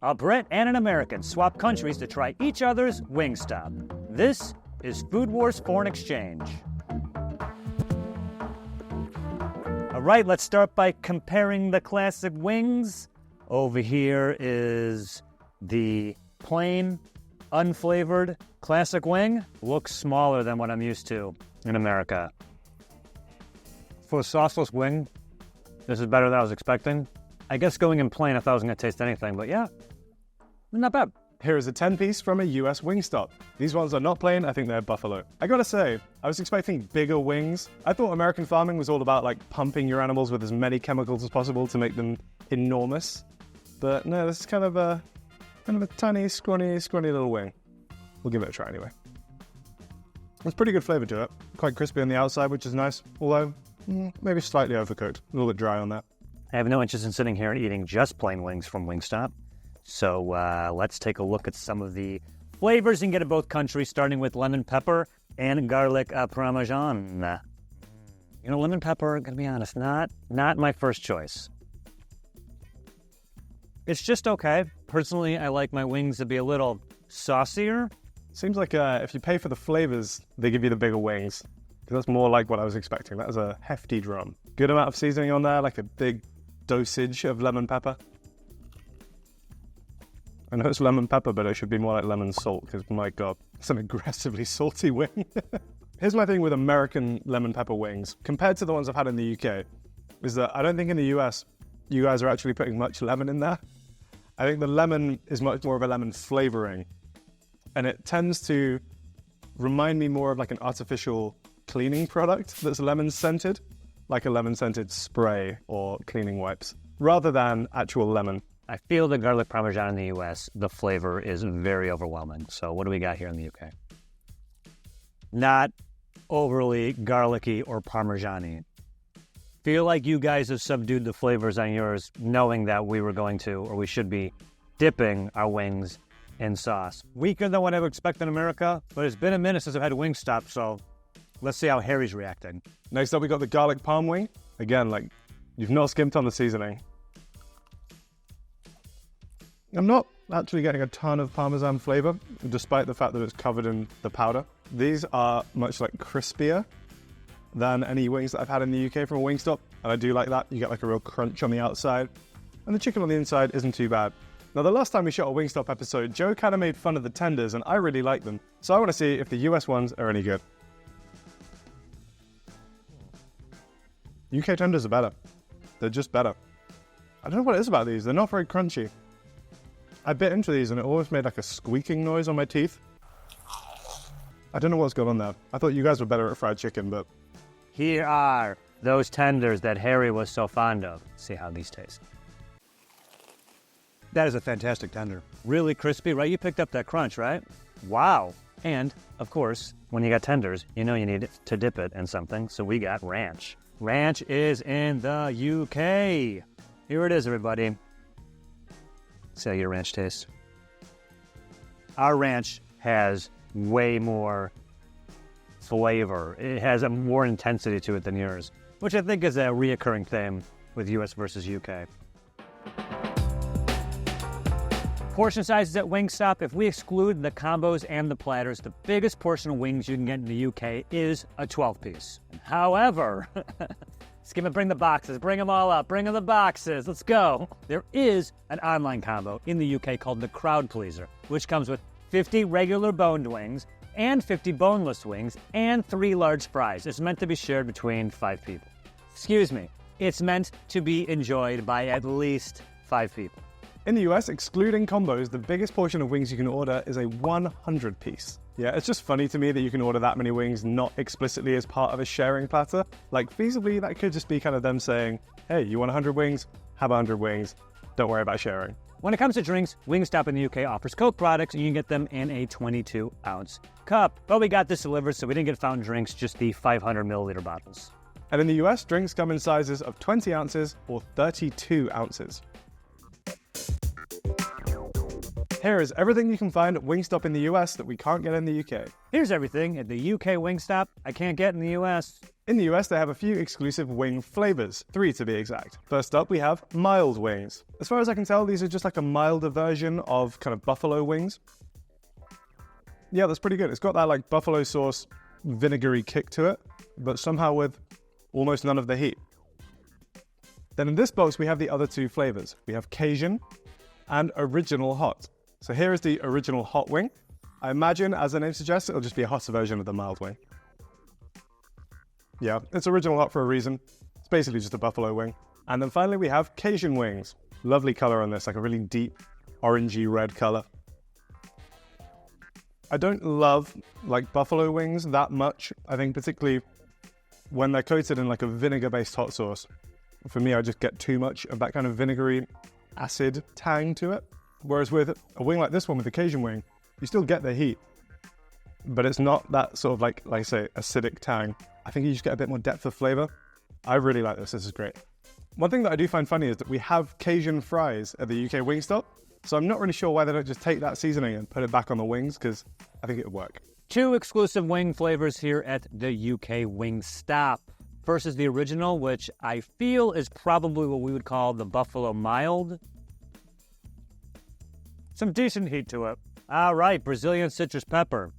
A Brit and an American swap countries to try each other's Wingstop. This is Food Wars Foreign Exchange. All right, let's start by comparing the classic wings. Over here is the plain, unflavored classic wing. Looks smaller than what I'm used to in America. For a sauceless wing, this is better than I was expecting. I guess going in plain, I thought I was going to taste anything, but yeah, not bad. Here is a 10-piece from a US Wingstop. These ones are not plain, I think they're buffalo. I gotta say, I was expecting bigger wings. I thought American farming was all about like pumping your animals with as many chemicals as possible to make them enormous. But no, this is kind of a tiny, scrawny little wing. We'll give it a try anyway. There's pretty good flavor to it. Quite crispy on the outside, which is nice, although maybe slightly overcooked. A little bit dry on that. I have no interest in sitting here and eating just plain wings from Wingstop. So let's take a look at some of the flavors you can get in both countries, starting with lemon pepper and garlic parmesan. You know, lemon pepper, gonna be honest, not my first choice. It's just okay. Personally, I like my wings to be a little saucier. Seems like if you pay for the flavors, they give you the bigger wings. Because that's more like what I was expecting. That was a hefty drum. Good amount of seasoning on there, like a big dosage of lemon pepper. I know it's lemon pepper, but it should be more like lemon salt, because my God, it's an aggressively salty wing. Here's my thing with American lemon pepper wings, compared to the ones I've had in the UK, is that I don't think in the US, you guys are actually putting much lemon in there. I think the lemon is much more of a lemon flavoring, and it tends to remind me more of like an artificial cleaning product that's lemon scented, like a lemon scented spray or cleaning wipes, rather than actual lemon. I feel the garlic parmesan in the US, the flavor is very overwhelming. So what do we got here in the UK? Not overly garlicky or parmesan-y. Feel like you guys have subdued the flavors on yours, knowing that we were going to, or we should be, dipping our wings in sauce. Weaker than what I would expect in America, but it's been a minute since I've had a Wingstop, so let's see how Harry's reacting. Next up, we got the garlic parm wing. Again, like, you've not skimped on the seasoning. I'm not actually getting a ton of Parmesan flavor, despite the fact that it's covered in the powder. These are much like crispier than any wings that I've had in the UK from a Wingstop, and I do like that. You get like a real crunch on the outside, and the chicken on the inside isn't too bad. Now, the last time we shot a Wingstop episode, Joe kind of made fun of the tenders, and I really like them. So I want to see if the US ones are any good. UK tenders are better. They're just better. I don't know what it is about these. They're not very crunchy. I bit into these and it almost made like a squeaking noise on my teeth. I don't know what's going on there. I thought you guys were better at fried chicken, but... Here are those tenders that Harry was so fond of. See how these taste. That is a fantastic tender. Really crispy, right? You picked up that crunch, right? Wow. And, of course, when you got tenders, you know you need to dip it in something, so we got ranch. Ranch is in the UK. Here it is, everybody. See how your ranch tastes. Our ranch has way more flavor. It has a more intensity to it than yours, which I think is a reoccurring theme with US versus UK. Portion sizes at Wingstop, if we exclude the combos and the platters, the biggest portion of wings you can get in the UK is a 12-piece. However, bring the boxes, bring them all up, bring them the boxes, let's go. There is an online combo in the UK called the Crowd Pleaser, which comes with 50 regular boned wings and 50 boneless wings and 3 large fries. It's meant to be shared between 5 people. Excuse me, it's meant to be enjoyed by at least 5 people. In the US, excluding combos, the biggest portion of wings you can order is a 100-piece. Yeah, it's just funny to me that you can order that many wings not explicitly as part of a sharing platter. Like, feasibly, that could just be kind of them saying, hey, you want 100 wings? Have 100 wings. Don't worry about sharing. When it comes to drinks, Wingstop in the UK offers Coke products, and you can get them in a 22-ounce cup. But we got this delivered, so we didn't get fountain drinks, just the 500-milliliter bottles. And in the US, drinks come in sizes of 20 ounces or 32 ounces. Here is everything you can find at Wingstop in the US that we can't get in the UK. Here's everything at the UK Wingstop I can't get in the US. In the US, they have a few exclusive wing flavors, 3 to be exact. First up, we have mild wings. As far as I can tell, these are just like a milder version of kind of buffalo wings. Yeah, that's pretty good. It's got that like buffalo sauce, vinegary kick to it, but somehow with almost none of the heat. Then in this box, we have the other 2 flavors. We have Cajun and Original Hot. So here is the Original Hot wing. I imagine, as the name suggests, it'll just be a hotter version of the mild wing. Yeah, it's Original Hot for a reason. It's basically just a buffalo wing. And then finally we have Cajun wings. Lovely color on this, like a really deep orangey red color. I don't love like buffalo wings that much. I think particularly when they're coated in like a vinegar-based hot sauce. For me, I just get too much of that kind of vinegary acid tang to it. Whereas with a wing like this one, with the Cajun wing, you still get the heat, but it's not that sort of like I say, acidic tang. I think you just get a bit more depth of flavor. I really like this. This is great. One thing that I do find funny is that we have Cajun fries at the UK Wingstop, so I'm not really sure why they don't just take that seasoning and put it back on the wings, because I think it would work. 2 exclusive wing flavors here at the UK Wingstop. First is the original, which I feel is probably what we would call the Buffalo Mild. Some decent heat to it. All right, Brazilian citrus pepper.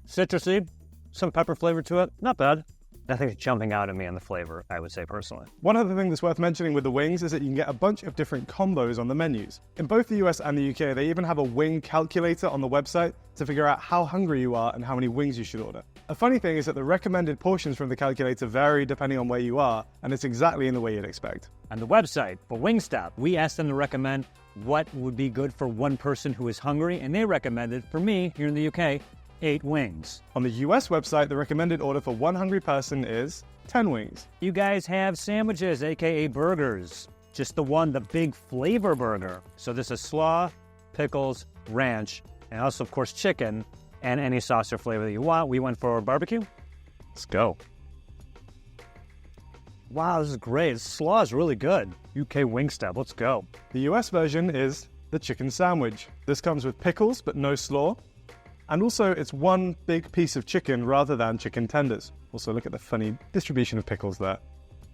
Citrusy, some pepper flavor to it. Not bad. Nothing's jumping out at me on the flavor, I would say personally. One other thing that's worth mentioning with the wings is that you can get a bunch of different combos on the menus. In both the US and the UK, they even have a wing calculator on the website to figure out how hungry you are and how many wings you should order. A funny thing is that the recommended portions from the calculator vary depending on where you are, and it's exactly in the way you'd expect. On the website for Wingstop, we asked them to recommend what would be good for one person who is hungry, and they recommended, for me, here in the UK, 8 wings. On the US website, the recommended order for one hungry person is 10 wings. You guys have sandwiches, aka burgers. Just the big flavor burger. So this is slaw, pickles, ranch, and also, of course, chicken, and any sauce or flavor that you want. We went for barbecue. Let's go. Wow, this is great. This slaw is really good. UK Wingstop, let's go. The US version is the chicken sandwich. This comes with pickles, but no slaw. And also, it's one big piece of chicken rather than chicken tenders. Also, look at the funny distribution of pickles there.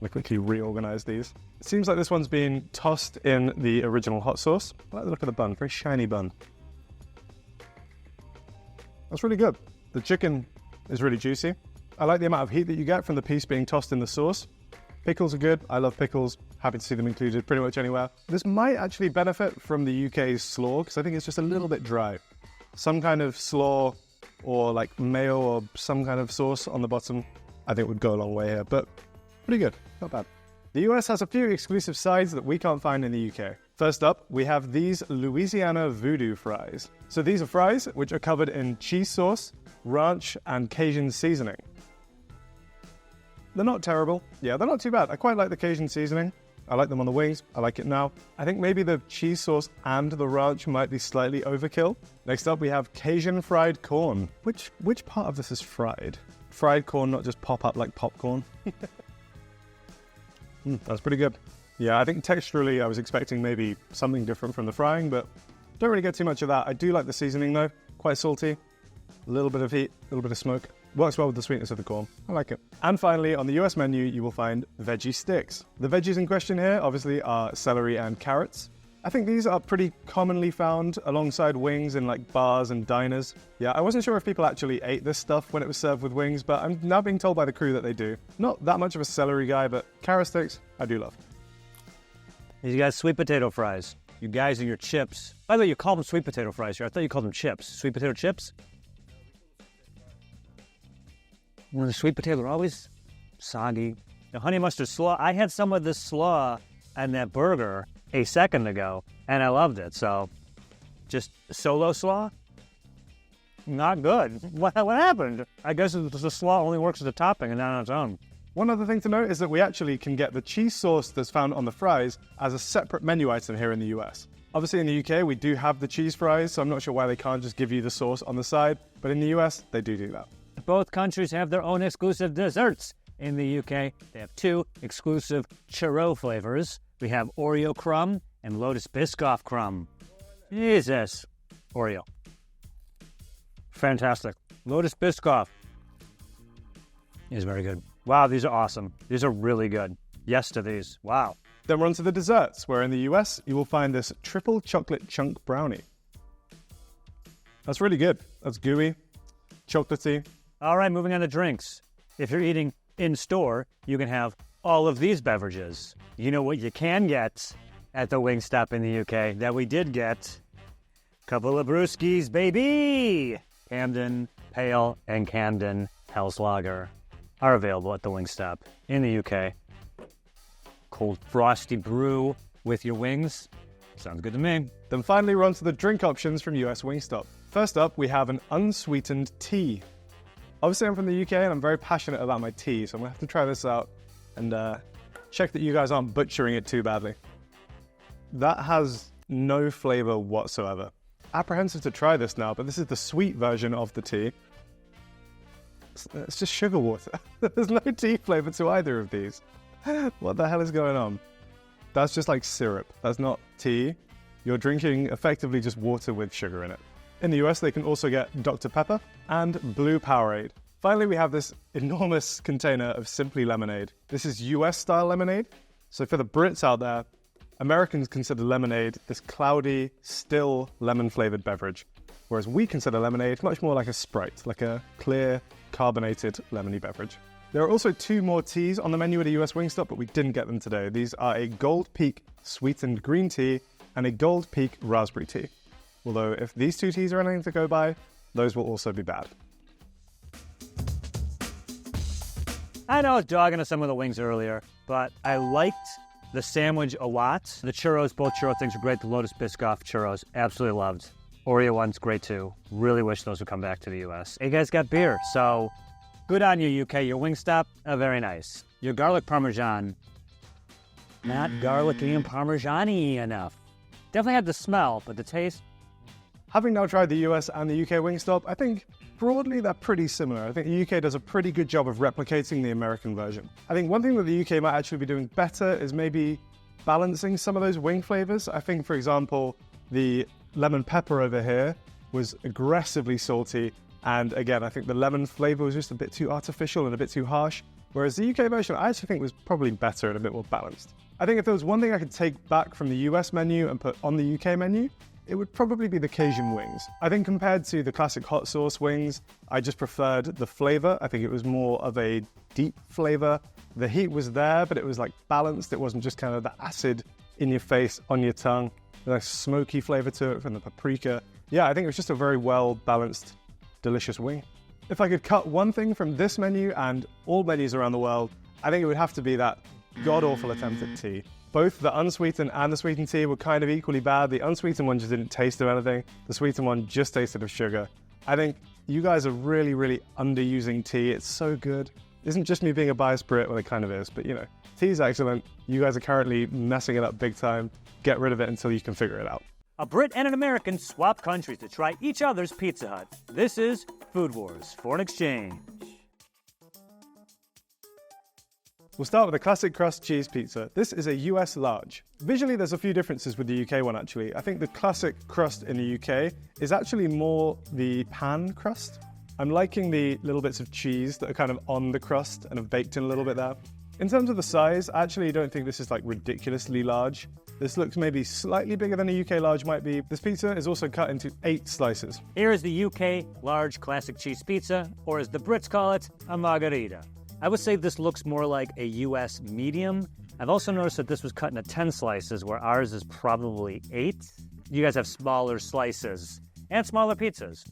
Let me quickly reorganize these. It seems like this one's been tossed in the original hot sauce. I like the look of the bun, very shiny bun. That's really good. The chicken is really juicy. I like the amount of heat that you get from the piece being tossed in the sauce. Pickles are good. I love pickles. Happy to see them included pretty much anywhere. This might actually benefit from the UK's slaw, because I think it's just a little bit dry. Some kind of slaw or like mayo or some kind of sauce on the bottom, I think would go a long way here, but pretty good, not bad. The US has a few exclusive sides that we can't find in the UK. First up, we have these Louisiana Voodoo fries. So these are fries which are covered in cheese sauce, ranch, and Cajun seasoning. They're not terrible. Yeah, they're not too bad. I quite like the Cajun seasoning. I like them on the wings. I like it now. I think maybe the cheese sauce and the ranch might be slightly overkill. Next up, we have Cajun fried corn. Which part of this is fried? Fried corn, not just pop up like popcorn. That's pretty good. Yeah, I think texturally I was expecting maybe something different from the frying, but don't really get too much of that. I do like the seasoning though. Quite salty. A little bit of heat, a little bit of smoke. Works well with the sweetness of the corn. I like it. And finally, on the US menu, you will find veggie sticks. The veggies in question here, obviously, are celery and carrots. I think these are pretty commonly found alongside wings in like bars and diners. Yeah, I wasn't sure if people actually ate this stuff when it was served with wings, but I'm now being told by the crew that they do. Not that much of a celery guy, but carrot sticks, I do love. You guys, sweet potato fries. You guys and your chips. By the way, you call them sweet potato fries here. I thought you called them chips. Sweet potato chips? Well, the sweet potato are always soggy. The honey mustard slaw, I had some of this slaw and that burger a second ago, and I loved it. So, just solo slaw? Not good. What happened? I guess the slaw only works as a topping and not on its own. One other thing to note is that we actually can get the cheese sauce that's found on the fries as a separate menu item here in the US. Obviously in the UK, we do have the cheese fries, so I'm not sure why they can't just give you the sauce on the side, but in the US, they do that. Both countries have their own exclusive desserts. In the UK, they have 2 exclusive churro flavors. We have Oreo crumb and Lotus Biscoff crumb. Jesus. Oreo. Fantastic. Lotus Biscoff is very good. Wow, these are awesome. These are really good. Yes to these. Wow. Then we're on to the desserts, where in the US, you will find this triple chocolate chunk brownie. That's really good. That's gooey, chocolatey. All right, moving on to drinks. If you're eating in-store, you can have all of these beverages. You know what you can get at the Wingstop in the UK that we did get? Couple of brewskis, baby! Camden Pale and Camden Hell's Lager are available at the Wingstop in the UK. Cold frosty brew with your wings. Sounds good to me. Then finally, we're on to the drink options from US Wingstop. First up, we have an unsweetened tea. Obviously, I'm from the UK and I'm very passionate about my tea, so I'm going to have to try this out and check that you guys aren't butchering it too badly. That has no flavor whatsoever. Apprehensive to try this now, but this is the sweet version of the tea. It's just sugar water. There's no tea flavor to either of these. What the hell is going on? That's just like syrup. That's not tea. You're drinking effectively just water with sugar in it. In the US, they can also get Dr. Pepper and Blue Powerade. Finally, we have this enormous container of Simply Lemonade. This is US-style lemonade. So for the Brits out there, Americans consider lemonade this cloudy, still lemon-flavored beverage, whereas we consider lemonade much more like a Sprite, like a clear, carbonated, lemony beverage. There are also 2 more teas on the menu at a US Wingstop, but we didn't get them today. These are a Gold Peak sweetened green tea and a Gold Peak raspberry tea. Although if these 2 teas are anything to go by, those will also be bad. I know I was dogging on some of the wings earlier, but I liked the sandwich a lot. The churros, both churro things are great. The Lotus Biscoff churros, absolutely loved. Oreo one's great too. Really wish those would come back to the US. You guys got beer, so good on you, UK. Your Wingstop, very nice. Your garlic parmesan, not garlicky and parmesan-y enough. Definitely had the smell, but the taste. Having now tried the US and the UK Wingstop, I think broadly they're pretty similar. I think the UK does a pretty good job of replicating the American version. I think one thing that the UK might actually be doing better is maybe balancing some of those wing flavors. I think, for example, the lemon pepper over here was aggressively salty. And again, I think the lemon flavor was just a bit too artificial and a bit too harsh. Whereas the UK version, I actually think was probably better and a bit more balanced. I think if there was one thing I could take back from the US menu and put on the UK menu, it would probably be the Cajun wings. I think compared to the classic hot sauce wings, I just preferred the flavor. I think it was more of a deep flavor. The heat was there, but it was like balanced. It wasn't just kind of the acid in your face, on your tongue. There's a smoky flavor to it from the paprika. Yeah, I think it was just a very well-balanced, delicious wing. If I could cut one thing from this menu and all menus around the world, I think it would have to be that god-awful attempt at tea. Both the unsweetened and the sweetened tea were kind of equally bad. The unsweetened one just didn't taste of anything. The sweetened one just tasted of sugar. I think you guys are really, really underusing tea. It's so good. It isn't just me being a biased Brit, well, it kind of is, but you know, tea is excellent. You guys are currently messing it up big time. Get rid of it until you can figure it out. A Brit and an American swap countries to try each other's Pizza Hut. This is Food Wars Foreign Exchange. We'll start with the classic crust cheese pizza. This is a US large. Visually, there's a few differences with the UK one actually. I think the classic crust in the UK is actually more the pan crust. I'm liking the little bits of cheese that are kind of on the crust and have baked in a little bit there. In terms of the size, I actually don't think this is like ridiculously large. This looks maybe slightly bigger than a UK large might be. This pizza is also cut into 8 slices. Here is the UK large classic cheese pizza, or as the Brits call it, a margarita. I would say this looks more like a US medium. I've also noticed that this was cut into 10 slices, where ours is probably 8. You guys have smaller slices and smaller pizzas.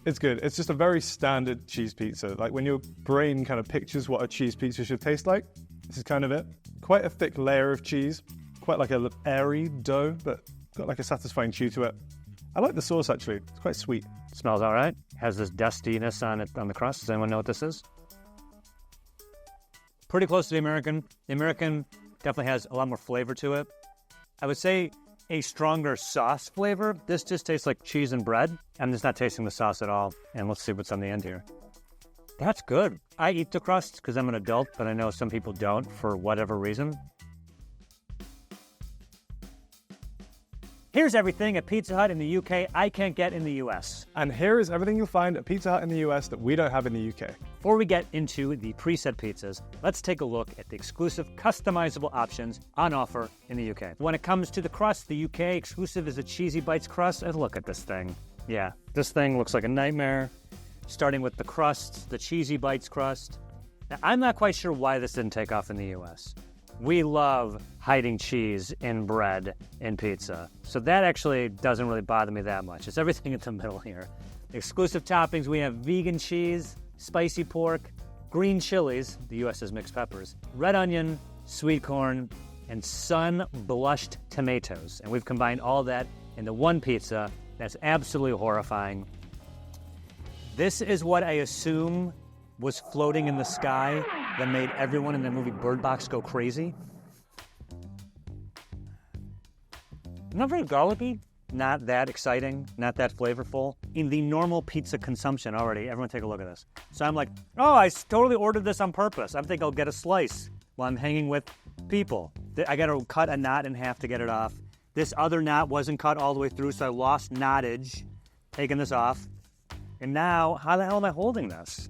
It's good. It's just a very standard cheese pizza. Like when your brain kind of pictures what a cheese pizza should taste like, this is kind of it. Quite a thick layer of cheese, quite like an airy dough, but got like a satisfying chew to it. I like the sauce actually. It's quite sweet. Smells all right. Has this dustiness on it on the crust. Does anyone know what this is? Pretty close to the American. The American definitely has a lot more flavor to it. I would say a stronger sauce flavor. This just tastes like cheese and bread. I'm just not tasting the sauce at all. And let's see what's on the end here. That's good. I eat the crust because I'm an adult, but I know some people don't for whatever reason. Here's everything at Pizza Hut in the UK I can't get in the US. And here is everything you'll find at Pizza Hut in the US that we don't have in the UK. Before we get into the preset pizzas, let's take a look at the exclusive customizable options on offer in the UK. When it comes to the crust, the UK exclusive is a Cheesy Bites crust. And look at this thing. Yeah, this thing looks like a nightmare. Starting with the crust, the Cheesy Bites crust. Now, I'm not quite sure why this didn't take off in the US. We love hiding cheese in bread and pizza. So that actually doesn't really bother me that much. It's everything in the middle here. Exclusive toppings, we have vegan cheese, spicy pork, green chilies, the US has mixed peppers, red onion, sweet corn, and sun-blushed tomatoes. And we've combined all that into one pizza that's absolutely horrifying. This is what I assume was floating in the sky that made everyone in the movie Bird Box go crazy. Not very garlicky, not that exciting, not that flavorful. In the normal pizza consumption already, everyone take a look at this. So I'm like, oh, I totally ordered this on purpose. I think I'll get a slice while I'm hanging with people. I gotta cut a knot in half to get it off. This other knot wasn't cut all the way through, so I lost knottage, taking this off. And now, how the hell am I holding this?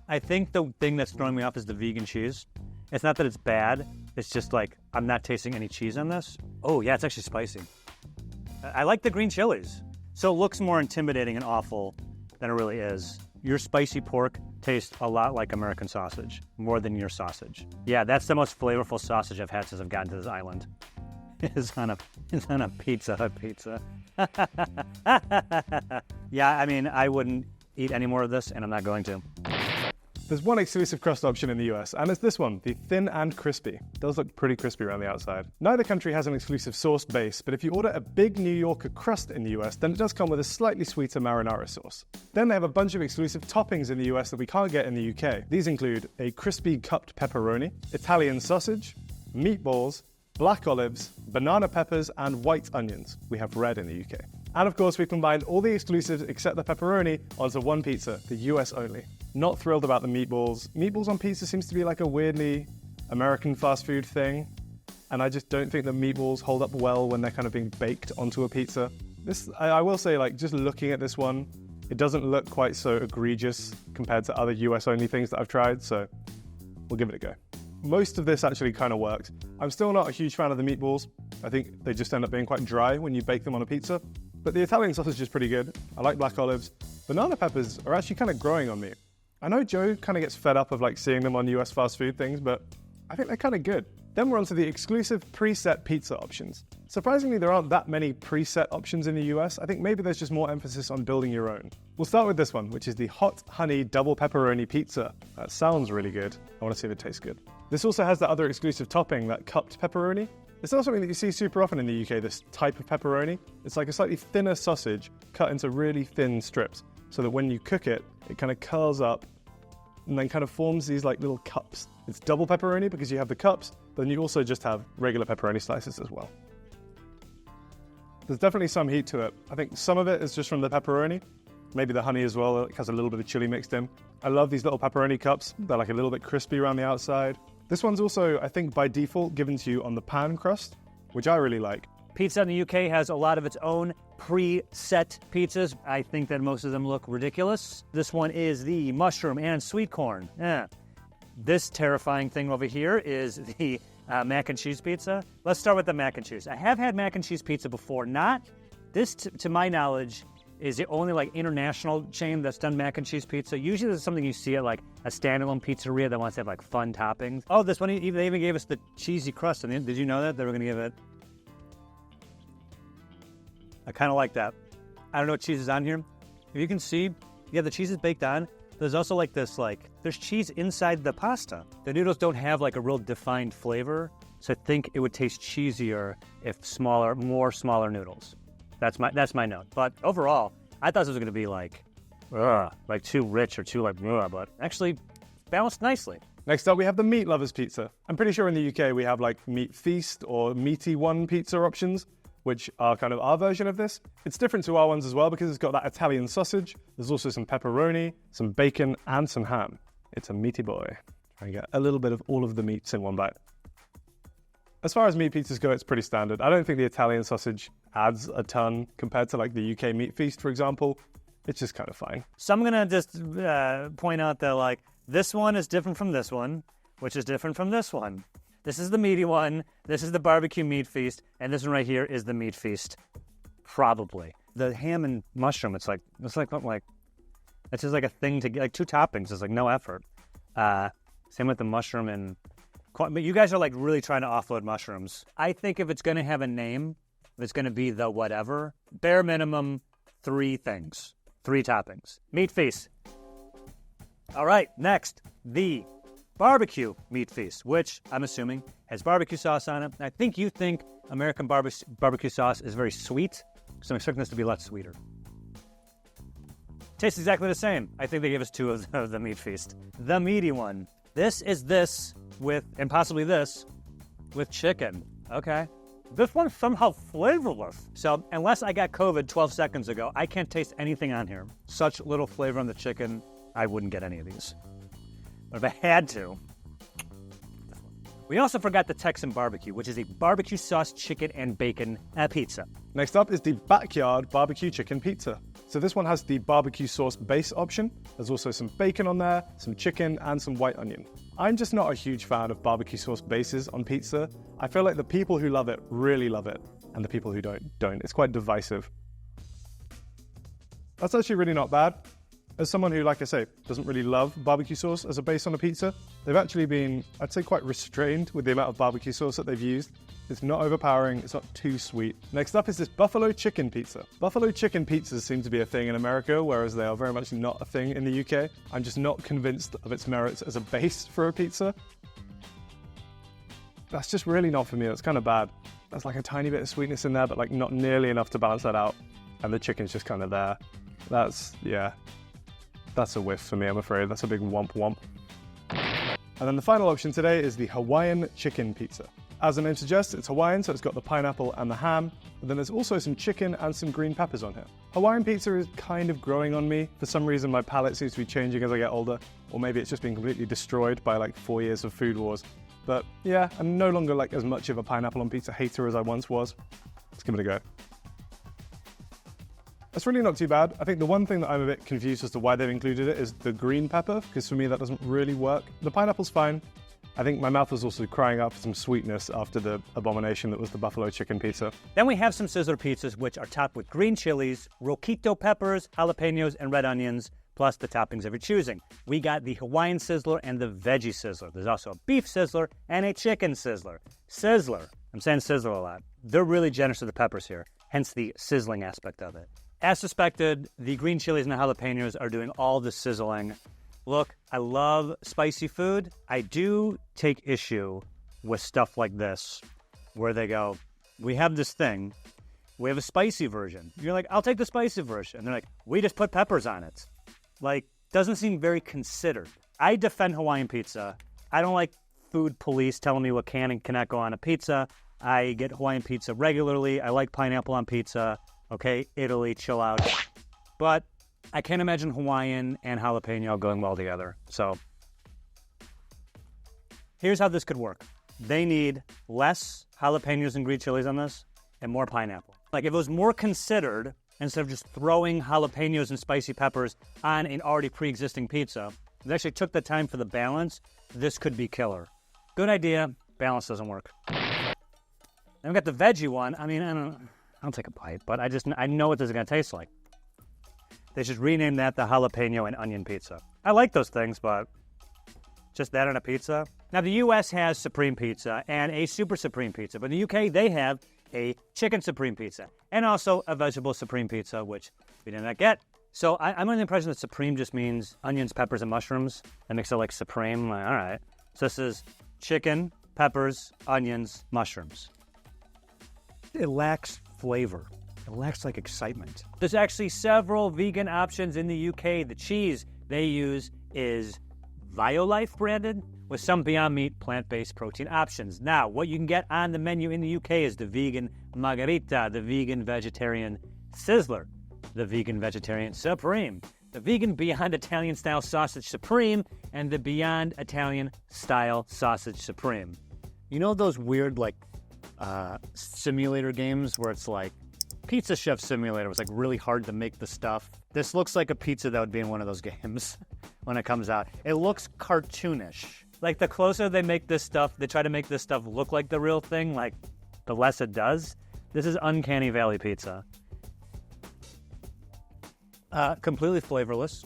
I think the thing that's throwing me off is the vegan cheese. It's not that it's bad. It's just like, I'm not tasting any cheese on this. Oh, yeah, it's actually spicy. I like the green chilies. So it looks more intimidating and awful than it really is. Your spicy pork tastes a lot like American sausage, more than your sausage. Yeah, that's the most flavorful sausage I've had since I've gotten to this island. It's on a Pizza Hut pizza. Yeah, I mean, I wouldn't eat any more of this, and I'm not going to. There's one exclusive crust option in the US, and it's this one, the thin and crispy. It does look pretty crispy around the outside. Neither country has an exclusive sauce base, but if you order a big New Yorker crust in the US, then it does come with a slightly sweeter marinara sauce. Then they have a bunch of exclusive toppings in the US that we can't get in the UK. These include a crispy cupped pepperoni, Italian sausage, meatballs, black olives, banana peppers, and white onions. We have red in the UK. And of course, we've combined all the exclusives except the pepperoni onto one pizza, the US only. Not thrilled about the meatballs. Meatballs on pizza seems to be like a weirdly American fast food thing, and I just don't think the meatballs hold up well when they're kind of being baked onto a pizza. I will say, like, just looking at this one, it doesn't look quite so egregious compared to other US only things that I've tried, so we'll give it a go. Most of this actually kind of worked. I'm still not a huge fan of the meatballs. I think they just end up being quite dry when you bake them on a pizza. But the Italian sausage is pretty good. I like black olives. Banana peppers are actually kind of growing on me. I know Joe kind of gets fed up of like seeing them on US fast food things, but I think they're kind of good. Then we're on to the exclusive preset pizza options. Surprisingly, there aren't that many preset options in the US. I think maybe there's just more emphasis on building your own. We'll start with this one, which is the hot honey double pepperoni pizza. That sounds really good. I want to see if it tastes good. This also has that other exclusive topping, that cupped pepperoni. It's not something that you see super often in the UK, this type of pepperoni. It's like a slightly thinner sausage cut into really thin strips so that when you cook it, it kind of curls up and then kind of forms these like little cups. It's double pepperoni because you have the cups, but then you also just have regular pepperoni slices as well. There's definitely some heat to it. I think some of it is just from the pepperoni, maybe the honey as well. It has a little bit of chili mixed in. I love these little pepperoni cups. They're like a little bit crispy around the outside. This one's also, I think, by default given to you on the pan crust, which I really like. Pizza in the UK has a lot of its own pre-set pizzas. I think that most of them look ridiculous. This one is the mushroom and sweet corn. This terrifying thing over here is the mac and cheese pizza. Let's start with the mac and cheese. I have had mac and cheese pizza before. This, to my knowledge, is the only like international chain that's done mac and cheese pizza. Usually there's something you see at like a standalone pizzeria that wants to have like fun toppings. Oh, this one, they even gave us the cheesy crust. Did you know that? They were going to give it. I kind of like that. I don't know what cheese is on here. If you can see, yeah, the cheese is baked on. There's also like this, there's cheese inside the pasta. The noodles don't have like a real defined flavor. So I think it would taste cheesier if more smaller noodles. That's my note. But overall, I thought this was going to be like too rich or too but actually balanced nicely. Next up, we have the Meat Lovers Pizza. I'm pretty sure in the UK we have like Meat Feast or Meaty One pizza options, which are kind of our version of this. It's different to our ones as well because it's got that Italian sausage. There's also some pepperoni, some bacon, and some ham. It's a meaty boy. Try and get a little bit of all of the meats in one bite. As far as meat pizzas go, it's pretty standard. I don't think the Italian sausage adds a ton compared to like the UK meat feast, for example. It's just kind of fine. So I'm going to just point out that like this one is different from this one, which is different from this one. This is the meaty one. This is the barbecue meat feast. And this one right here is the meat feast. Probably. The ham and mushroom, it's just like a thing to get, like 2 toppings. It's like no effort. Same with the mushroom and... But you guys are like really trying to offload mushrooms. I think if it's going to have a name, if it's going to be the whatever, bare minimum 3 things, 3 toppings. Meat feast. All right, next, the barbecue meat feast, which I'm assuming has barbecue sauce on it. I think you think American barbecue sauce is very sweet, so I'm expecting this to be a lot sweeter. Tastes exactly the same. I think they gave us 2 of the meat feast. The meaty one. This is this with, and possibly this, with chicken. Okay. This one's somehow flavorless. So unless I got COVID 12 seconds ago, I can't taste anything on here. Such little flavor on the chicken, I wouldn't get any of these. But if I had to. We also forgot the Texan barbecue, which is a barbecue sauce chicken and bacon pizza. Next up is the backyard barbecue chicken pizza. So this one has the barbecue sauce base option. There's also some bacon on there, some chicken, and some white onion. I'm just not a huge fan of barbecue sauce bases on pizza. I feel like the people who love it really love it, and the people who don't. It's quite divisive. That's actually really not bad. As someone who, like I say, doesn't really love barbecue sauce as a base on a pizza, they've actually been, I'd say, quite restrained with the amount of barbecue sauce that they've used. It's not overpowering, it's not too sweet. Next up is this buffalo chicken pizza. Buffalo chicken pizzas seem to be a thing in America, whereas they are very much not a thing in the UK. I'm just not convinced of its merits as a base for a pizza. That's just really not for me, that's kind of bad. There's like a tiny bit of sweetness in there, but like not nearly enough to balance that out. And the chicken's just kind of there. That's a whiff for me, I'm afraid. That's a big womp womp. And then the final option today is the Hawaiian chicken pizza. As the name suggests, it's Hawaiian, so it's got the pineapple and the ham, but then there's also some chicken and some green peppers on here. Hawaiian pizza is kind of growing on me. For some reason, my palate seems to be changing as I get older, or maybe it's just been completely destroyed by like 4 years of food wars. But yeah, I'm no longer like as much of a pineapple on pizza hater as I once was. Let's give it a go. That's really not too bad. I think the one thing that I'm a bit confused as to why they've included it is the green pepper, because for me that doesn't really work. The pineapple's fine. I think my mouth was also crying out for some sweetness after the abomination that was the buffalo chicken pizza. Then we have some sizzler pizzas, which are topped with green chilies, roquito peppers, jalapenos, and red onions, plus the toppings of your choosing. We got the Hawaiian sizzler and the veggie sizzler. There's also a beef sizzler and a chicken sizzler. Sizzler. I'm saying sizzler a lot. They're really generous with the peppers here, hence the sizzling aspect of it. As suspected, the green chilies and the jalapenos are doing all the sizzling. Look, I love spicy food. I do take issue with stuff like this, where they go, we have this thing, we have a spicy version. You're like, I'll take the spicy version. And they're like, we just put peppers on it. Like, doesn't seem very considered. I defend Hawaiian pizza. I don't like food police telling me what can and cannot go on a pizza. I get Hawaiian pizza regularly. I like pineapple on pizza. Okay, Italy, chill out. But I can't imagine Hawaiian and jalapeno going well together. So here's how this could work. They need less jalapenos and green chilies on this and more pineapple. Like if it was more considered, instead of just throwing jalapenos and spicy peppers on an already pre-existing pizza, if they actually took the time for the balance, this could be killer. Good idea, balance doesn't work. Then we got the veggie one. I mean, I'll take a bite, but I know what this is going to taste like. They should rename that the jalapeno and onion pizza. I like those things, but just that on a pizza? Now, the U.S. has Supreme Pizza and a Super Supreme Pizza, but in the U.K., they have a Chicken Supreme Pizza and also a Vegetable Supreme Pizza, which we did not get. So I'm under the impression that Supreme just means onions, peppers, and mushrooms. That makes it like Supreme. Like, all right. So this is chicken, peppers, onions, mushrooms. It lacks flavor. It lacks like excitement. There's actually several vegan options in the UK. The cheese they use is Violife branded with some Beyond Meat plant-based protein options. Now, what you can get on the menu in the UK is the vegan Margherita, the vegan vegetarian Sizzler, the vegan vegetarian Supreme, the vegan Beyond Italian style sausage Supreme, and the Beyond Italian style sausage Supreme. You know those weird, like, simulator games where it's like Pizza Chef Simulator was like really hard to make the stuff. This looks like a pizza that would be in one of those games when it comes out. It looks cartoonish. Like the closer they make this stuff, they try to make this stuff look like the real thing, like the less it does. This is Uncanny Valley pizza. Completely flavorless.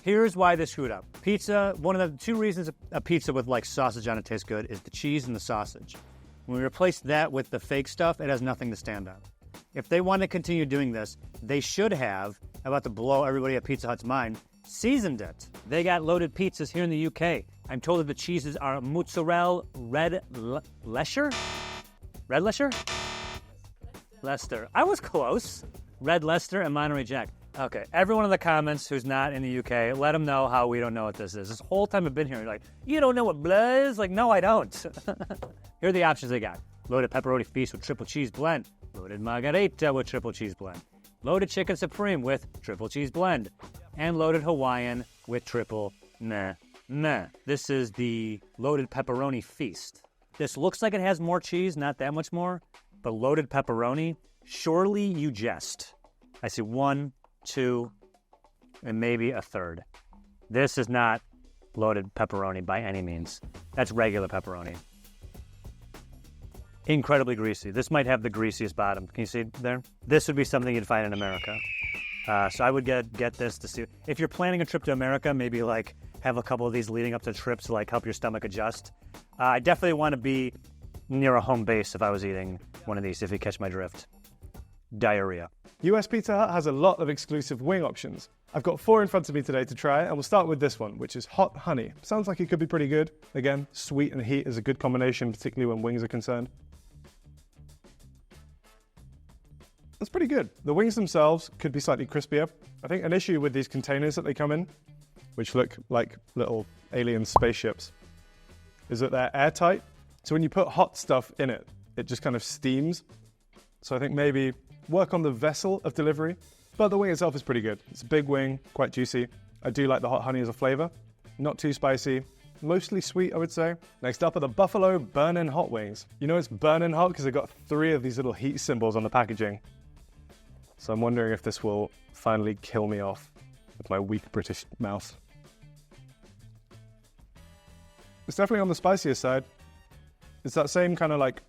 Here's why this screwed up. Pizza, one of the two reasons a pizza with like sausage on it tastes good is the cheese and the sausage. When we replace that with the fake stuff, it has nothing to stand on. If they want to continue doing this, they should have, I'm about to blow everybody at Pizza Hut's mind, seasoned it. They got loaded pizzas here in the UK. I'm told that the cheeses are mozzarella red Leicester? Red Leicester? Leicester. I was close. Red Leicester and Monterey Jack. Okay, everyone in the comments who's not in the UK, let them know how we don't know what this is. This whole time I've been here, you're like, you don't know what blah is? Like, no, I don't. Here are the options they got. Loaded pepperoni feast with triple cheese blend. Loaded margarita with triple cheese blend. Loaded chicken supreme with triple cheese blend. And loaded Hawaiian with triple nah. This is the loaded pepperoni feast. This looks like it has more cheese, not that much more, but loaded pepperoni, surely you jest. I see 1, 2, and maybe a third. This is not loaded pepperoni by any means. That's regular pepperoni. Incredibly greasy. This might have the greasiest bottom. Can you see there? This would be something you'd find in America. So I would get this to see. If you're planning a trip to America, maybe like have a couple of these leading up to the trip to like help your stomach adjust. I definitely want to be near a home base if I was eating one of these, if you catch my drift. Diarrhea. US Pizza Hut has a lot of exclusive wing options. I've got 4 in front of me today to try, and we'll start with this one, which is hot honey. Sounds like it could be pretty good. Again, sweet and heat is a good combination, particularly when wings are concerned. That's pretty good. The wings themselves could be slightly crispier. I think an issue with these containers that they come in, which look like little alien spaceships, is that they're airtight. So when you put hot stuff in it, it just kind of steams. So I think maybe work on the vessel of delivery. But the wing itself is pretty good. It's a big wing, quite juicy. I do like the hot honey as a flavor. Not too spicy, mostly sweet, I would say. Next up are the Buffalo Burnin' Hot Wings. You know it's burning hot because they've got 3 of these little heat symbols on the packaging. So I'm wondering if this will finally kill me off with my weak British mouth. It's definitely on the spicier side. It's that same kind of like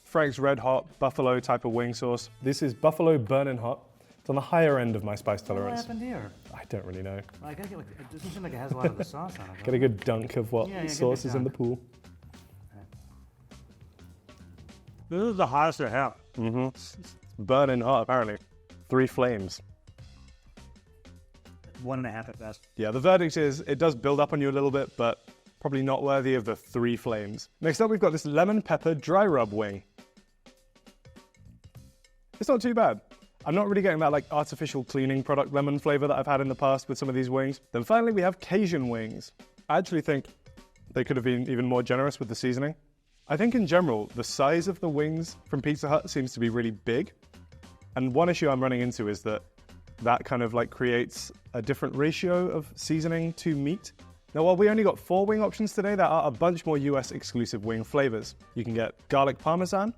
Frank's Red Hot Buffalo type of wing sauce. This is Buffalo Burnin' Hot. It's on the higher end of my spice tolerance. What happened here? I don't really know. I gotta get like, it doesn't seem like it has a lot of the sauce on it. Get a good dunk of what sauce is in the pool. This is the hottest I have. Mm-hmm. It's burning hot, apparently. 3 flames. 1.5 at best. Yeah, the verdict is it does build up on you a little bit, but probably not worthy of the 3 flames. Next up, we've got this lemon pepper dry rub wing. It's not too bad. I'm not really getting that like artificial cleaning product lemon flavor that I've had in the past with some of these wings. Then finally, we have Cajun wings. I actually think they could have been even more generous with the seasoning. I think in general, the size of the wings from Pizza Hut seems to be really big. And one issue I'm running into is that kind of like creates a different ratio of seasoning to meat. Now, while we only got 4 wing options today, there are a bunch more US exclusive wing flavors. You can get garlic parmesan,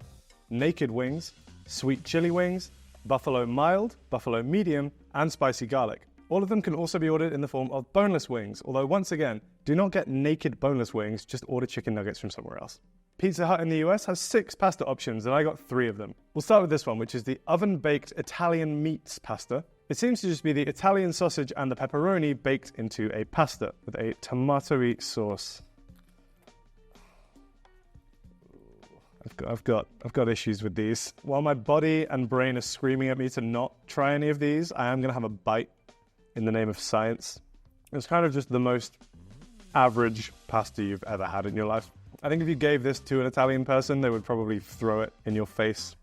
naked wings, sweet chili wings, buffalo mild, buffalo medium, and spicy garlic. All of them can also be ordered in the form of boneless wings, although once again, do not get naked boneless wings, just order chicken nuggets from somewhere else. Pizza Hut in the US has 6 pasta options, and I got 3 of them. We'll start with this one, which is the oven-baked Italian meats pasta. It seems to just be the Italian sausage and the pepperoni baked into a pasta with a tomatoey sauce. I've got issues with these. While my body and brain are screaming at me to not try any of these, I am going to have a bite in the name of science. It's kind of just the most average pasta you've ever had in your life. I think if you gave this to an Italian person, they would probably throw it in your face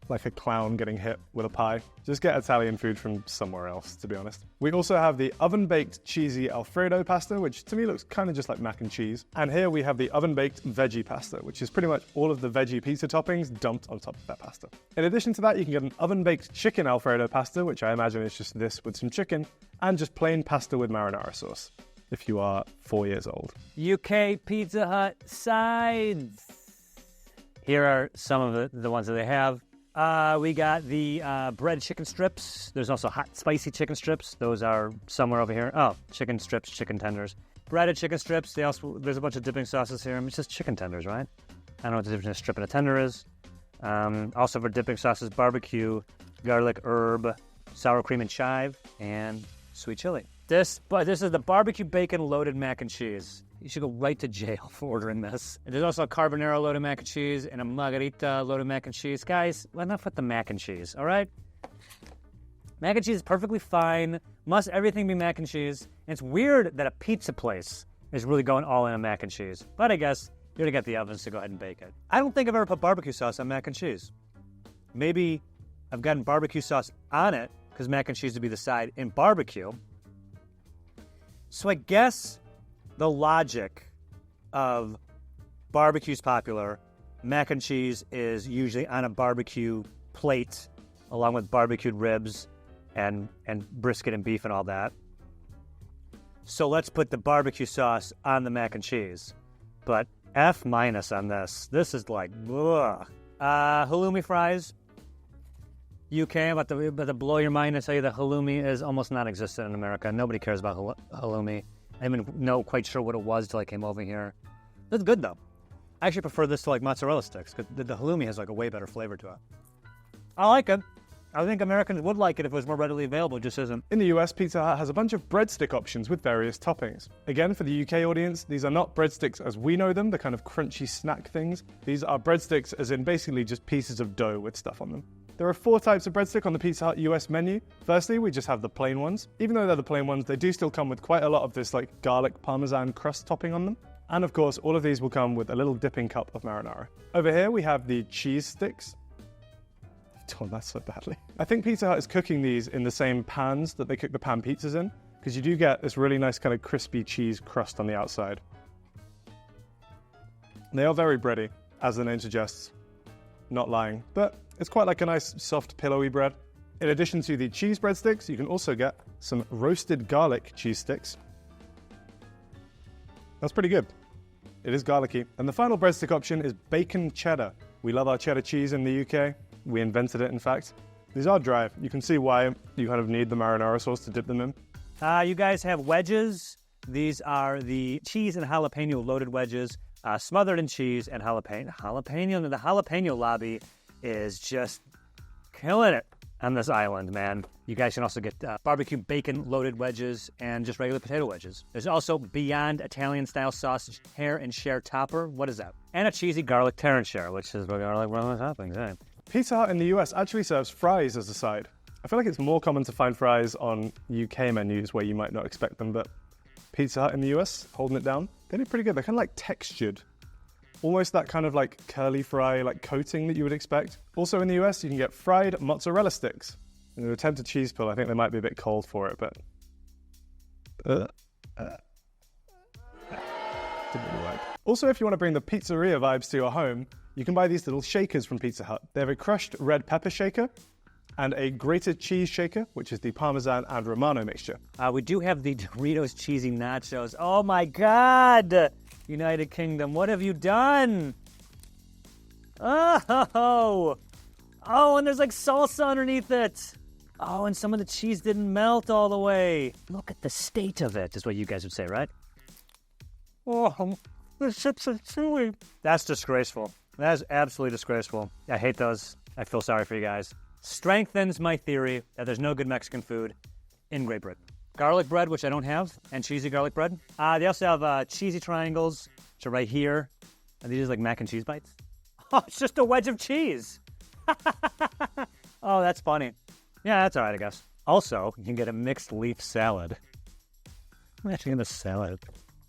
like a clown getting hit with a pie. Just get Italian food from somewhere else, to be honest. We also have the oven-baked cheesy Alfredo pasta, which to me looks kind of just like mac and cheese. And here we have the oven-baked veggie pasta, which is pretty much all of the veggie pizza toppings dumped on top of that pasta. In addition to that, you can get an oven-baked chicken Alfredo pasta, which I imagine is just this with some chicken, and just plain pasta with marinara sauce. if you are 4 years old. UK Pizza Hut sides. Here are some of the ones that they have. We got the bread chicken strips. There's also hot spicy chicken strips. Those are somewhere over here. Oh, chicken strips, chicken tenders. Breaded chicken strips. There's a bunch of dipping sauces here. It's just chicken tenders, right? I don't know what the difference between a strip and a tender is. Also for dipping sauces, barbecue, garlic, herb, sour cream and chive, and sweet chili. This is the barbecue bacon loaded mac and cheese. You should go right to jail for ordering this. And there's also a carbonara loaded mac and cheese and a margarita loaded mac and cheese. Guys, enough with the mac and cheese, all right? Mac and cheese is perfectly fine. Must everything be mac and cheese? And it's weird that a pizza place is really going all in on mac and cheese. But I guess you're gonna get the ovens to go ahead and bake it. I don't think I've ever put barbecue sauce on mac and cheese. Maybe I've gotten barbecue sauce on it because mac and cheese would be the side in barbecue. So I guess the logic of barbecue's popular, mac and cheese is usually on a barbecue plate along with barbecued ribs and brisket and beef and all that. So let's put the barbecue sauce on the mac and cheese. But F- on this. This is like, ugh. Halloumi fries. UK, I'm about to blow your mind and tell you that halloumi is almost non-existent in America. Nobody cares about halloumi. I didn't even know quite sure what it was until I came over here. It's good, though. I actually prefer this to, like, mozzarella sticks, because the halloumi has, like, a way better flavor to it. I like it. I think Americans would like it if it was more readily available. It just isn't. In the US, Pizza Hut has a bunch of breadstick options with various toppings. Again, for the UK audience, these are not breadsticks as we know them, the kind of crunchy snack things. These are breadsticks as in basically just pieces of dough with stuff on them. There are 4 types of breadstick on the Pizza Hut US menu. Firstly, we just have the plain ones. Even though they're the plain ones, they do still come with quite a lot of this like garlic parmesan crust topping on them. And of course, all of these will come with a little dipping cup of marinara. Over here, we have the cheese sticks. I've done that so badly. I think Pizza Hut is cooking these in the same pans that they cook the pan pizzas in, because you do get this really nice kind of crispy cheese crust on the outside. They are very bready, as the name suggests. Not lying, but it's quite like a nice soft pillowy bread. In addition to the cheese breadsticks, you can also get some roasted garlic cheese sticks. That's pretty good. It is garlicky. And the final breadstick option is bacon cheddar. We love our cheddar cheese in the UK. We invented it, in fact. These are dry. You can see why you kind of need the marinara sauce to dip them in. You guys have wedges. These are the cheese and jalapeno loaded wedges. Smothered in cheese and jalapeno. The jalapeno lobby is just killing it on this island, man. You guys can also get barbecue bacon loaded wedges and just regular potato wedges. There's also Beyond Italian style sausage hair and share topper. What is that? And a cheesy garlic tear and share, which is garlic one of the toppings. Eh? Pizza Hut in the US actually serves fries as a side. I feel like it's more common to find fries on UK menus where you might not expect them, but Pizza Hut in the US, holding it down. They do pretty good. They're kind of like textured. Almost that kind of like curly fry like coating that you would expect. Also in the US, you can get fried mozzarella sticks. In an attempted cheese pull, I think they might be a bit cold for it, but... didn't really work. Also, if you want to bring the pizzeria vibes to your home, you can buy these little shakers from Pizza Hut. They have a crushed red pepper shaker and a grated cheese shaker, which is the Parmesan and Romano mixture. We do have the Doritos cheesy nachos. Oh my God! United Kingdom, what have you done? Oh, and there's like salsa underneath it. Oh, and some of the cheese didn't melt all the way. Look at the state of it, is what you guys would say, right? Oh, the chips are chewy. That's disgraceful. That is absolutely disgraceful. I hate those. I feel sorry for you guys. Strengthens my theory that there's no good Mexican food in Great Britain. Garlic bread, which I don't have, and cheesy garlic bread. They also have cheesy triangles, which are right here. Are these like mac and cheese bites? Oh, it's just a wedge of cheese. Oh, that's funny. Yeah, that's all right, I guess. Also, you can get a mixed leaf salad. I'm actually in the salad.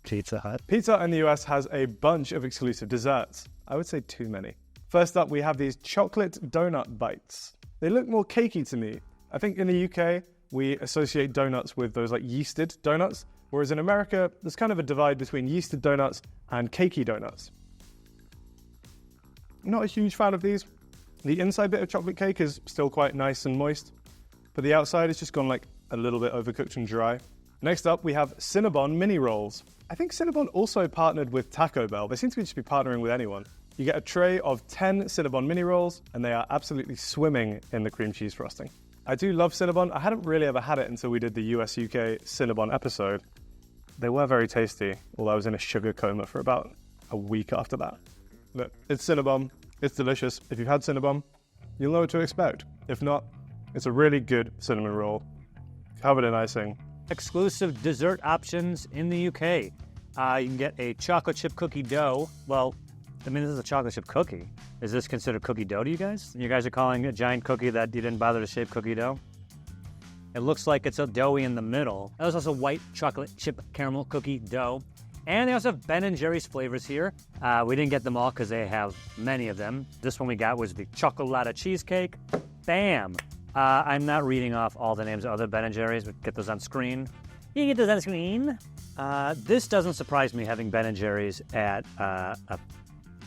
Pizza Hut. Pizza Hut in the US has a bunch of exclusive desserts. I would say too many. First up, we have these chocolate donut bites. They look more cakey to me. I think in the UK, we associate donuts with those like yeasted donuts, whereas in America, there's kind of a divide between yeasted donuts and cakey donuts. Not a huge fan of these. The inside bit of chocolate cake is still quite nice and moist, but the outside has just gone like a little bit overcooked and dry. Next up, we have Cinnabon mini rolls. I think Cinnabon also partnered with Taco Bell. They seem to just be partnering with anyone. You get a tray of 10 Cinnabon mini rolls, and they are absolutely swimming in the cream cheese frosting. I do love Cinnabon. I hadn't really ever had it until we did the US-UK Cinnabon episode. They were very tasty, although I was in a sugar coma for about a week after that. Look, it's Cinnabon. It's delicious. If you've had Cinnabon, you'll know what to expect. If not, it's a really good cinnamon roll, covered in icing. Exclusive dessert options in the UK. You can get a chocolate chip cookie dough. Well, I mean, this is a chocolate chip cookie. Is this considered cookie dough to you guys? You guys are calling a giant cookie that you didn't bother to shape cookie dough? It looks like it's a doughy in the middle. There's also white chocolate chip caramel cookie dough. And they also have Ben & Jerry's flavors here. We didn't get them all because they have many of them. This one we got was the chocolate cheesecake. Bam! I'm not reading off all the names of other Ben & Jerry's, but get those on screen. You can get those on screen. This doesn't surprise me, having Ben & Jerry's at a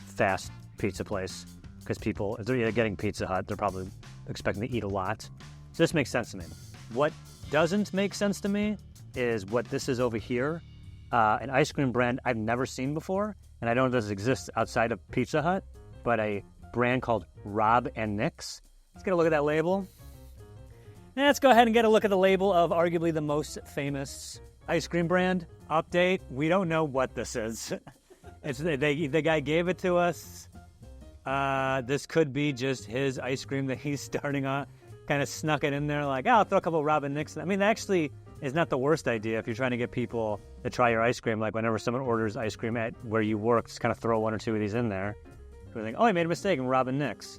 fast pizza place, because people, if they're getting Pizza Hut, they're probably expecting to eat a lot. So this makes sense to me. What doesn't make sense to me is what this is over here, an ice cream brand I've never seen before, and I don't know if this exists outside of Pizza Hut, but a brand called Rob and Nick's. Let's get a look at that label. Let's go ahead and get a look at the label of arguably the most famous ice cream brand. Update, we don't know what this is. The guy gave it to us. This could be just his ice cream that he's starting on. Kind of snuck it in there like, I'll throw a couple of Robin Nixon. I mean, that actually is not the worst idea if you're trying to get people to try your ice cream. Like whenever someone orders ice cream at where you work, just kind of throw one or two of these in there. We're like, oh, I made a mistake in Robin Nix.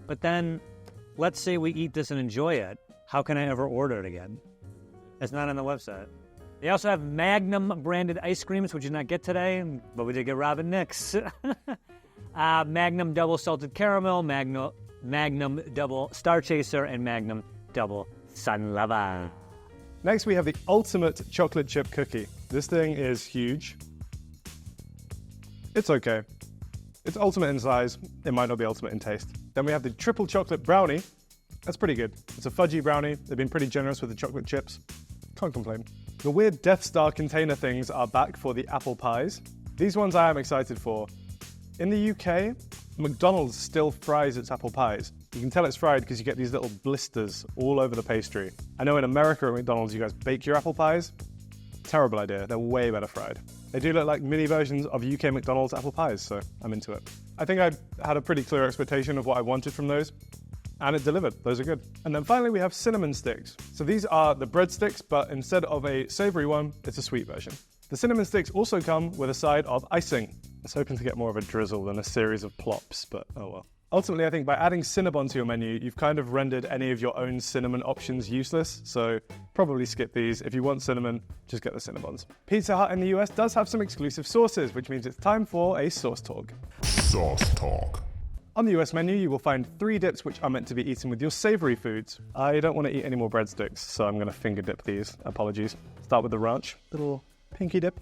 But then, let's say we eat this and enjoy it. How can I ever order it again? It's not on the website. They also have Magnum branded ice creams, which you did not get today, but we did get Robin Nix. Magnum double salted caramel, Magnum double star chaser, and Magnum double sun lava. Next, we have the ultimate chocolate chip cookie. This thing is huge. It's okay. It's ultimate in size. It might not be ultimate in taste. Then we have the triple chocolate brownie. That's pretty good. It's a fudgy brownie. They've been pretty generous with the chocolate chips. Can't complain. The weird Death Star container things are back for the apple pies. These ones I am excited for. In the UK, McDonald's still fries its apple pies. You can tell it's fried because you get these little blisters all over the pastry. I know in America at McDonald's you guys bake your apple pies. Terrible idea. They're way better fried. They do look like mini versions of UK McDonald's apple pies, so I'm into it. I think I had a pretty clear expectation of what I wanted from those, and it delivered. Those are good. And then finally we have cinnamon sticks. So these are the breadsticks, but instead of a savory one, it's a sweet version. The cinnamon sticks also come with a side of icing. I was hoping to get more of a drizzle than a series of plops, but oh well. Ultimately, I think by adding Cinnabon to your menu, you've kind of rendered any of your own cinnamon options useless, so probably skip these. If you want cinnamon, just get the Cinnabons. Pizza Hut in the US does have some exclusive sauces, which means it's time for a sauce talk. Sauce talk. On the US menu, you will find 3 dips which are meant to be eaten with your savory foods. I don't want to eat any more breadsticks, so I'm going to finger dip these. Apologies. Start with the ranch. Little pinky dip.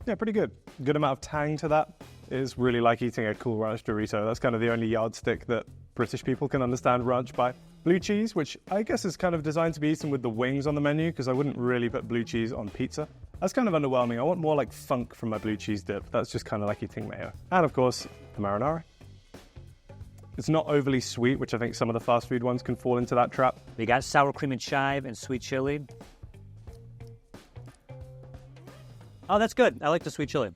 Yeah, pretty good. Good amount of tang to that. It is really like eating a Cool Ranch Dorito. That's kind of the only yardstick that British people can understand ranch by. Blue cheese, which I guess is kind of designed to be eaten with the wings on the menu, because I wouldn't really put blue cheese on pizza. That's kind of underwhelming. I want more like funk from my blue cheese dip. That's just kind of like eating mayo. And of course, the marinara. It's not overly sweet, which I think some of the fast food ones can fall into that trap. We got sour cream and chive and sweet chili. Oh, that's good. I like the sweet chili.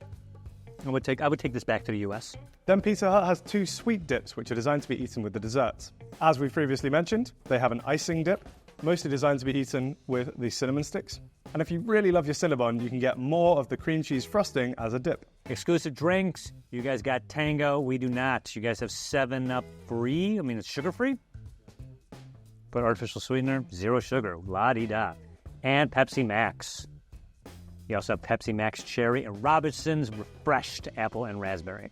I would take this back to the US. Then Pizza Hut has 2 sweet dips, which are designed to be eaten with the desserts. As we previously mentioned, they have an icing dip, mostly designed to be eaten with the cinnamon sticks. And if you really love your Cinnabon, you can get more of the cream cheese frosting as a dip. Exclusive drinks. You guys got Tango. We do not. You guys have 7-Up free. I mean, it's sugar-free. But artificial sweetener, 0 sugar. La-di-da. And Pepsi Max. You also have Pepsi Max Cherry and Robinson's Refreshed Apple and Raspberry.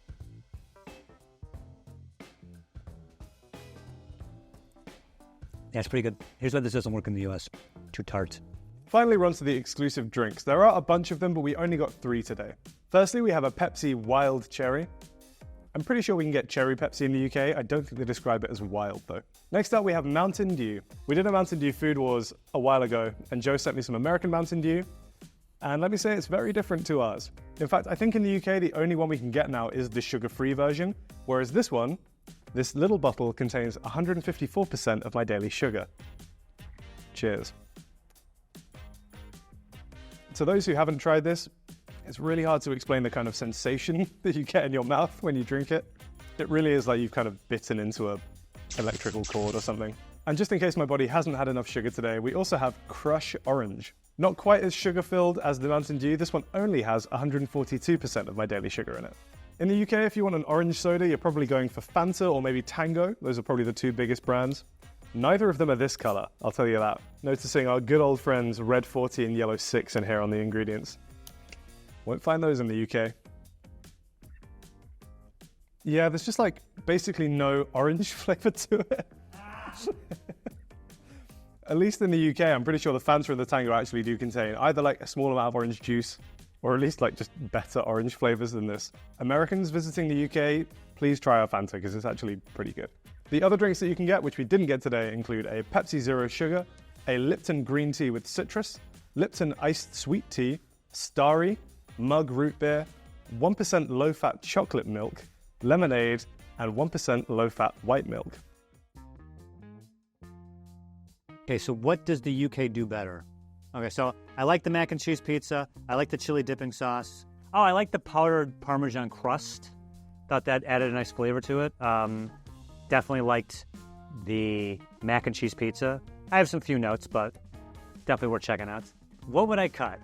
That's pretty good. Here's why this doesn't work in the US. Too tart. Finally, we're on to the exclusive drinks. There are a bunch of them, but we only got 3 today. Firstly, we have a Pepsi Wild Cherry. I'm pretty sure we can get cherry Pepsi in the UK. I don't think they describe it as wild though. Next up we have Mountain Dew. We did a Mountain Dew Food Wars a while ago and Joe sent me some American Mountain Dew. And let me say it's very different to ours. In fact, I think in the UK the only one we can get now is the sugar-free version, whereas this one, this little bottle contains 154% of my daily sugar. Cheers. To those who haven't tried this, it's really hard to explain the kind of sensation that you get in your mouth when you drink it. It really is like you've kind of bitten into an electrical cord or something. And just in case my body hasn't had enough sugar today, we also have Crush Orange. Not quite as sugar-filled as the Mountain Dew, this one only has 142% of my daily sugar in it. In the UK, if you want an orange soda, you're probably going for Fanta or maybe Tango. Those are probably the two biggest brands. Neither of them are this color, I'll tell you that. Noticing our good old friends Red 40 and Yellow 6 in here on the ingredients. Won't find those in the UK. Yeah, there's just like basically no orange flavor to it. At least in the UK, I'm pretty sure the Fanta and the Tango actually do contain either like a small amount of orange juice or at least like just better orange flavors than this. Americans visiting the UK, please try our Fanta because it's actually pretty good. The other drinks that you can get, which we didn't get today, include a Pepsi Zero Sugar, a Lipton Green Tea with citrus, Lipton Iced Sweet Tea, Starry, Mug Root Beer, 1% low-fat chocolate milk, lemonade, and 1% low-fat white milk. Okay, so what does the UK do better? Okay, so I like the mac and cheese pizza. I like the chili dipping sauce. Oh, I like the powdered Parmesan crust. Thought that added a nice flavor to it. Definitely liked the mac and cheese pizza. I have some few notes, but definitely worth checking out. What would I cut?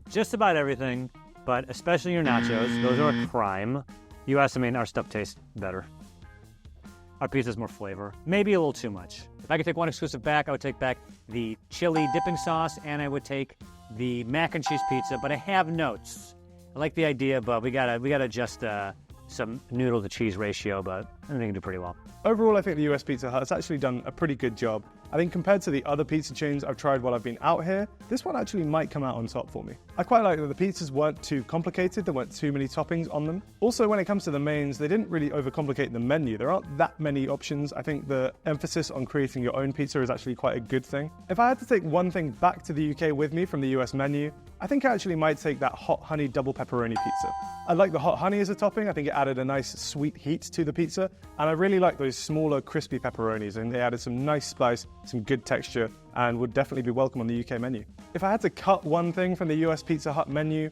Just about everything, but especially your nachos. Those are a crime. US, I mean, our stuff tastes better. Our pizza's more flavor. Maybe a little too much. If I could take one exclusive back, I would take back the chili dipping sauce and I would take the mac and cheese pizza, but I have notes. I like the idea, but we gotta adjust some noodle to cheese ratio, but I think we can do pretty well. Overall, I think the US Pizza Hut has actually done a pretty good job. I think compared to the other pizza chains I've tried while I've been out here, this one actually might come out on top for me. I quite like that the pizzas weren't too complicated, there weren't too many toppings on them. Also, when it comes to the mains, they didn't really overcomplicate the menu. There aren't that many options. I think the emphasis on creating your own pizza is actually quite a good thing. If I had to take one thing back to the UK with me from the US menu, I think I actually might take that hot honey double pepperoni pizza. I like the hot honey as a topping. I think it added a nice sweet heat to the pizza. And I really like those smaller crispy pepperonis and they added some nice spice, some good texture, and would definitely be welcome on the UK menu. If I had to cut one thing from the US Pizza Hut menu,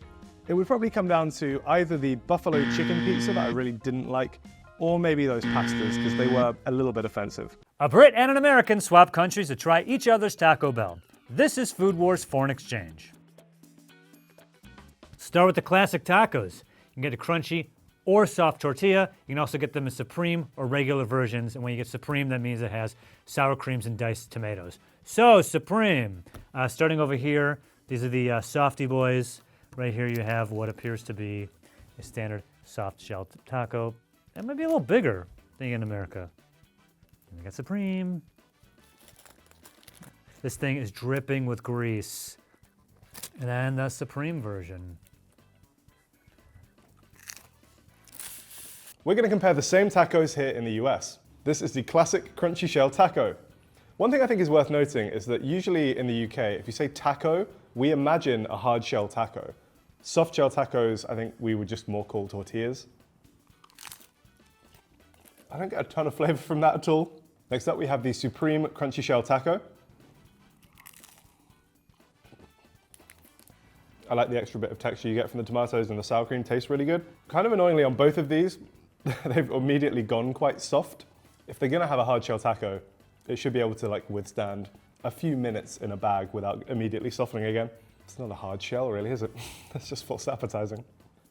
it would probably come down to either the buffalo chicken pizza that I really didn't like, or maybe those pastas because they were a little bit offensive. A Brit and an American swap countries to try each other's Taco Bell. This is Food Wars Foreign Exchange. Start with the classic tacos. You can get a crunchy or soft tortilla. You can also get them in supreme or regular versions. And when you get supreme, that means it has sour creams and diced tomatoes. So supreme. Starting over here, these are the softy boys. Right here you have what appears to be a standard soft shell taco. That might be a little bigger than in America. And we got supreme. This thing is dripping with grease. And then the supreme version. We're going to compare the same tacos here in the US. This is the classic crunchy shell taco. One thing I think is worth noting is that usually in the UK, if you say taco, we imagine a hard shell taco. Soft shell tacos, I think we would just more call tortillas. I don't get a ton of flavor from that at all. Next up, we have the Supreme Crunchy Shell Taco. I like the extra bit of texture you get from the tomatoes and the sour cream. Tastes really good. Kind of annoyingly on both of these, they've immediately gone quite soft. If they're gonna have a hard shell taco, it should be able to like withstand a few minutes in a bag without immediately softening again. It's not a hard shell really, is it? That's just false appetizing.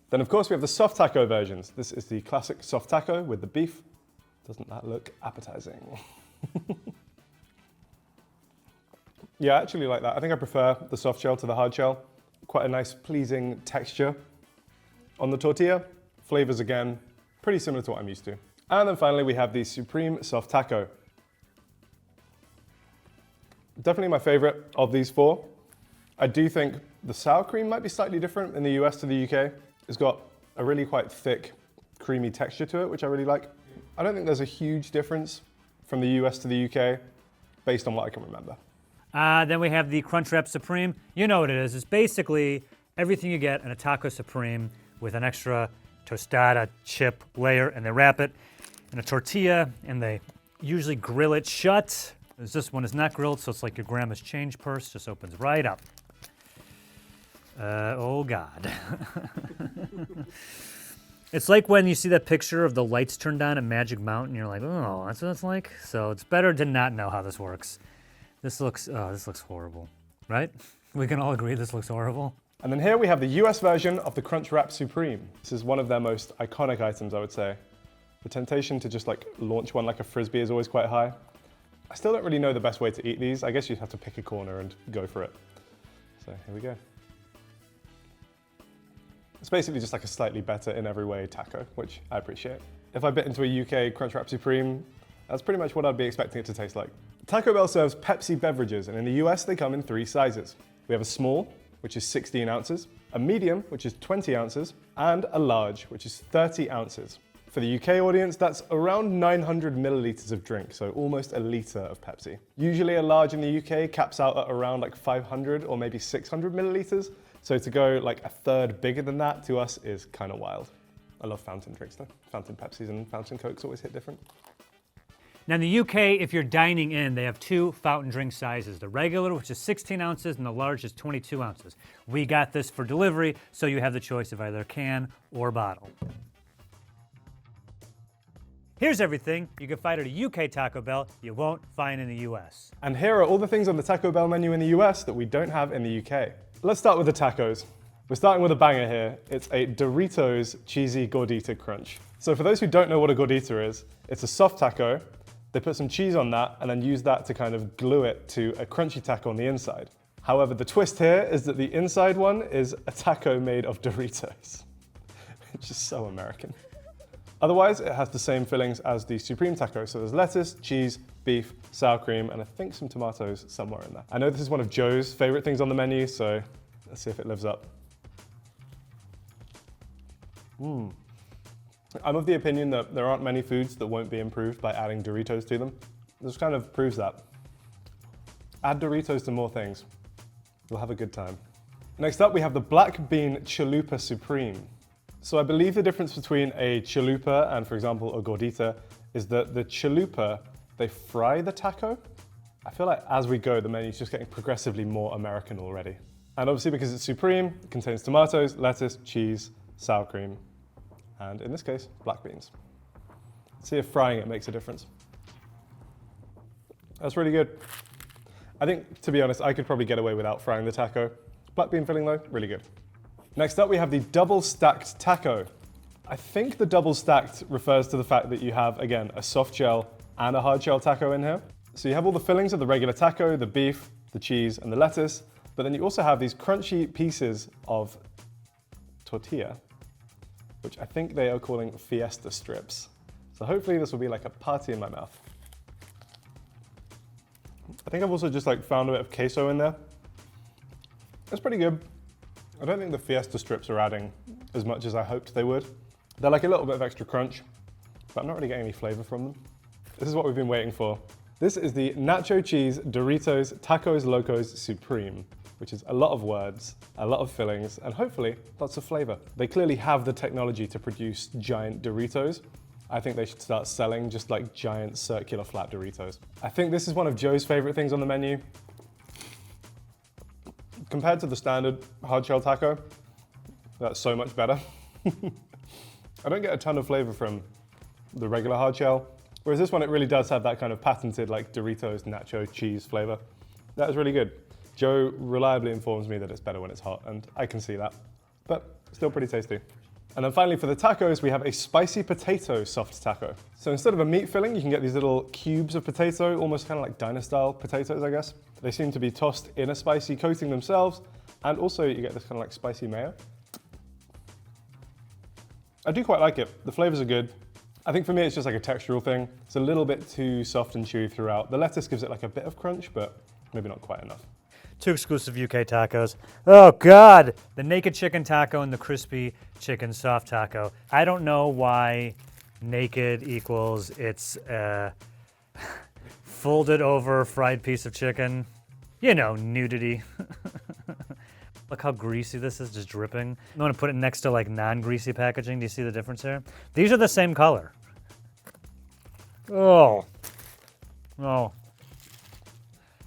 Then of course we have the soft taco versions. This is the classic soft taco with the beef. Doesn't that look appetizing? Yeah, I actually like that. I think I prefer the soft shell to the hard shell. Quite a nice, pleasing texture. On the tortilla, flavors again, pretty similar to what I'm used to. And then finally we have the Supreme Soft Taco. Definitely my favorite of these four. I do think the sour cream might be slightly different in the US to the UK. It's got a really quite thick creamy texture to it, which I really like. I don't think there's a huge difference from the US to the UK based on what I can remember. Then we have the Crunchwrap Supreme. You know what it is. It's basically everything you get in a Taco Supreme with an extra tostada chip layer, and they wrap it in a tortilla, and they usually grill it shut. This one is not grilled, so it's like your grandma's change purse, just opens right up. Oh God. It's like when you see that picture of the lights turned on at Magic Mountain, you're like, oh, that's what it's like? So it's better to not know how this works. This looks horrible, right? We can all agree this looks horrible. And then here we have the US version of the Crunchwrap Supreme. This is one of their most iconic items, I would say. The temptation to just like launch one like a Frisbee is always quite high. I still don't really know the best way to eat these. I guess you'd have to pick a corner and go for it. So here we go. It's basically just like a slightly better in every way taco, which I appreciate. If I bit into a UK Crunchwrap Supreme, that's pretty much what I'd be expecting it to taste like. Taco Bell serves Pepsi beverages, and in the US they come in 3 sizes. We have a small, which is 16 ounces, a medium, which is 20 ounces, and a large, which is 30 ounces. For the UK audience, that's around 900 milliliters of drink, so almost a litre of Pepsi. Usually a large in the UK caps out at around like 500 or maybe 600 milliliters, so to go like a third bigger than that to us is kind of wild. I love fountain drinks though. Fountain Pepsis and fountain Cokes always hit different. Now in the UK, if you're dining in, they have 2 fountain drink sizes. The regular, which is 16 ounces, and the large is 22 ounces. We got this for delivery, so you have the choice of either can or bottle. Here's everything you can find at a UK Taco Bell you won't find in the US. And here are all the things on the Taco Bell menu in the US that we don't have in the UK. Let's start with the tacos. We're starting with a banger here. It's a Doritos Cheesy Gordita Crunch. So for those who don't know what a gordita is, it's a soft taco. They put some cheese on that and then use that to kind of glue it to a crunchy taco on the inside. However, the twist here is that the inside one is a taco made of Doritos, which is so American. Otherwise, it has the same fillings as the Supreme taco. So there's lettuce, cheese, beef, sour cream, and I think some tomatoes somewhere in there. I know this is one of Joe's favorite things on the menu, so let's see if it lives up. I'm of the opinion that there aren't many foods that won't be improved by adding Doritos to them. This kind of proves that. Add Doritos to more things. You'll have a good time. Next up, we have the Black Bean Chalupa Supreme. So I believe the difference between a chalupa and, for example, a gordita is that the chalupa, they fry the taco. I feel like as we go, the menu's just getting progressively more American already. And obviously because it's Supreme, it contains tomatoes, lettuce, cheese, sour cream, and in this case, black beans. Let's see if frying it makes a difference. That's really good. I think, to be honest, I could probably get away without frying the taco. Black bean filling though, really good. Next up, we have the double stacked taco. I think the double stacked refers to the fact that you have, again, a soft shell and a hard shell taco in here. So you have all the fillings of the regular taco, the beef, the cheese, and the lettuce, but then you also have these crunchy pieces of tortilla, which I think they are calling fiesta strips. So hopefully this will be like a party in my mouth. I think I've also just like found a bit of queso in there. It's pretty good. I don't think the fiesta strips are adding as much as I hoped they would. They're like a little bit of extra crunch, but I'm not really getting any flavor from them. This is what we've been waiting for. This is the Nacho Cheese Doritos Tacos Locos Supreme, which is a lot of words, a lot of fillings, and hopefully lots of flavor. They clearly have the technology to produce giant Doritos. I think they should start selling just like giant circular flat Doritos. I think this is one of Joe's favorite things on the menu. Compared to the standard hard shell taco, that's so much better. I don't get a ton of flavor from the regular hard shell, whereas this one, it really does have that kind of patented like Doritos nacho cheese flavor. That is really good. Joe reliably informs me that it's better when it's hot, and I can see that, but still pretty tasty. And then finally for the tacos, we have a spicy potato soft taco. So instead of a meat filling, you can get these little cubes of potato, almost kind of like diner-style potatoes, I guess. They seem to be tossed in a spicy coating themselves, and also you get this kind of like spicy mayo. I do quite like it. The flavors are good. I think for me, it's just like a textural thing. It's a little bit too soft and chewy throughout. The lettuce gives it like a bit of crunch, but maybe not quite enough. Two exclusive UK tacos. Oh, God. The naked chicken taco and the crispy chicken soft taco. I don't know why naked equals it's a folded over fried piece of chicken. You know, nudity. Look how greasy this is, just dripping. I'm going to put it next to like non-greasy packaging. Do you see the difference here? These are the same color. Oh. Oh.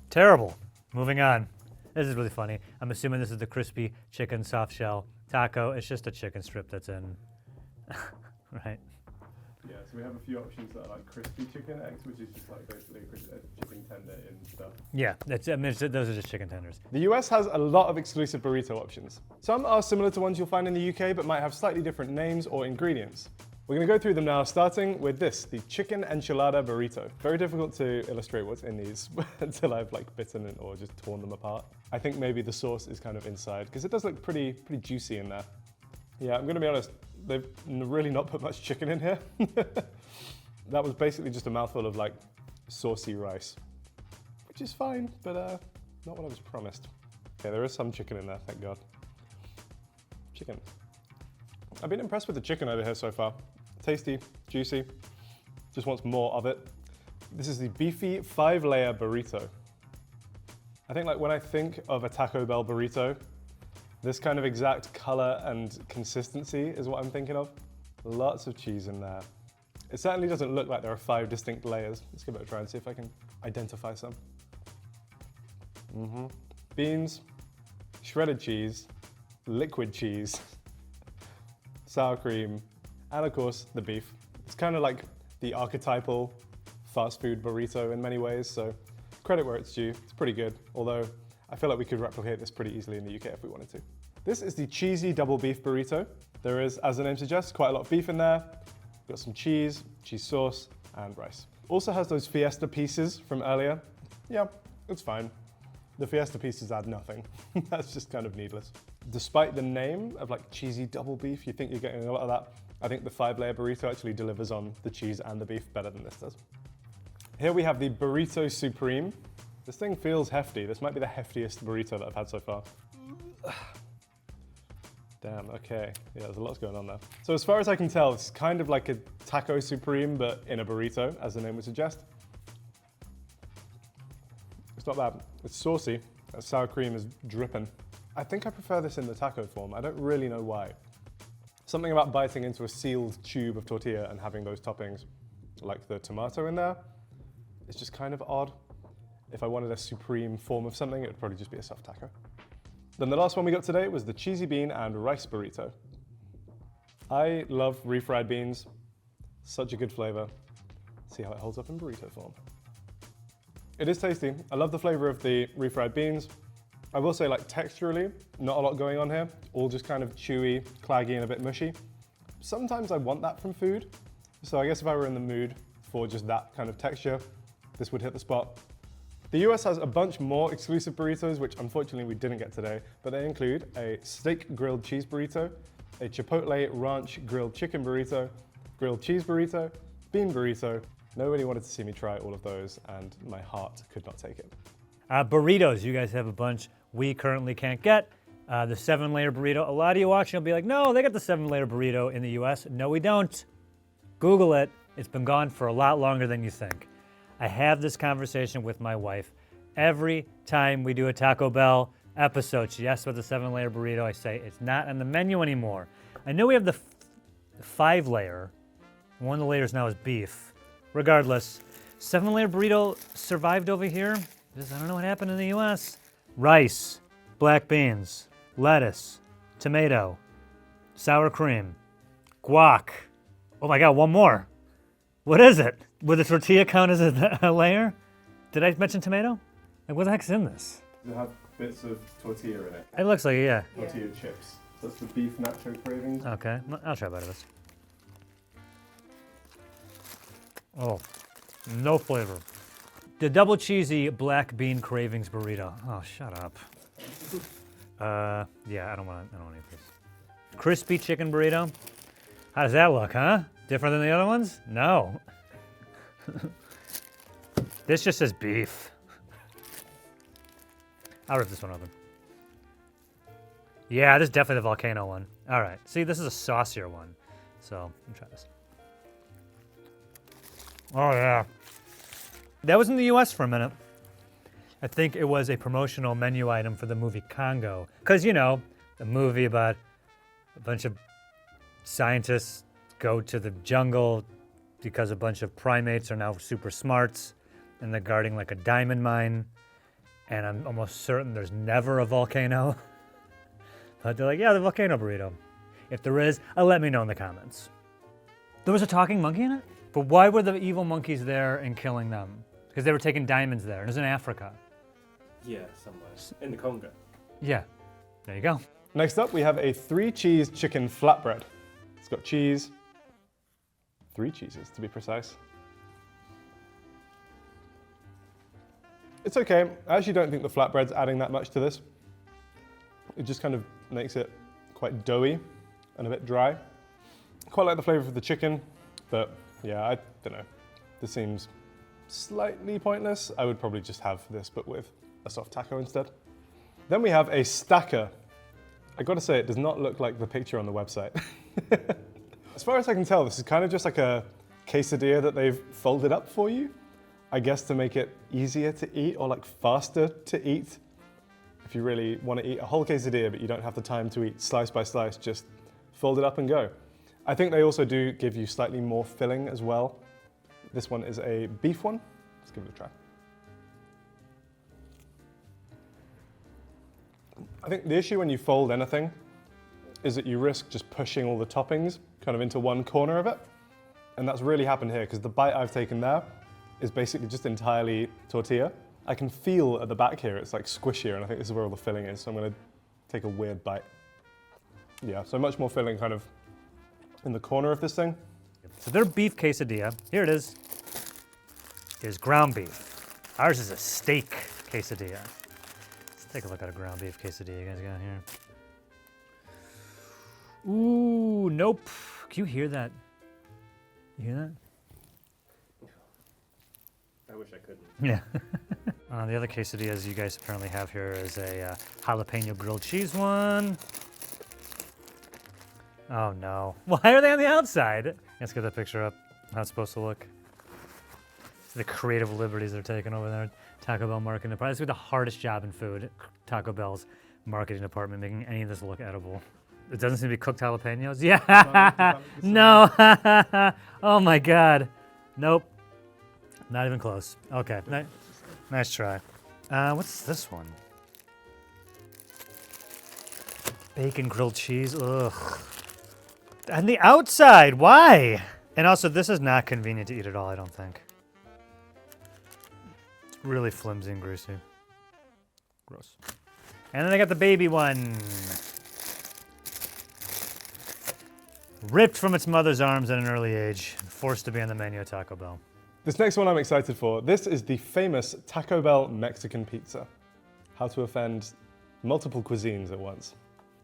Terrible. Moving on. This is really funny. I'm assuming this is the crispy chicken soft shell taco. It's just a chicken strip that's in, right? Yeah, so we have a few options that are like crispy chicken eggs, which is just like basically a chicken tender and stuff. Yeah, those are just chicken tenders. The US has a lot of exclusive burrito options. Some are similar to ones you'll find in the UK, but might have slightly different names or ingredients. We're going to go through them now, starting with this, the chicken enchilada burrito. Very difficult to illustrate what's in these until I've like bitten it or just torn them apart. I think maybe the sauce is kind of inside, because it does look pretty juicy in there. Yeah, I'm going to be honest, they've really not put much chicken in here. That was basically just a mouthful of like saucy rice, which is fine, but not what I was promised. Okay, there is some chicken in there, thank God. Chicken. I've been impressed with the chicken over here so far. Tasty, juicy, just wants more of it. This is the beefy 5-layer burrito. I think like when I think of a Taco Bell burrito, this kind of exact color and consistency is what I'm thinking of. Lots of cheese in there. It certainly doesn't look like there are 5 distinct layers. Let's give it a try and see if I can identify some. Beans, shredded cheese, liquid cheese, sour cream, and of course the beef. It's kind of like the archetypal fast food burrito in many ways, so credit where it's due. It's pretty good, although I feel like we could replicate this pretty easily in the UK if we wanted to. This is the cheesy double beef burrito. There is, as the name suggests, quite a lot of beef in there. Got some cheese sauce, and rice. Also has those fiesta pieces from earlier. Yeah, it's fine. The fiesta pieces add nothing. That's just kind of needless. Despite the name of like cheesy double beef, you think you're getting a lot of that. I think the 5-layer burrito actually delivers on the cheese and the beef better than this does. Here we have the Burrito Supreme. This thing feels hefty. This might be the heftiest burrito that I've had so far. Damn, okay. Yeah, there's a lot going on there. So as far as I can tell, it's kind of like a Taco Supreme, but in a burrito, as the name would suggest. It's not bad. It's saucy. That sour cream is dripping. I think I prefer this in the taco form. I don't really know why. Something about biting into a sealed tube of tortilla and having those toppings, like the tomato in there, it's just kind of odd. If I wanted a supreme form of something, it would probably just be a soft taco. Then the last one we got today was the cheesy bean and rice burrito. I love refried beans. Such a good flavor. See how it holds up in burrito form. It is tasty. I love the flavor of the refried beans. I will say, like, texturally, not a lot going on here. All just kind of chewy, claggy, and a bit mushy. Sometimes I want that from food. So I guess if I were in the mood for just that kind of texture, this would hit the spot. The US has a bunch more exclusive burritos, which unfortunately we didn't get today, but they include a steak grilled cheese burrito, a chipotle ranch grilled chicken burrito, grilled cheese burrito, bean burrito. Nobody wanted to see me try all of those, and my heart could not take it. Burritos, you guys have a bunch we currently can't get. The 7-layer burrito. A lot of you watching will be like, no, they got the 7-layer burrito in the US. No, we don't. Google it. It's been gone for a lot longer than you think. I have this conversation with my wife every time we do a Taco Bell episode. She asks about the 7-layer burrito. I say, it's not on the menu anymore. I know we have the 5-layer. One of the layers now is beef. Regardless, 7-layer burrito survived over here. I don't know what happened in the US. Rice, black beans, lettuce, tomato, sour cream, guac. Oh my God, one more. What is it? Would the tortilla count as a layer? Did I mention tomato? Like, what the heck's in this? Does it have bits of tortilla in it? It looks like it, yeah. Tortilla chips. That's the beef nacho cravings. Okay, I'll try a bite of this. Oh, no flavor. The double cheesy black bean cravings burrito. Oh, shut up. Yeah, I don't want any of this. Crispy chicken burrito. How does that look, huh? Different than the other ones? No. This just says beef. I'll rip this one open. Yeah, this is definitely the volcano one. All right. See, this is a saucier one. So, let me try this. Oh, yeah. That was in the US for a minute. I think it was a promotional menu item for the movie Congo. Because, you know, the movie about a bunch of scientists go to the jungle because a bunch of primates are now super smarts and they're guarding like a diamond mine. And I'm almost certain there's never a volcano. But they're like, yeah, the volcano burrito. If there is, let me know in the comments. There was a talking monkey in it? But why were the evil monkeys there and killing them? Because they were taking diamonds there. And it was in Africa. Yeah, somewhere. In the Congo. Yeah. There you go. Next up, we have a 3-cheese chicken flatbread. It's got cheese, 3 cheeses to be precise. It's okay. I actually don't think the flatbread's adding that much to this. It just kind of makes it quite doughy and a bit dry. Quite like the flavor of the chicken, but yeah, I don't know. This seems slightly pointless. I would probably just have this, but with a soft taco instead. Then we have a stacker. I gotta say, it does not look like the picture on the website. As far as I can tell, this is kind of just like a quesadilla that they've folded up for you. I guess to make it easier to eat or like faster to eat. If you really want to eat a whole quesadilla, but you don't have the time to eat slice by slice, just fold it up and go. I think they also do give you slightly more filling as well. This one is a beef one. Let's give it a try. I think the issue when you fold anything is that you risk just pushing all the toppings kind of into one corner of it. And that's really happened here because the bite I've taken there is basically just entirely tortilla. I can feel at the back here, it's like squishier, and I think this is where all the filling is, so I'm gonna take a weird bite. Yeah, so much more filling kind of in the corner of this thing. So their beef quesadilla, here it is ground beef. Ours is a steak quesadilla. Let's take a look at a ground beef quesadilla you guys got here. Ooh, nope. Can you hear that? You hear that? I wish I couldn't. Yeah. The other quesadillas you guys apparently have here is a jalapeno grilled cheese one. Oh no. Why are they on the outside? Let's get that picture up. How it's supposed to look. The creative liberties they're taking over there. Taco Bell marketing department. This is the hardest job in food. Taco Bell's marketing department, making any of this look edible. It doesn't seem to be cooked jalapenos. Yeah. No. Oh my God. Nope. Not even close. Okay. Nice try. What's this one? Bacon grilled cheese. Ugh. And the outside. Why? And also, this is not convenient to eat at all, I don't think. It's really flimsy and greasy. Gross. And then I got the baby one. Ripped from its mother's arms at an early age, forced to be on the menu at Taco Bell. This next one I'm excited for. This is the famous Taco Bell Mexican pizza. How to offend multiple cuisines at once.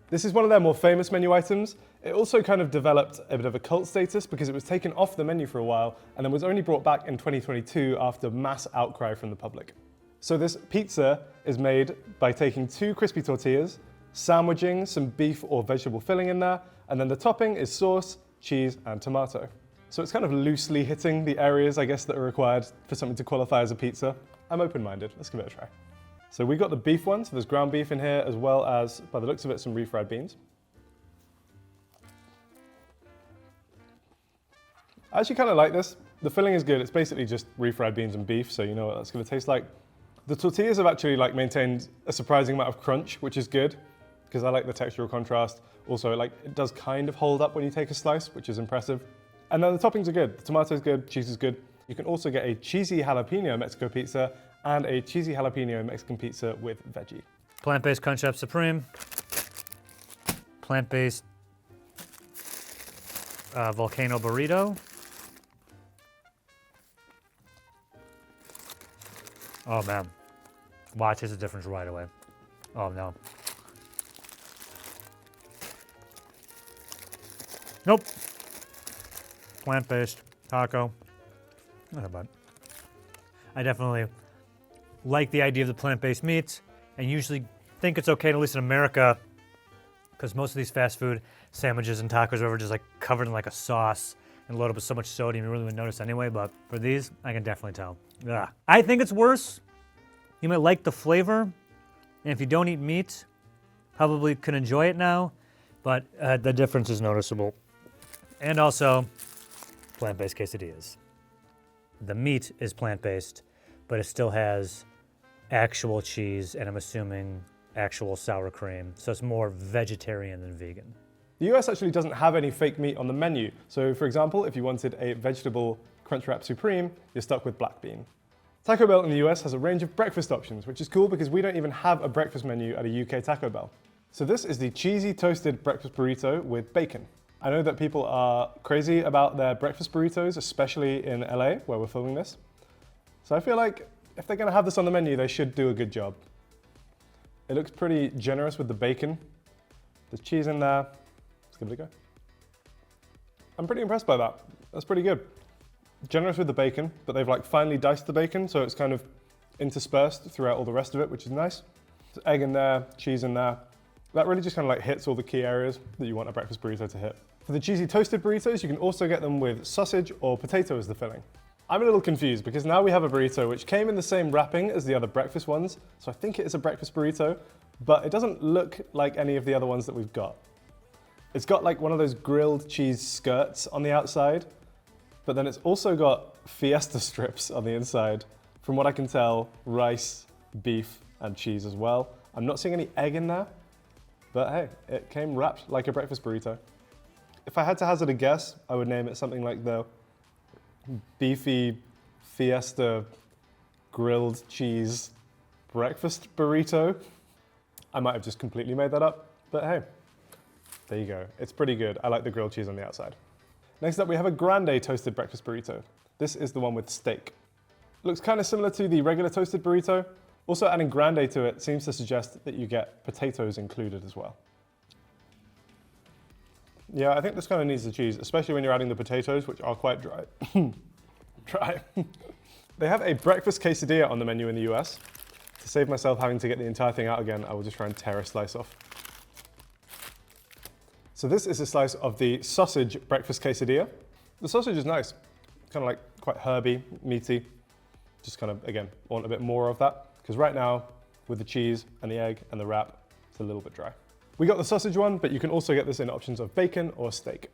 This is one of their more famous menu items. It also kind of developed a bit of a cult status because it was taken off the menu for a while and then was only brought back in 2022 after mass outcry from the public. So this pizza is made by taking 2 crispy tortillas, sandwiching some beef or vegetable filling in there, and then the topping is sauce, cheese, and tomato. So it's kind of loosely hitting the areas, I guess, that are required for something to qualify as a pizza. I'm open-minded. Let's give it a try. So we got the beef one, so there's ground beef in here, as well as, by the looks of it, some refried beans. I actually kind of like this. The filling is good. It's basically just refried beans and beef, so you know what that's going to taste like. The tortillas have actually maintained a surprising amount of crunch, which is good, because I like the textural contrast. Also, it does kind of hold up when you take a slice, which is impressive. And then the toppings are good. The tomato's good, cheese is good. You can also get a cheesy jalapeno Mexico pizza and a cheesy jalapeno Mexican pizza with veggie. Plant-based Crunch Wrap Supreme. Plant-based volcano burrito. Oh man. Wow, I taste the difference right away. Oh no. Nope. Plant-based taco. Not bad. I definitely like the idea of the plant-based meats. and usually think it's okay, at least in America, because most of these fast food sandwiches and tacos are just like covered in like a sauce and loaded with so much sodium you really wouldn't notice anyway, but for these, I can definitely tell. Ugh. I think it's worse. You might like the flavor, and if you don't eat meat, probably can enjoy it now, but the difference is noticeable. And also, plant-based quesadillas. The meat is plant-based, but it still has actual cheese, and I'm assuming actual sour cream, so it's more vegetarian than vegan. The US actually doesn't have any fake meat on the menu. So for example, if you wanted a vegetable Crunchwrap Supreme, you're stuck with black bean. Taco Bell in the US has a range of breakfast options, which is cool because we don't even have a breakfast menu at a UK Taco Bell. So this is the cheesy toasted breakfast burrito with bacon. I know that people are crazy about their breakfast burritos, especially in LA, where we're filming this. So I feel like if they're gonna have this on the menu, they should do a good job. It looks pretty generous with the bacon. There's cheese in there. Let's give it a go. I'm pretty impressed by that. That's pretty good. Generous with the bacon, but they've like finely diced the bacon, so it's kind of interspersed throughout all the rest of it, which is nice. There's egg in there, cheese in there. That really just kind of like hits all the key areas that you want a breakfast burrito to hit. For the cheesy toasted burritos, you can also get them with sausage or potato as the filling. I'm a little confused because now we have a burrito which came in the same wrapping as the other breakfast ones, so I think it is a breakfast burrito, but it doesn't look like any of the other ones that we've got. It's got like one of those grilled cheese skirts on the outside, but then it's also got fiesta strips on the inside. From what I can tell, rice, beef, and cheese as well. I'm not seeing any egg in there, but hey, it came wrapped like a breakfast burrito. If I had to hazard a guess, I would name it something like the beefy fiesta grilled cheese breakfast burrito. I might have just completely made that up, but hey, there you go. It's pretty good. I like the grilled cheese on the outside. Next up, we have a grande toasted breakfast burrito. This is the one with steak. Looks kind of similar to the regular toasted burrito. Also adding grande to it seems to suggest that you get potatoes included as well. Yeah, I think this kind of needs the cheese, especially when you're adding the potatoes, which are quite dry. Dry. They have a breakfast quesadilla on the menu in the US. To save myself having to get the entire thing out again, I will just try and tear a slice off. So this is a slice of the sausage breakfast quesadilla. The sausage is nice, kind of like quite herby, meaty. Just kind of, again, want a bit more of that, because right now, with the cheese and the egg and the wrap, it's a little bit dry. We got the sausage one, but you can also get this in options of bacon or steak.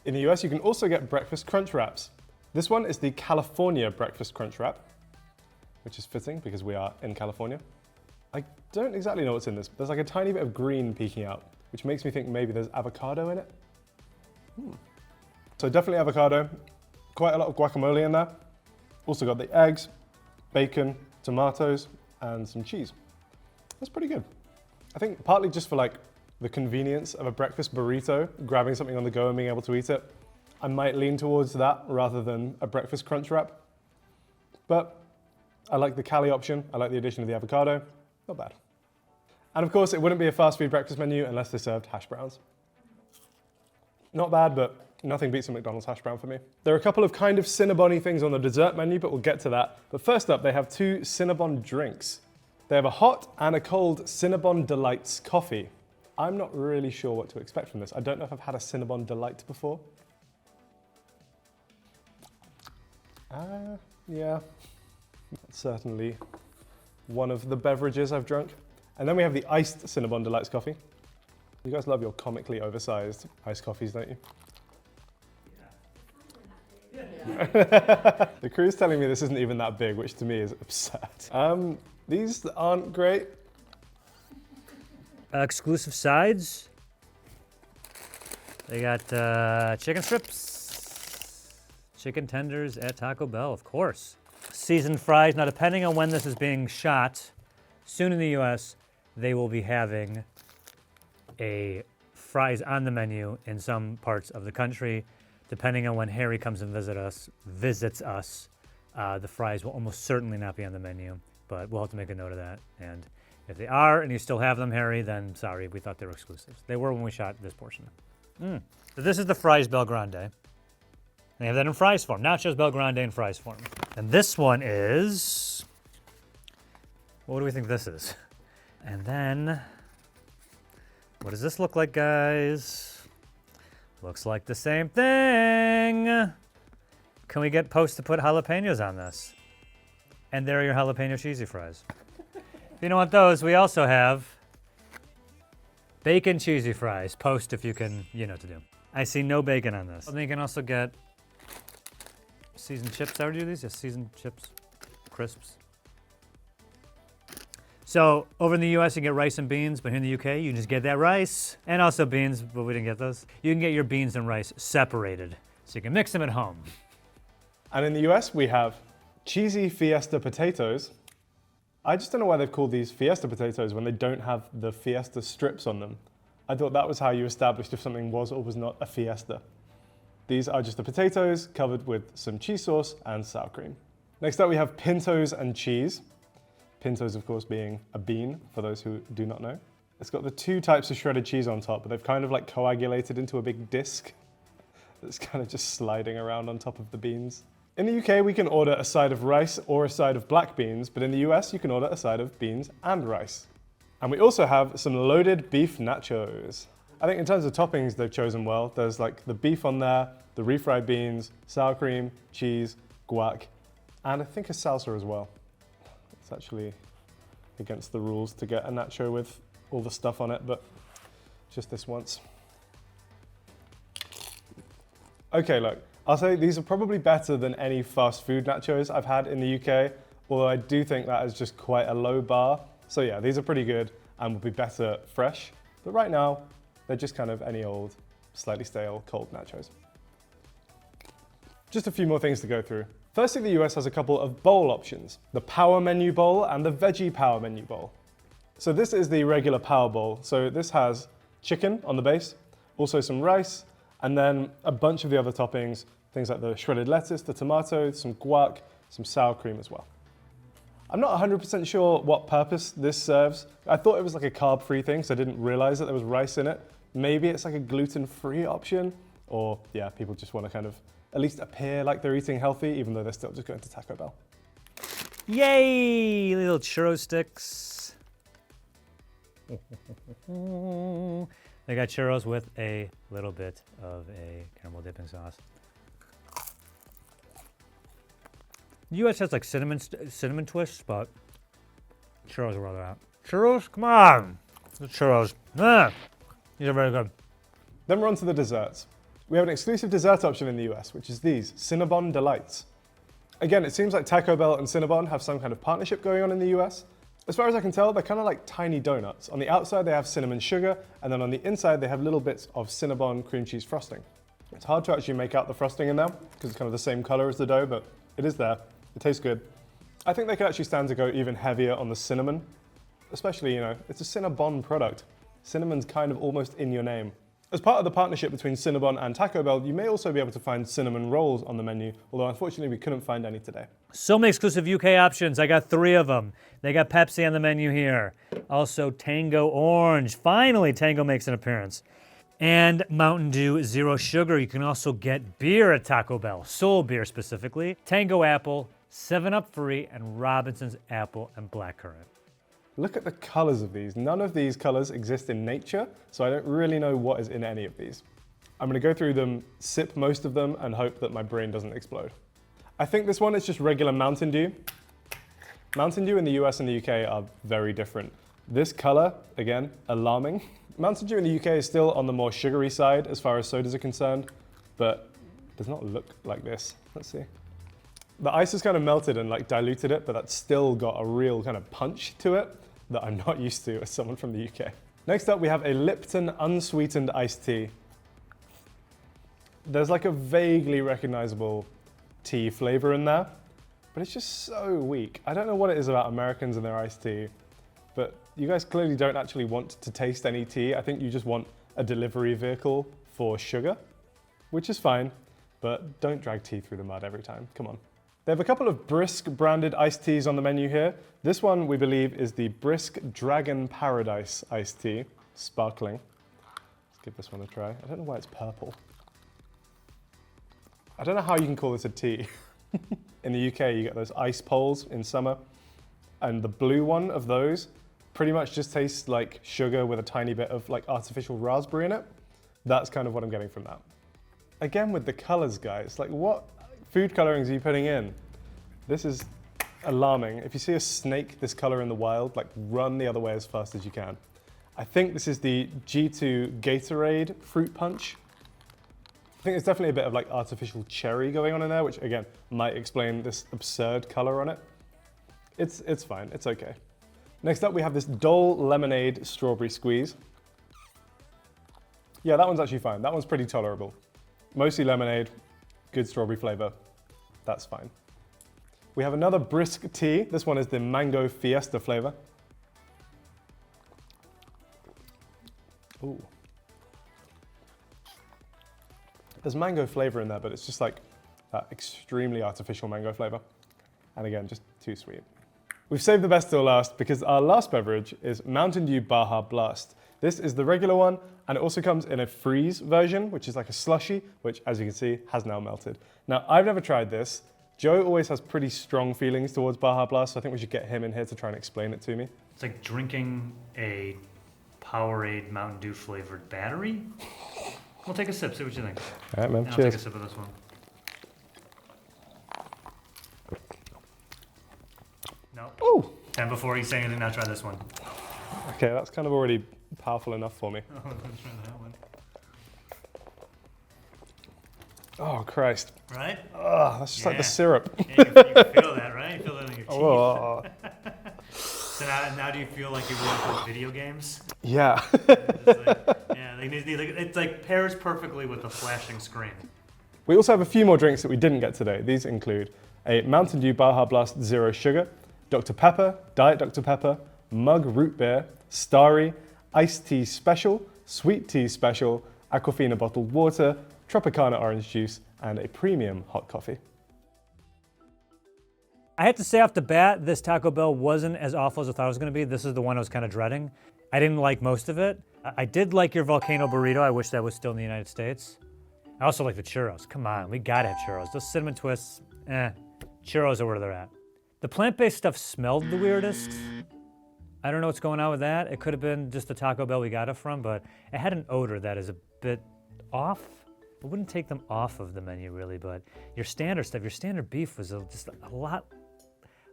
In the US, you can also get breakfast crunch wraps. This one is the California breakfast crunch wrap, which is fitting because we are in California. I don't exactly know what's in this. There's like a tiny bit of green peeking out, which makes me think maybe there's avocado in it. So definitely avocado, quite a lot of guacamole in there. Also got the eggs, bacon, tomatoes, and some cheese. That's pretty good. I think partly just for like the convenience of a breakfast burrito, grabbing something on the go and being able to eat it, I might lean towards that rather than a breakfast crunch wrap. But I like the Cali option. I like the addition of the avocado. Not bad. And of course, it wouldn't be a fast food breakfast menu unless they served hash browns. Not bad, but nothing beats a McDonald's hash brown for me. There are a couple of kind of Cinnabon-y things on the dessert menu, but we'll get to that. But first up, they have two Cinnabon drinks. They have a hot and a cold Cinnabon Delights coffee. I'm not really sure what to expect from this. I don't know if I've had a Cinnabon Delight before. Yeah, that's certainly one of the beverages I've drunk. And then we have the iced Cinnabon Delights coffee. You guys love your comically oversized iced coffees, don't you? Yeah. The crew's telling me this isn't even that big, which to me is absurd. These aren't great. Exclusive sides. They got chicken strips, chicken tenders at Taco Bell, of course. Seasoned fries. Now, depending on when this is being shot, soon in the US, they will be having a fries on the menu in some parts of the country. Depending on when Harry comes and visits us, the fries will almost certainly not be on the menu, but we'll have to make a note of that. And if they are, and you still have them, Harry, then sorry, we thought they were exclusives. They were when we shot this portion. So this is the fries Bel Grande. They have that in fries form. Nachos Bel Grande in fries form. And this one is, what do we think this is? And then, what does this look like, guys? Looks like the same thing. Can we get Post to put jalapenos on this? And there are your jalapeno cheesy fries. If you don't want those, we also have bacon cheesy fries. Post if you can, you know what to do. I see no bacon on this. And then you can also get seasoned chips. Did I already do these? Yes, seasoned chips, crisps. So over in the US, you can get rice and beans, but here in the UK, you can just get that rice and also beans, but we didn't get those. You can get your beans and rice separated, so you can mix them at home. And in the US, we have cheesy Fiesta potatoes. I just don't know why they've called these Fiesta potatoes when they don't have the Fiesta strips on them. I thought that was how you established if something was or was not a Fiesta. These are just the potatoes covered with some cheese sauce and sour cream. Next up, we have pintos and cheese. Pintos, of course, being a bean, for those who do not know. It's got the two types of shredded cheese on top, but they've kind of like coagulated into a big disc that's kind of just sliding around on top of the beans. In the UK, we can order a side of rice or a side of black beans, but in the US, you can order a side of beans and rice. And we also have some loaded beef nachos. I think in terms of toppings, they've chosen well. There's like the beef on there, the refried beans, sour cream, cheese, guac, and I think a salsa as well. It's actually against the rules to get a nacho with all the stuff on it, but just this once. Okay, look, I'll say these are probably better than any fast food nachos I've had in the UK, although I do think that is just quite a low bar. So yeah, these are pretty good and will be better fresh, but right now, they're just kind of any old, slightly stale, cold nachos. Just a few more things to go through. Firstly, the US has a couple of bowl options, the Power Menu Bowl and the Veggie Power Menu Bowl. So this is the regular Power Bowl. So this has chicken on the base, also some rice, and then a bunch of the other toppings, things like the shredded lettuce, the tomato, some guac, some sour cream as well. I'm not 100% sure what purpose this serves. I thought it was like a carb-free thing, so I didn't realize that there was rice in it. Maybe it's like a gluten-free option, or yeah, people just want to kind of at least appear like they're eating healthy, even though they're still just going to Taco Bell. Yay! Little churro sticks. They got churros with a little bit of a caramel dipping sauce. The US has like cinnamon twists, but churros are where they're at. Churros? Come on! The churros. These are very good. Then we're on to the desserts. We have an exclusive dessert option in the US, which is these, Cinnabon Delights. Again, it seems like Taco Bell and Cinnabon have some kind of partnership going on in the US. As far as I can tell, they're kind of like tiny donuts. On the outside, they have cinnamon sugar, and then on the inside, they have little bits of Cinnabon cream cheese frosting. It's hard to actually make out the frosting in there, because it's kind of the same color as the dough, but it is there. It tastes good. I think they could actually stand to go even heavier on the cinnamon, especially, you know, it's a Cinnabon product. Cinnamon's kind of almost in your name. As part of the partnership between Cinnabon and Taco Bell, you may also be able to find cinnamon rolls on the menu, although unfortunately we couldn't find any today. So many exclusive UK options. I got 3 of them. They got Pepsi on the menu here. Also Tango Orange. Finally, Tango makes an appearance. And Mountain Dew Zero Sugar. You can also get beer at Taco Bell. Soul beer specifically. Tango Apple, 7-Up Free, and Robinson's Apple and Blackcurrant. Look at the colors of these. None of these colors exist in nature, so I don't really know what is in any of these. I'm gonna go through them, sip most of them, and hope that my brain doesn't explode. I think this one is just regular Mountain Dew. Mountain Dew in the US and the UK are very different. This color, again, alarming. Mountain Dew in the UK is still on the more sugary side as far as sodas are concerned, but does not look like this. Let's see. The ice has kind of melted and like diluted it, but that's still got a real kind of punch to it that I'm not used to as someone from the UK. Next up, we have a Lipton unsweetened iced tea. There's like a vaguely recognizable tea flavor in there, but it's just so weak. I don't know what it is about Americans and their iced tea, but you guys clearly don't actually want to taste any tea. I think you just want a delivery vehicle for sugar, which is fine, but don't drag tea through the mud every time. Come on. They have a couple of Brisk branded iced teas on the menu here. This one, we believe, is the Brisk Dragon Paradise iced tea, sparkling. Let's give this one a try. I don't know why it's purple. I don't know how you can call this a tea. In the UK, you get those ice poles in summer, and the blue one of those pretty much just tastes like sugar with a tiny bit of like artificial raspberry in it. That's kind of what I'm getting from that. Again with the colors, guys, like what food colorings are you putting in? This is alarming. If you see a snake this color in the wild, like run the other way as fast as you can. I think this is the G2 Gatorade Fruit Punch. I think there's definitely a bit of like artificial cherry going on in there, which again, might explain this absurd color on it. It's fine, it's okay. Next up we have this Dole Lemonade Strawberry Squeeze. Yeah, that one's actually fine. That one's pretty tolerable. Mostly lemonade, good strawberry flavor. That's fine. We have another brisk tea. This one is the Mango Fiesta flavor. Ooh. There's mango flavor in there, but it's just like that extremely artificial mango flavor. And again, just too sweet. We've saved the best till last because our last beverage is Mountain Dew Baja Blast. This is the regular one, and it also comes in a freeze version, which is like a slushy, which as you can see, has now melted. Now, I've never tried this. Joe always has pretty strong feelings towards Baja Blast, so I think we should get him in here to try and explain it to me. It's like drinking a Powerade Mountain Dew flavored battery. We'll take a sip, see what you think. All right, man, I'll cheers. take a sip of this one. No. Ooh. And before you say anything, now try this one. Okay, that's kind of already powerful enough for me. Oh, let's try that one. Oh, Christ. Right? Oh, that's just like the syrup. Yeah, you can feel that, right? You feel that in your teeth. Oh. So now do you feel like you really play video games? Yeah. It's like pairs perfectly with a flashing screen. We also have a few more drinks that we didn't get today. These include a Mountain Dew Baja Blast Zero Sugar, Dr. Pepper, Diet Dr. Pepper, Mug Root Beer, Starry, Iced Tea Special, Sweet Tea Special, Aquafina Bottled Water, Tropicana Orange Juice, and a premium hot coffee. I have to say off the bat, this Taco Bell wasn't as awful as I thought it was going to be. This is the one I was kind of dreading. I didn't like most of it. I did like your volcano burrito. I wish that was still in the United States. I also like the churros. Come on, we gotta have churros. Those cinnamon twists, churros are where they're at. The plant-based stuff smelled the weirdest. I don't know what's going on with that. It could have been just the Taco Bell we got it from, but it had an odor that is a bit off. I wouldn't take them off of the menu really, but your standard stuff, your standard beef was just a lot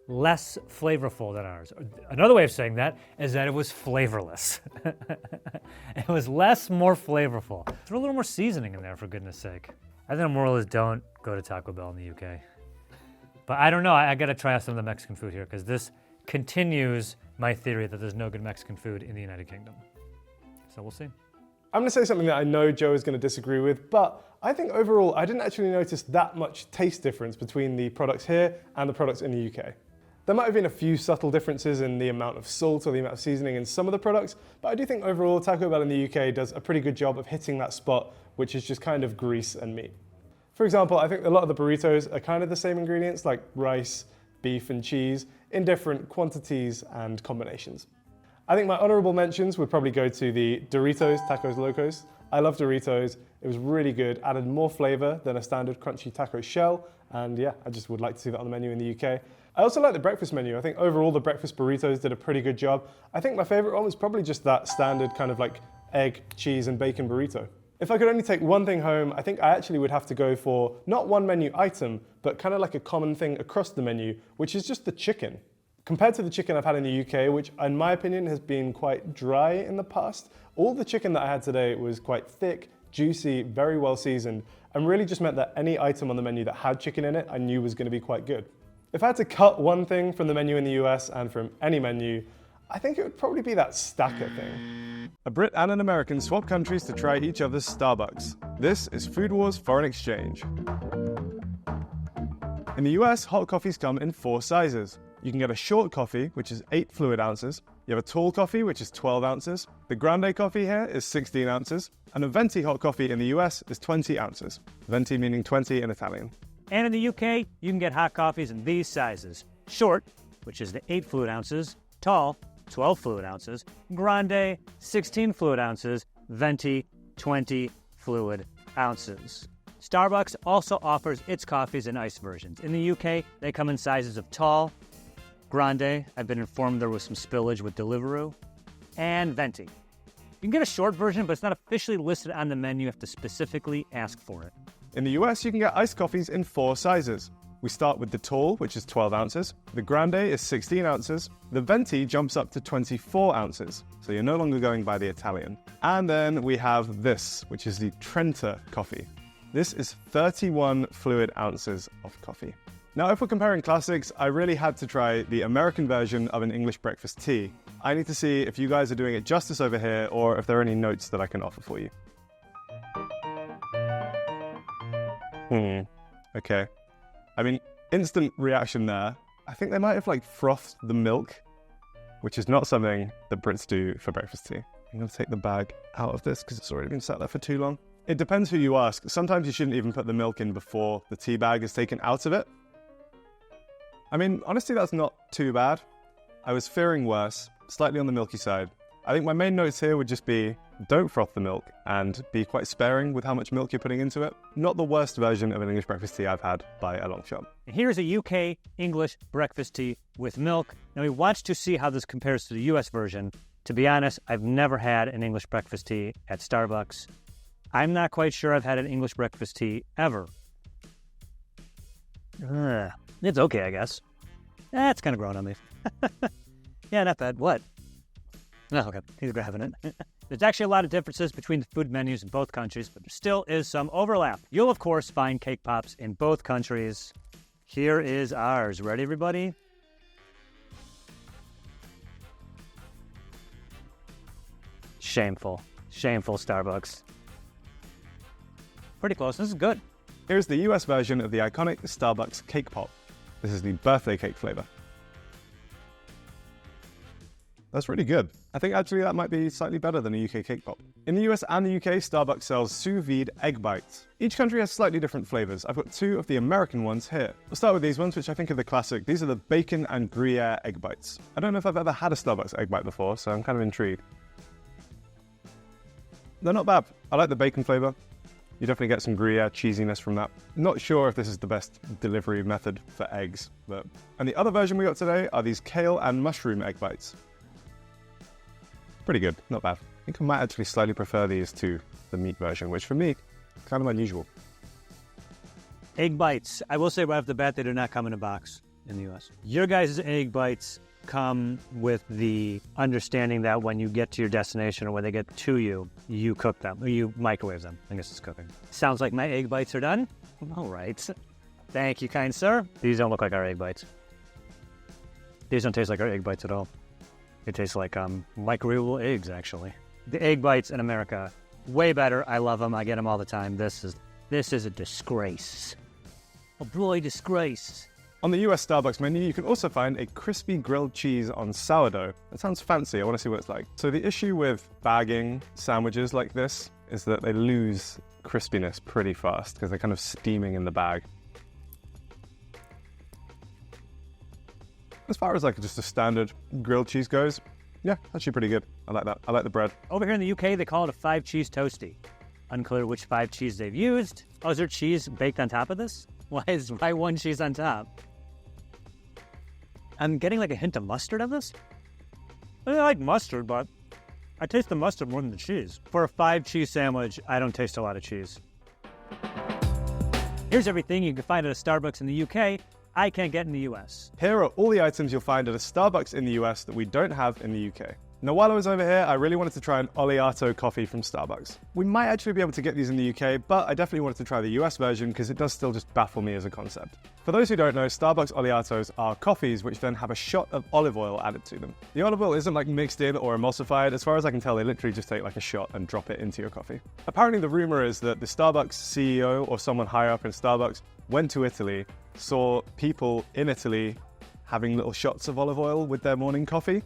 less flavorful than ours. Another way of saying that is that it was flavorless. It was more flavorful. Throw a little more seasoning in there, for goodness sake. I think the moral is don't go to Taco Bell in the UK. But I don't know, I gotta try out some of the Mexican food here, because this continues my theory that there's no good Mexican food in the United Kingdom. So we'll see. I'm gonna say something that I know Joe is gonna disagree with, but I think overall, I didn't actually notice that much taste difference between the products here and the products in the UK. There might have been a few subtle differences in the amount of salt or the amount of seasoning in some of the products, but I do think overall Taco Bell in the UK does a pretty good job of hitting that spot, which is just kind of grease and meat. For example, I think a lot of the burritos are kind of the same ingredients, like rice, beef and cheese, in different quantities and combinations. I think my honorable mentions would probably go to the Doritos Tacos Locos. I love Doritos. It was really good, added more flavor than a standard crunchy taco shell, and yeah, I just would like to see that on the menu in the UK. I also like the breakfast menu. I think overall the breakfast burritos did a pretty good job. I think my favorite one was probably just that standard kind of like egg, cheese and bacon burrito. If I could only take one thing home, I think I actually would have to go for not one menu item, but kind of like a common thing across the menu, which is just the chicken. Compared to the chicken I've had in the UK, which in my opinion has been quite dry in the past, all the chicken that I had today was quite thick, juicy, very well seasoned, and really just meant that any item on the menu that had chicken in it, I knew was going to be quite good. If I had to cut one thing from the menu in the US and from any menu, I think it would probably be that stacker thing. A Brit and an American swap countries to try each other's Starbucks. This is Food Wars Foreign Exchange. In the US, hot coffees come in 4 sizes. You can get a short coffee, which is 8 fluid ounces. You have a tall coffee, which is 12 ounces. The grande coffee here is 16 ounces. And a venti hot coffee in the US is 20 ounces. Venti meaning 20 in Italian. And in the UK, you can get hot coffees in these sizes. Short, which is the 8 fluid ounces. Tall, 12 fluid ounces. Grande, 16 fluid ounces. Venti, 20 fluid ounces. Starbucks also offers its coffees in iced versions. In the UK, they come in sizes of tall, Grande, I've been informed there was some spillage with Deliveroo. And Venti. You can get a short version, but it's not officially listed on the menu. You have to specifically ask for it. In the US, you can get iced coffees in 4 sizes. We start with the tall, which is 12 ounces. The grande is 16 ounces. The venti jumps up to 24 ounces. So you're no longer going by the Italian. And then we have this, which is the Trenta coffee. This is 31 fluid ounces of coffee. Now, if we're comparing classics, I really had to try the American version of an English breakfast tea. I need to see if you guys are doing it justice over here or if there are any notes that I can offer for you. Okay. I mean, instant reaction there. I think they might have frothed the milk, which is not something that Brits do for breakfast tea. I'm going to take the bag out of this because it's already been sat there for too long. It depends who you ask. Sometimes you shouldn't even put the milk in before the tea bag is taken out of it. I mean, honestly, that's not too bad. I was fearing worse, slightly on the milky side. I think my main notes here would just be, don't froth the milk and be quite sparing with how much milk you're putting into it. Not the worst version of an English breakfast tea I've had by a long shot. Here's a UK English breakfast tea with milk. Now we watch to see how this compares to the US version. To be honest, I've never had an English breakfast tea at Starbucks. I'm not quite sure I've had an English breakfast tea ever. It's okay, I guess. It's kind of growing on me. Yeah, not bad. What? No, okay. He's grabbing it. There's actually a lot of differences between the food menus in both countries, but there still is some overlap. You'll, of course, find cake pops in both countries. Here is ours. Ready, everybody? Shameful. Shameful, Starbucks. Pretty close. This is good. Here's the US version of the iconic Starbucks cake pop. This is the birthday cake flavor. That's really good. I think actually that might be slightly better than a UK cake pop. In the US and the UK, Starbucks sells sous vide egg bites. Each country has slightly different flavors. I've got 2 of the American ones here. We'll start with these ones, which I think are the classic. These are the bacon and Gruyere egg bites. I don't know if I've ever had a Starbucks egg bite before, so I'm kind of intrigued. They're not bad. I like the bacon flavor. You definitely get some Gruyere cheesiness from that. Not sure if this is the best delivery method for eggs, but... And the other version we got today are these kale and mushroom egg bites. Pretty good, not bad. I think I might actually slightly prefer these to the meat version, which for me, kind of unusual. Egg bites. I will say right off the bat, they do not come in a box in the US. Your guys' egg bites come with the understanding that when you get to your destination or when they get to you, you cook them, or you microwave them. I guess it's cooking. Sounds like my egg bites are done. All right. Thank you, kind sir. These don't look like our egg bites. These don't taste like our egg bites at all. It tastes like microwavable eggs, actually. The egg bites in America, way better. I love them. I get them all the time. This is a disgrace. A bloody disgrace. On the US Starbucks menu, you can also find a crispy grilled cheese on sourdough. That sounds fancy. I want to see what it's like. So the issue with bagging sandwiches like this is that they lose crispiness pretty fast because they're kind of steaming in the bag. As far as just a standard grilled cheese goes, yeah, actually pretty good. I like that. I like the bread. Over here in the UK, they call it a 5-cheese toasty. Unclear which 5 cheese they've used. Oh, is there cheese baked on top of this? Why 1 cheese on top? I'm getting a hint of mustard of this. I like mustard, but I taste the mustard more than the cheese. For a 5-cheese sandwich, I don't taste a lot of cheese. Here's everything you can find at a Starbucks in the UK I can't get in the US. Here are all the items you'll find at a Starbucks in the US that we don't have in the UK. Now, while I was over here, I really wanted to try an Oleato coffee from Starbucks. We might actually be able to get these in the UK, but I definitely wanted to try the US version because it does still just baffle me as a concept. For those who don't know, Starbucks Oleatos are coffees which then have a shot of olive oil added to them. The olive oil isn't mixed in or emulsified. As far as I can tell, they literally just take a shot and drop it into your coffee. Apparently the rumor is that the Starbucks CEO or someone higher up in Starbucks went to Italy, saw people in Italy having little shots of olive oil with their morning coffee,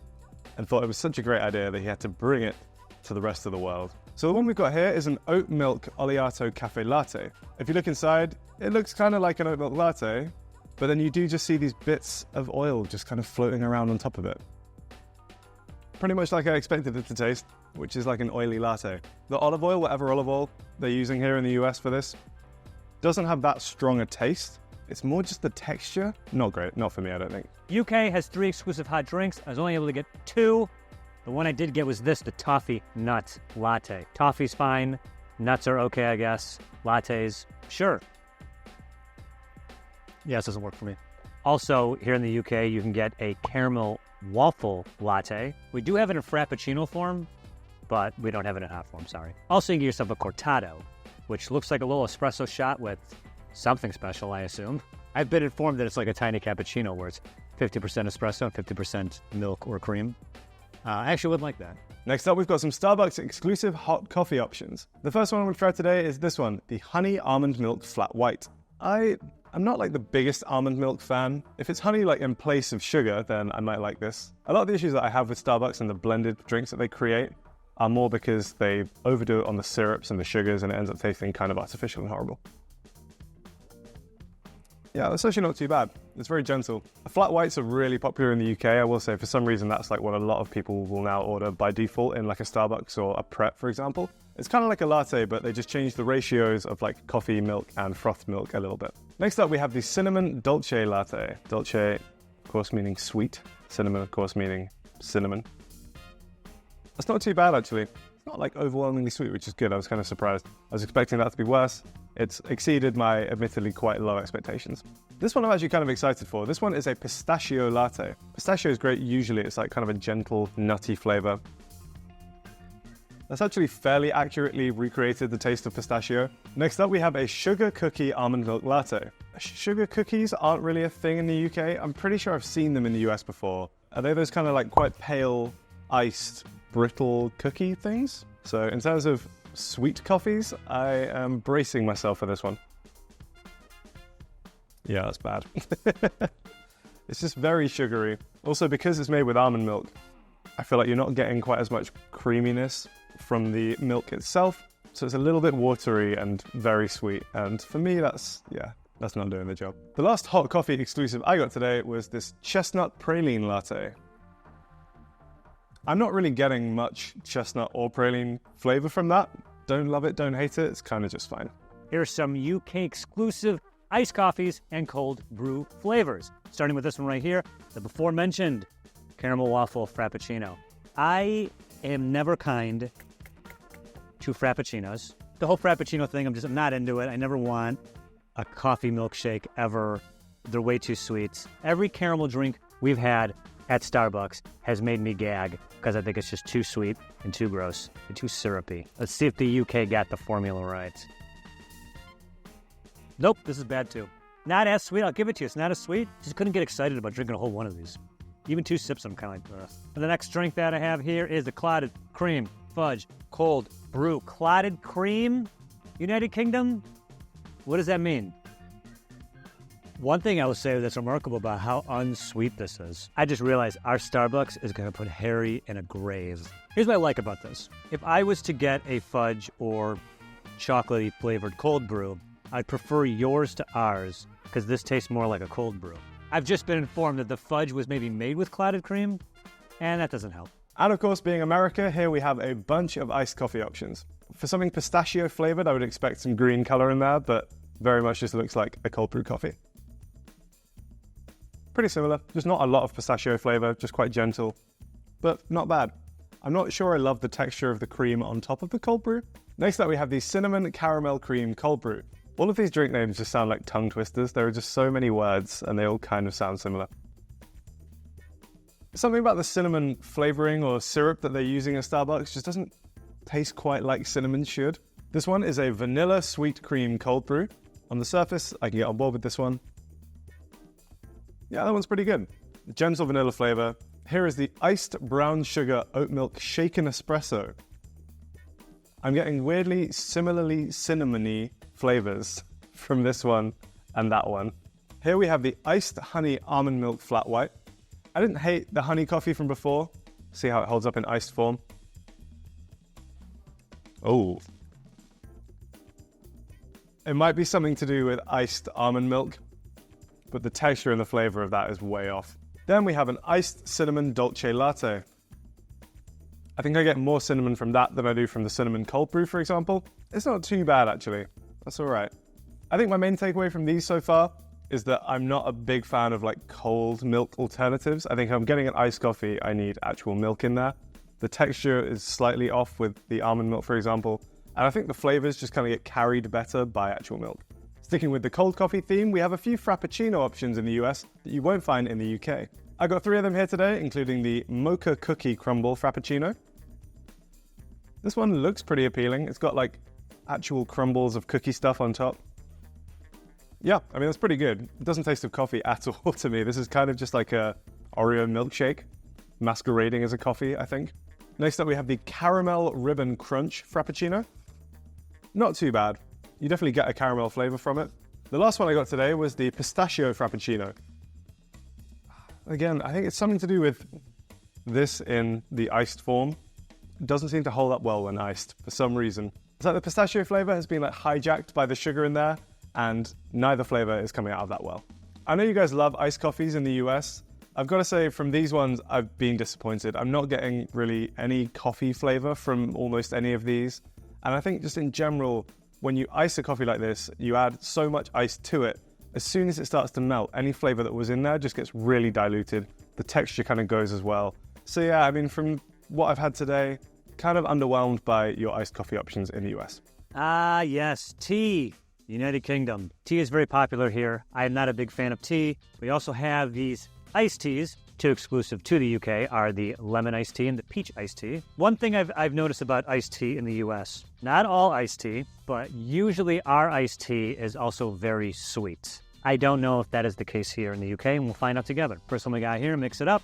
and thought it was such a great idea that he had to bring it to the rest of the world. So the one we've got here is an oat milk Oleato cafe latte. If you look inside, it looks kind of like an oat milk latte, but then you do just see these bits of oil just kind of floating around on top of it. Pretty much like I expected it to taste, which is like an oily latte. The olive oil, whatever olive oil they're using here in the US for this, doesn't have that strong a taste. It's more just the texture. Not great. Not for me, I don't think. UK has 3 exclusive hot drinks. I was only able to get 2. The one I did get was this, the Toffee Nut Latte. Toffee's fine. Nuts are okay, I guess. Lattes, sure. Yeah, this doesn't work for me. Also, here in the UK, you can get a caramel waffle latte. We do have it in Frappuccino form, but we don't have it in hot form, sorry. Also, you can get yourself a cortado, which looks like a little espresso shot with something special, I assume. I've been informed that it's like a tiny cappuccino where it's 50% espresso and 50% milk or cream. I actually would like that. Next up, we've got some Starbucks exclusive hot coffee options. The first one we've tried today is this one, the Honey Almond Milk Flat White. I'm not like the biggest almond milk fan. If it's honey like in place of sugar, then I might like this. A lot of the issues that I have with Starbucks and the blended drinks that they create are more because they overdo it on the syrups and the sugars and it ends up tasting kind of artificial and horrible. Yeah, that's actually not too bad. It's very gentle. Flat whites are really popular in the UK. I will say for some reason that's like what a lot of people will now order by default in like a Starbucks or a Pret, for example. It's kind of like a latte, but they just change the ratios of like coffee, milk, and frothed milk a little bit. Next up, we have the Cinnamon Dolce Latte. Dolce, of course, meaning sweet. Cinnamon, of course, meaning cinnamon. That's not too bad, actually. It's not like overwhelmingly sweet, which is good. I was kind of surprised. I was expecting that to be worse. It's exceeded my admittedly quite low expectations. This one I'm actually kind of excited for. This one is a pistachio latte. Pistachio is great usually. It's like kind of a gentle, nutty flavor. That's actually fairly accurately recreated the taste of pistachio. Next up, we have a sugar cookie almond milk latte. Sugar cookies aren't really a thing in the UK. I'm pretty sure I've seen them in the US before. Are they those kind of like quite pale, iced, brittle cookie things? So in terms of sweet coffees, I am bracing myself for this one. Yeah, that's bad. It's just very sugary. Also, because it's made with almond milk, I feel like you're not getting quite as much creaminess from the milk itself. So it's a little bit watery and very sweet. And for me, that's not doing the job. The last hot coffee exclusive I got today was this chestnut praline latte. I'm not really getting much chestnut or praline flavor from that. Don't love it, don't hate it. It's kind of just fine. Here's some UK exclusive iced coffees and cold brew flavors. Starting with this one right here, the before mentioned caramel waffle frappuccino. I am never kind to frappuccinos. The whole frappuccino thing, I'm not into it. I never want a coffee milkshake ever. They're way too sweet. Every caramel drink we've had at Starbucks has made me gag because I think it's just too sweet and too gross and too syrupy. Let's see if the UK got the formula right. Nope, this is bad too. Not as sweet, I'll give it to you. It's not as sweet. Just couldn't get excited about drinking a whole one of these. Even 2 sips, I'm kind of like, ugh. And the next drink that I have here is the clotted cream fudge cold brew. Clotted cream? United Kingdom? What does that mean? One thing I will say that's remarkable about how unsweet this is, I just realized our Starbucks is going to put Harry in a grave. Here's what I like about this. If I was to get a fudge or chocolatey flavored cold brew, I'd prefer yours to ours because this tastes more like a cold brew. I've just been informed that the fudge was maybe made with clotted cream, and that doesn't help. And of course, being America, here we have a bunch of iced coffee options. For something pistachio flavored, I would expect some green color in there, but very much just looks like a cold brew coffee. Pretty similar, just not a lot of pistachio flavor, just quite gentle, but not bad. I'm not sure I love the texture of the cream on top of the cold brew. Next up, we have the cinnamon caramel cream cold brew. All of these drink names just sound like tongue twisters. There are just so many words and they all kind of sound similar. Something about the cinnamon flavoring or syrup that they're using at Starbucks just doesn't taste quite like cinnamon should. This one is a vanilla sweet cream cold brew. On the surface, I can get on board with this one. Yeah, that one's pretty good. Gentle vanilla flavor. Here is the iced brown sugar oat milk shaken espresso. I'm getting weirdly, similarly cinnamony flavors from this one and that one. Here we have the iced honey almond milk flat white. I didn't hate the honey coffee from before. See how it holds up in iced form. Oh. It might be something to do with iced almond milk, but the texture and the flavor of that is way off. Then we have an iced cinnamon dolce latte. I think I get more cinnamon from that than I do from the cinnamon cold brew, for example. It's not too bad, actually. That's all right. I think my main takeaway from these so far is that I'm not a big fan of like cold milk alternatives. I think if I'm getting an iced coffee, I need actual milk in there. The texture is slightly off with the almond milk, for example, and I think the flavors just kind of get carried better by actual milk. Sticking with the cold coffee theme, we have a few Frappuccino options in the US that you won't find in the UK. I got 3 of them here today, including the Mocha Cookie Crumble Frappuccino. This one looks pretty appealing. It's got like actual crumbles of cookie stuff on top. Yeah, I mean, that's pretty good. It doesn't taste of coffee at all to me. This is kind of just like a Oreo milkshake, masquerading as a coffee, I think. Next up, we have the Caramel Ribbon Crunch Frappuccino. Not too bad. You definitely get a caramel flavor from it. The last one I got today was the Pistachio Frappuccino. Again, I think it's something to do with this in the iced form. It doesn't seem to hold up well when iced for some reason. It's like the pistachio flavor has been like hijacked by the sugar in there, and neither flavor is coming out of that well. I know you guys love iced coffees in the US. I've got to say, from these ones, I've been disappointed. I'm not getting really any coffee flavor from almost any of these. And I think just in general, when you ice a coffee like this, you add so much ice to it. As soon as it starts to melt, any flavor that was in there just gets really diluted. The texture kind of goes as well. So yeah, I mean, from what I've had today, kind of underwhelmed by your iced coffee options in the US. Ah, yes, tea. United Kingdom. Tea is very popular here. I am not a big fan of tea. We also have these iced teas. 2 exclusive to the UK are the lemon iced tea and the peach iced tea. One thing I've noticed about iced tea in the US, not all iced tea, but usually our iced tea is also very sweet. I don't know if that is the case here in the UK, and we'll find out together. First one we got here, mix it up,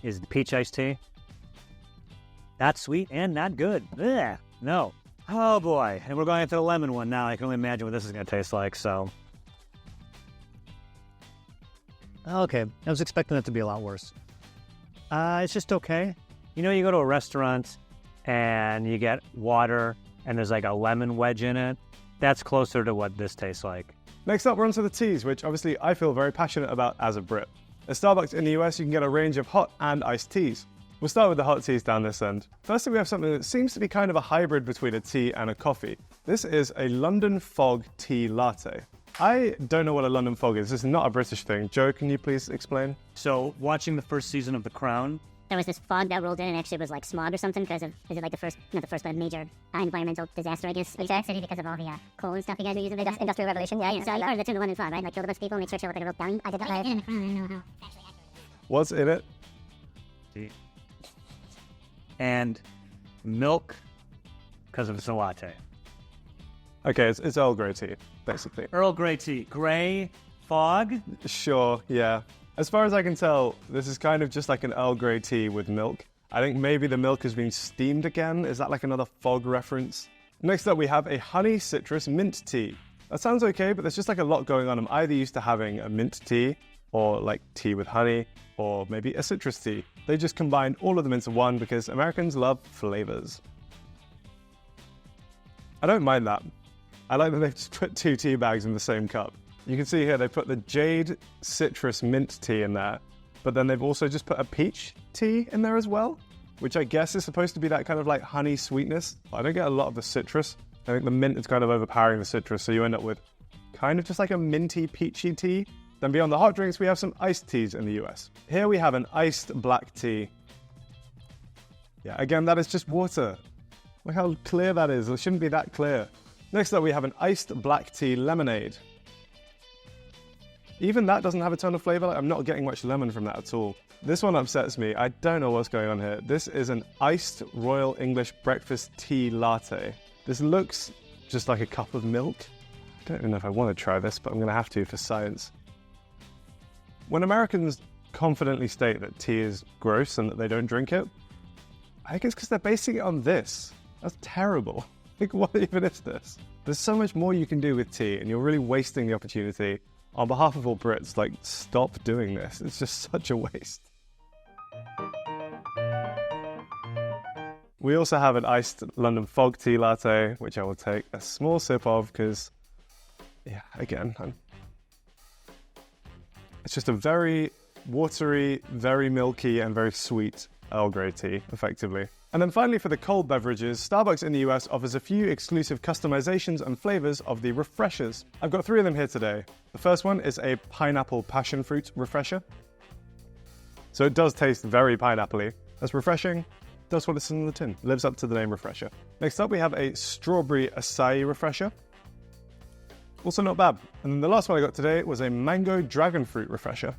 is the peach iced tea. Not sweet and not good. Ugh, no. Oh boy, and we're going into the lemon one now. I can only imagine what this is going to taste like, so. Okay, I was expecting it to be a lot worse. It's just okay. You know, you go to a restaurant and you get water and there's like a lemon wedge in it. That's closer to what this tastes like. Next up, we're onto the teas, which obviously I feel very passionate about as a Brit. At Starbucks in the US, you can get a range of hot and iced teas. We'll start with the hot teas down this end. Firstly, we have something that seems to be kind of a hybrid between a tea and a coffee. This is a London Fog tea latte. I don't know what a London Fog is. This is not a British thing. Joe, can you please explain? So, watching the first season of The Crown, there was this fog that rolled in, and actually it was like smog or something because of, is it like the first major environmental disaster, I guess, in the city because of all the coal and stuff you guys are using, the industrial revolution. Yeah. So you heard that's in the London Fog, right? Like kill a bunch of people, make sure shit look like a real down. I did that. In the Crown, I don't know how actually accurate. What's in it? tea. And milk because it's a latte. Okay, it's Earl Grey tea, basically. Earl Grey tea. Grey fog? Sure, yeah. As far as I can tell, this is kind of just like an Earl Grey tea with milk. I think maybe the milk has been steamed again. Is that like another fog reference? Next up, we have a honey citrus mint tea. That sounds okay, but there's just like a lot going on. I'm either used to having a mint tea, or like tea with honey, or maybe a citrus tea. They just combined all of them into one because Americans love flavors. I don't mind that. I like that they've just put 2 tea bags in the same cup. You can see here they put the Jade Citrus Mint tea in there, but then they've also just put a peach tea in there as well, which I guess is supposed to be that kind of like honey sweetness. I don't get a lot of the citrus. I think the mint is kind of overpowering the citrus, so you end up with kind of just like a minty, peachy tea. Then beyond the hot drinks, we have some iced teas in the US. Here we have an iced black tea. Yeah, again, that is just water. Look how clear that is. It shouldn't be that clear. Next up, we have an iced black tea lemonade. Even that doesn't have a ton of flavor. I'm not getting much lemon from that at all. This one upsets me. I don't know what's going on here. This is an iced Royal English breakfast tea latte. This looks just like a cup of milk. I don't even know if I want to try this, but I'm going to have to for science. When Americans confidently state that tea is gross and that they don't drink it, I think it's because they're basing it on this. That's terrible. Like, what even is this? There's so much more you can do with tea, and you're really wasting the opportunity. On behalf of all Brits, like, stop doing this. It's just such a waste. We also have an iced London Fog tea latte, which I will take a small sip of because, yeah, again, it's just a very watery, very milky, and very sweet Earl Grey tea, effectively. And then finally, for the cold beverages, Starbucks in the US offers a few exclusive customizations and flavors of the refreshers. I've got 3 of them here today. The first one is a pineapple passion fruit refresher. So it does taste very pineapple-y. That's refreshing, does what it's in the tin, lives up to the name refresher. Next up, we have a strawberry acai refresher. Also not bad. And then the last one I got today was a mango dragon fruit refresher.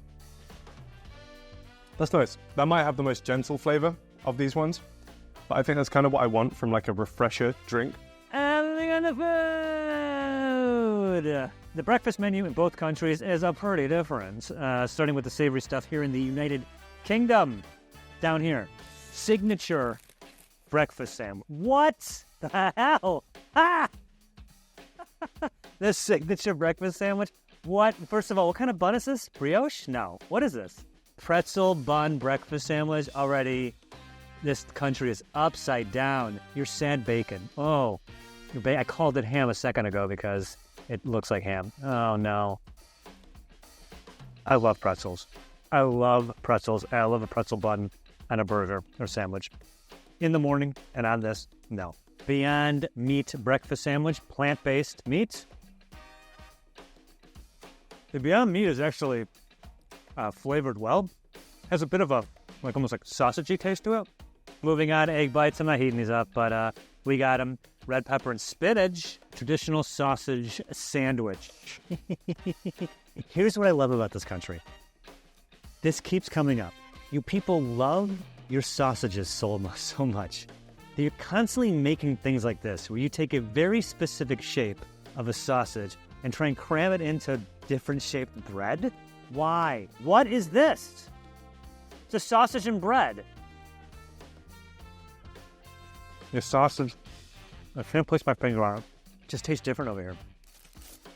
That's nice. That might have the most gentle flavor of these ones, but I think that's kind of what I want from like a refresher drink. Everything on the food! The breakfast menu in both countries is a pretty different. Starting with the savory stuff here in the United Kingdom. Down here, signature breakfast sandwich. What the hell? Ah! The signature breakfast sandwich? What? First of all, what kind of bun is this? Brioche? No. What is this? Pretzel bun breakfast sandwich? Already, this country is upside down. You're sad bacon. Oh, I called it ham a second ago because it looks like ham. Oh, no. I love pretzels. I love pretzels. I love a pretzel bun on a burger or sandwich. In the morning and on this, no. Beyond Meat breakfast sandwich, plant-based meat. The Beyond Meat is actually flavored well. Has a bit of a, almost like sausagey taste to it. Moving on, egg bites. I'm not heating these up, but we got them. Red pepper and spinach. Traditional sausage sandwich. Here's what I love about this country. This keeps coming up. You people love your sausages so much. You're constantly making things like this, where you take a very specific shape of a sausage and try and cram it into different shaped bread? Why? What is this? It's a sausage and bread. Your sausage, I can't place my finger on it. It just tastes different over here.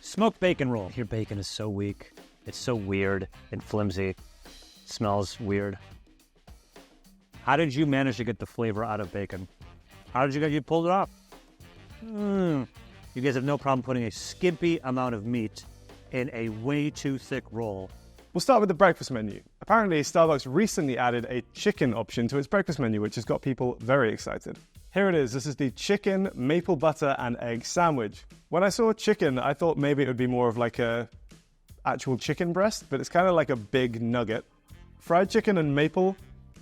Smoked bacon roll. Your bacon is so weak. It's so weird and flimsy. It smells weird. How did you manage to get the flavor out of bacon? How did you pulled it off? You guys have no problem putting a skimpy amount of meat in a way too thick roll. We'll start with the breakfast menu. Apparently, Starbucks recently added a chicken option to its breakfast menu, which has got people very excited. Here it is. This is the chicken, maple butter, and egg sandwich. When I saw chicken, I thought maybe it would be more of like a actual chicken breast, but it's kind of like a big nugget. Fried chicken and maple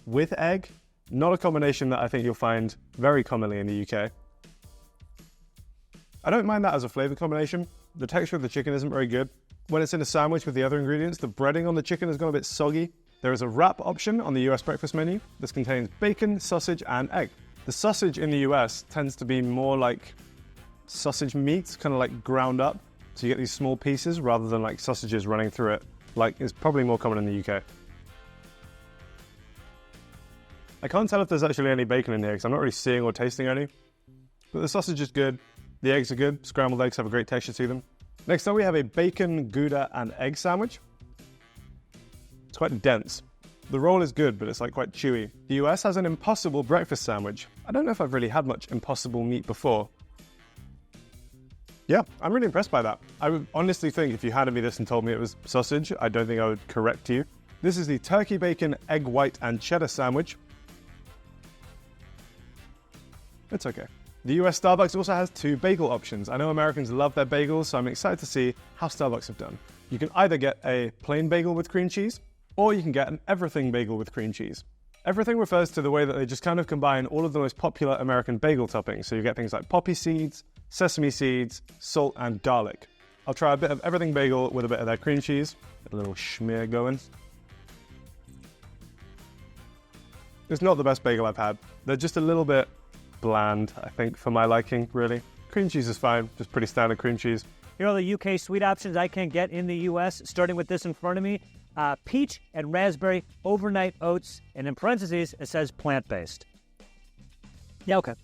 with egg, not a combination that I think you'll find very commonly in the UK. I don't mind that as a flavor combination. The texture of the chicken isn't very good. When it's in a sandwich with the other ingredients, the breading on the chicken has gone a bit soggy. There is a wrap option on the US breakfast menu. This contains bacon, sausage, and egg. The sausage in the US tends to be more like sausage meat, kind of like ground up. So you get these small pieces rather than like sausages running through it, like is probably more common in the UK. I can't tell if there's actually any bacon in here because I'm not really seeing or tasting any. But the sausage is good. The eggs are good. Scrambled eggs have a great texture to them. Next up, we have a bacon, Gouda, and egg sandwich. It's quite dense. The roll is good, but it's like quite chewy. The US has an Impossible breakfast sandwich. I don't know if I've really had much Impossible meat before. Yeah, I'm really impressed by that. I would honestly think if you handed me this and told me it was sausage, I don't think I would correct you. This is the turkey bacon, egg white, and cheddar sandwich. It's okay. The US Starbucks also has 2 bagel options. I know Americans love their bagels, so I'm excited to see how Starbucks have done. You can either get a plain bagel with cream cheese, or you can get an everything bagel with cream cheese. Everything refers to the way that they just kind of combine all of the most popular American bagel toppings. So you get things like poppy seeds, sesame seeds, salt, and garlic. I'll try a bit of everything bagel with a bit of their cream cheese. Get a little schmear going. It's not the best bagel I've had. They're just a little bit bland, I think, for my liking, really. Cream cheese is fine, just pretty standard cream cheese. Here are the UK sweet options I can get in the US, starting with this in front of me. Peach and raspberry overnight oats, and in parentheses, it says plant-based. Yeah, okay.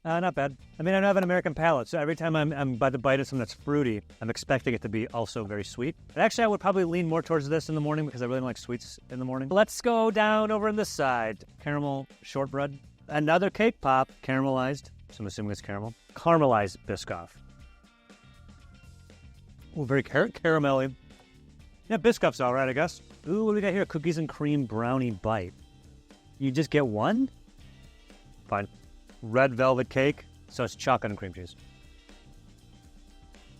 Not bad. I mean, I don't have an American palate, so every time I'm about to bite into something that's fruity, I'm expecting it to be also very sweet. But actually, I would probably lean more towards this in the morning because I really don't like sweets in the morning. Let's go down over on this side. Caramel shortbread. Another cake pop, caramelized. So I'm assuming it's caramel. Caramelized Biscoff. Oh, very caramelly. Yeah, Biscoff's all right, I guess. Ooh, what do we got here? Cookies and cream brownie bite. You just get one? Fine. Red velvet cake, so it's chocolate and cream cheese.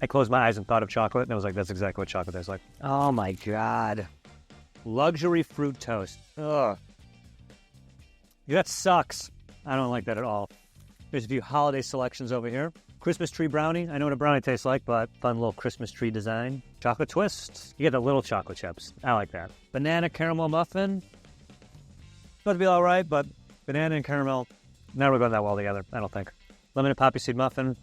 I closed my eyes and thought of chocolate, and I was like, that's exactly what chocolate tastes like. Oh my God. Luxury fruit toast. Ugh. Yeah, that sucks. I don't like that at all. There's a few holiday selections over here. Christmas tree brownie. I know what a brownie tastes like, but fun little Christmas tree design. Chocolate twist. You get the little chocolate chips. I like that. Banana caramel muffin. Supposed to be all right, but banana and caramel never going that well together, I don't think. Lemon and poppy seed muffin.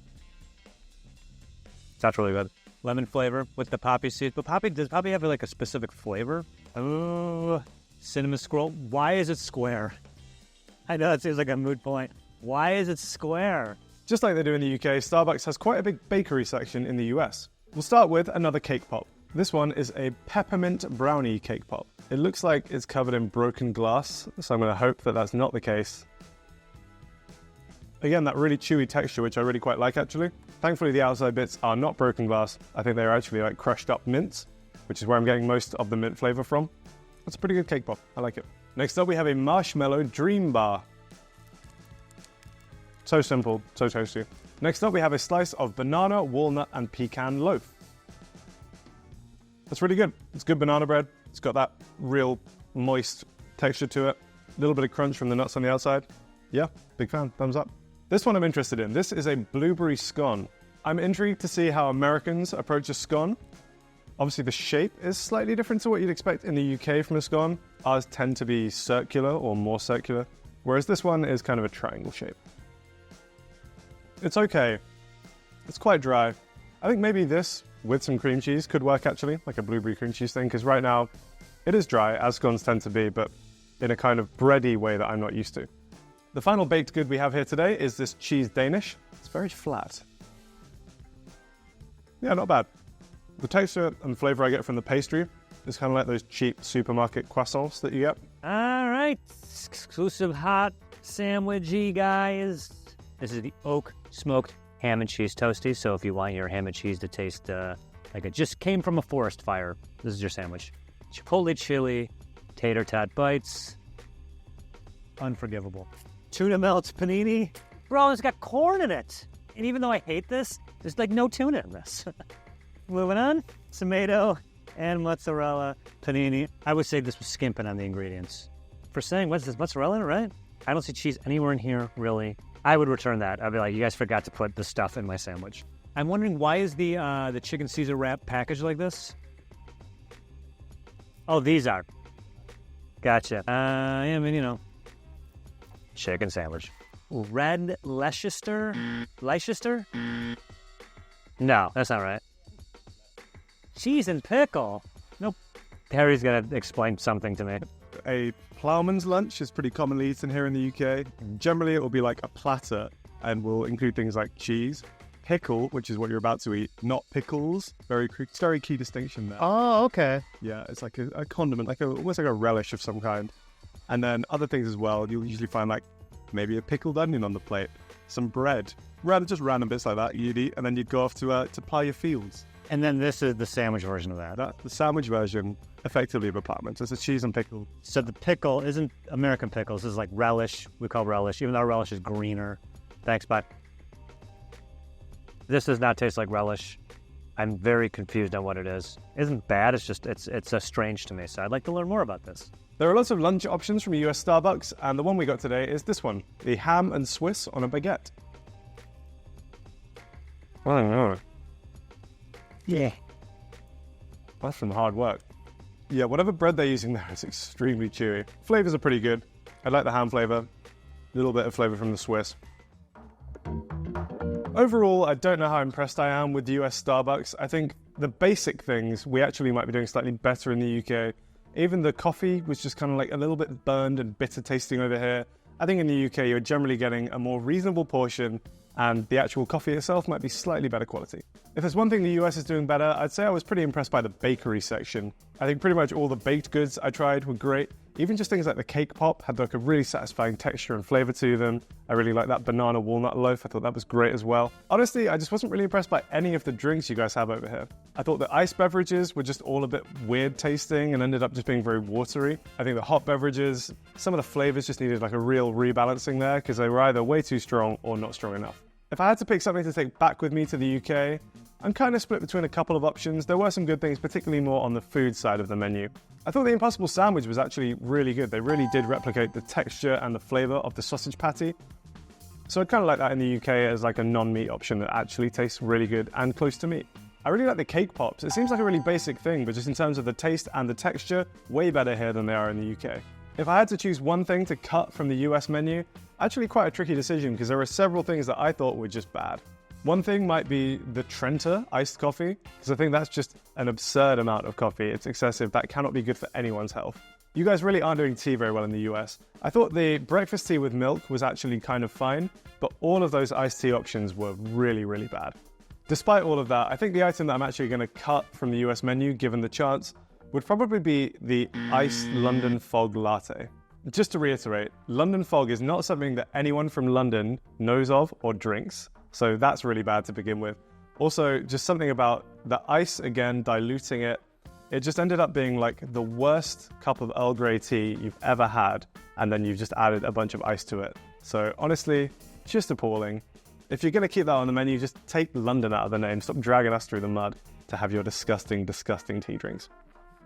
That's really good. Lemon flavor with the poppy seeds. But does poppy have like a specific flavor? Oh, cinnamon scroll. Why is it square? I know it seems like a moot point. Why is it square? Just like they do in the UK, Starbucks has quite a big bakery section in the US. We'll start with another cake pop. This one is a peppermint brownie cake pop. It looks like it's covered in broken glass, so I'm going to hope that that's not the case. Again, that really chewy texture, which I really quite like actually. Thankfully, the outside bits are not broken glass. I think they're actually like crushed up mints, which is where I'm getting most of the mint flavor from. That's a pretty good cake pop. I like it. Next up, we have a marshmallow dream bar. So simple, so toasty. Next up, we have a slice of banana, walnut, and pecan loaf. That's really good. It's good banana bread. It's got that real moist texture to it. A little bit of crunch from the nuts on the outside. Yeah, big fan. Thumbs up. This one I'm interested in. This is a blueberry scone. I'm intrigued to see how Americans approach a scone. Obviously, the shape is slightly different to what you'd expect in the UK from a scone. Ours tend to be circular or more circular, whereas this one is kind of a triangle shape. It's okay. It's quite dry. I think maybe this with some cream cheese could work actually, like a blueberry cream cheese thing, because right now it is dry, as scones tend to be, but in a kind of bready way that I'm not used to. The final baked good we have here today is this cheese Danish. It's very flat. Yeah, not bad. The texture and flavor I get from the pastry is kind of like those cheap supermarket croissants that you get. All right, exclusive hot sandwichy guys. This is the oak smoked ham and cheese toasty. So if you want your ham and cheese to taste like it just came from a forest fire, this is your sandwich. Chipotle chili, tater tot bites. Unforgivable. Tuna melts panini. Bro, it's got corn in it. And even though I hate this, there's like no tuna in this. Moving on, tomato and mozzarella panini. I would say this was skimping on the ingredients. For saying, what's this, mozzarella in it, right? I don't see cheese anywhere in here, really. I would return that. I'd be like, you guys forgot to put the stuff in my sandwich. I'm wondering, why is the chicken Caesar wrap packaged like this? Oh, these are. Gotcha. I mean, you know, chicken sandwich. Red Leicester? Leicester? No, that's not right. Cheese and pickle? Nope. Harry's gonna explain something to me. A ploughman's lunch is pretty commonly eaten here in the UK. Generally, it will be like a platter and will include things like cheese, pickle, which is what you're about to eat, not pickles. Very key distinction there. Oh, okay. Yeah, it's like a condiment, almost like a relish of some kind. And then other things as well. You'll usually find like maybe a pickled onion on the plate, some bread, just random bits like that you'd eat, and then you'd go off to plough your fields. And then this is the sandwich version of that. That's the sandwich version, effectively, of a ploughman's. It's a cheese and pickle. So the pickle isn't American pickles. This is like relish. We call relish, even though our relish is greener. Thanks, bye. This does not taste like relish. I'm very confused on what it is. It isn't bad. It's just it's strange to me. So I'd like to learn more about this. There are lots of lunch options from US Starbucks, and the one we got today is this one, the ham and Swiss on a baguette. I don't know. Yeah. That's some hard work. Yeah, whatever bread they're using there is extremely chewy. Flavors are pretty good. I like the ham flavor. A little bit of flavor from the Swiss. Overall, I don't know how impressed I am with the US Starbucks. I think the basic things we actually might be doing slightly better in the UK. Even the coffee was just kind of like a little bit burned and bitter tasting over here. I think in the UK, you're generally getting a more reasonable portion, and the actual coffee itself might be slightly better quality. If there's one thing the US is doing better, I'd say I was pretty impressed by the bakery section. I think pretty much all the baked goods I tried were great. Even just things like the cake pop had like a really satisfying texture and flavor to them. I really like that banana walnut loaf. I thought that was great as well. Honestly, I just wasn't really impressed by any of the drinks you guys have over here. I thought the iced beverages were just all a bit weird tasting and ended up just being very watery. I think the hot beverages, some of the flavors just needed like a real rebalancing there because they were either way too strong or not strong enough. If I had to pick something to take back with me to the UK, I'm kind of split between a couple of options. There were some good things, particularly more on the food side of the menu. I thought the Impossible Sandwich was actually really good. They really did replicate the texture and the flavor of the sausage patty. So I'd kind of like that in the UK as like a non-meat option that actually tastes really good and close to meat. I really like the cake pops. It seems like a really basic thing, but just in terms of the taste and the texture, way better here than they are in the UK. If I had to choose one thing to cut from the US menu, actually quite a tricky decision because there are several things that I thought were just bad. One thing might be the Trenta iced coffee, because I think that's just an absurd amount of coffee. It's excessive. That cannot be good for anyone's health. You guys really aren't doing tea very well in the US. I thought the breakfast tea with milk was actually kind of fine, but all of those iced tea options were really, really bad. Despite all of that, I think the item that I'm actually going to cut from the US menu, given the chance, would probably be the iced London Fog latte. Just to reiterate, London Fog is not something that anyone from London knows of or drinks. So that's really bad to begin with. Also, just something about the ice, again, diluting it. It just ended up being like the worst cup of Earl Grey tea you've ever had, and then you've just added a bunch of ice to it. So honestly, just appalling. If you're gonna keep that on the menu, just take London out of the name. Stop dragging us through the mud to have your disgusting, disgusting tea drinks.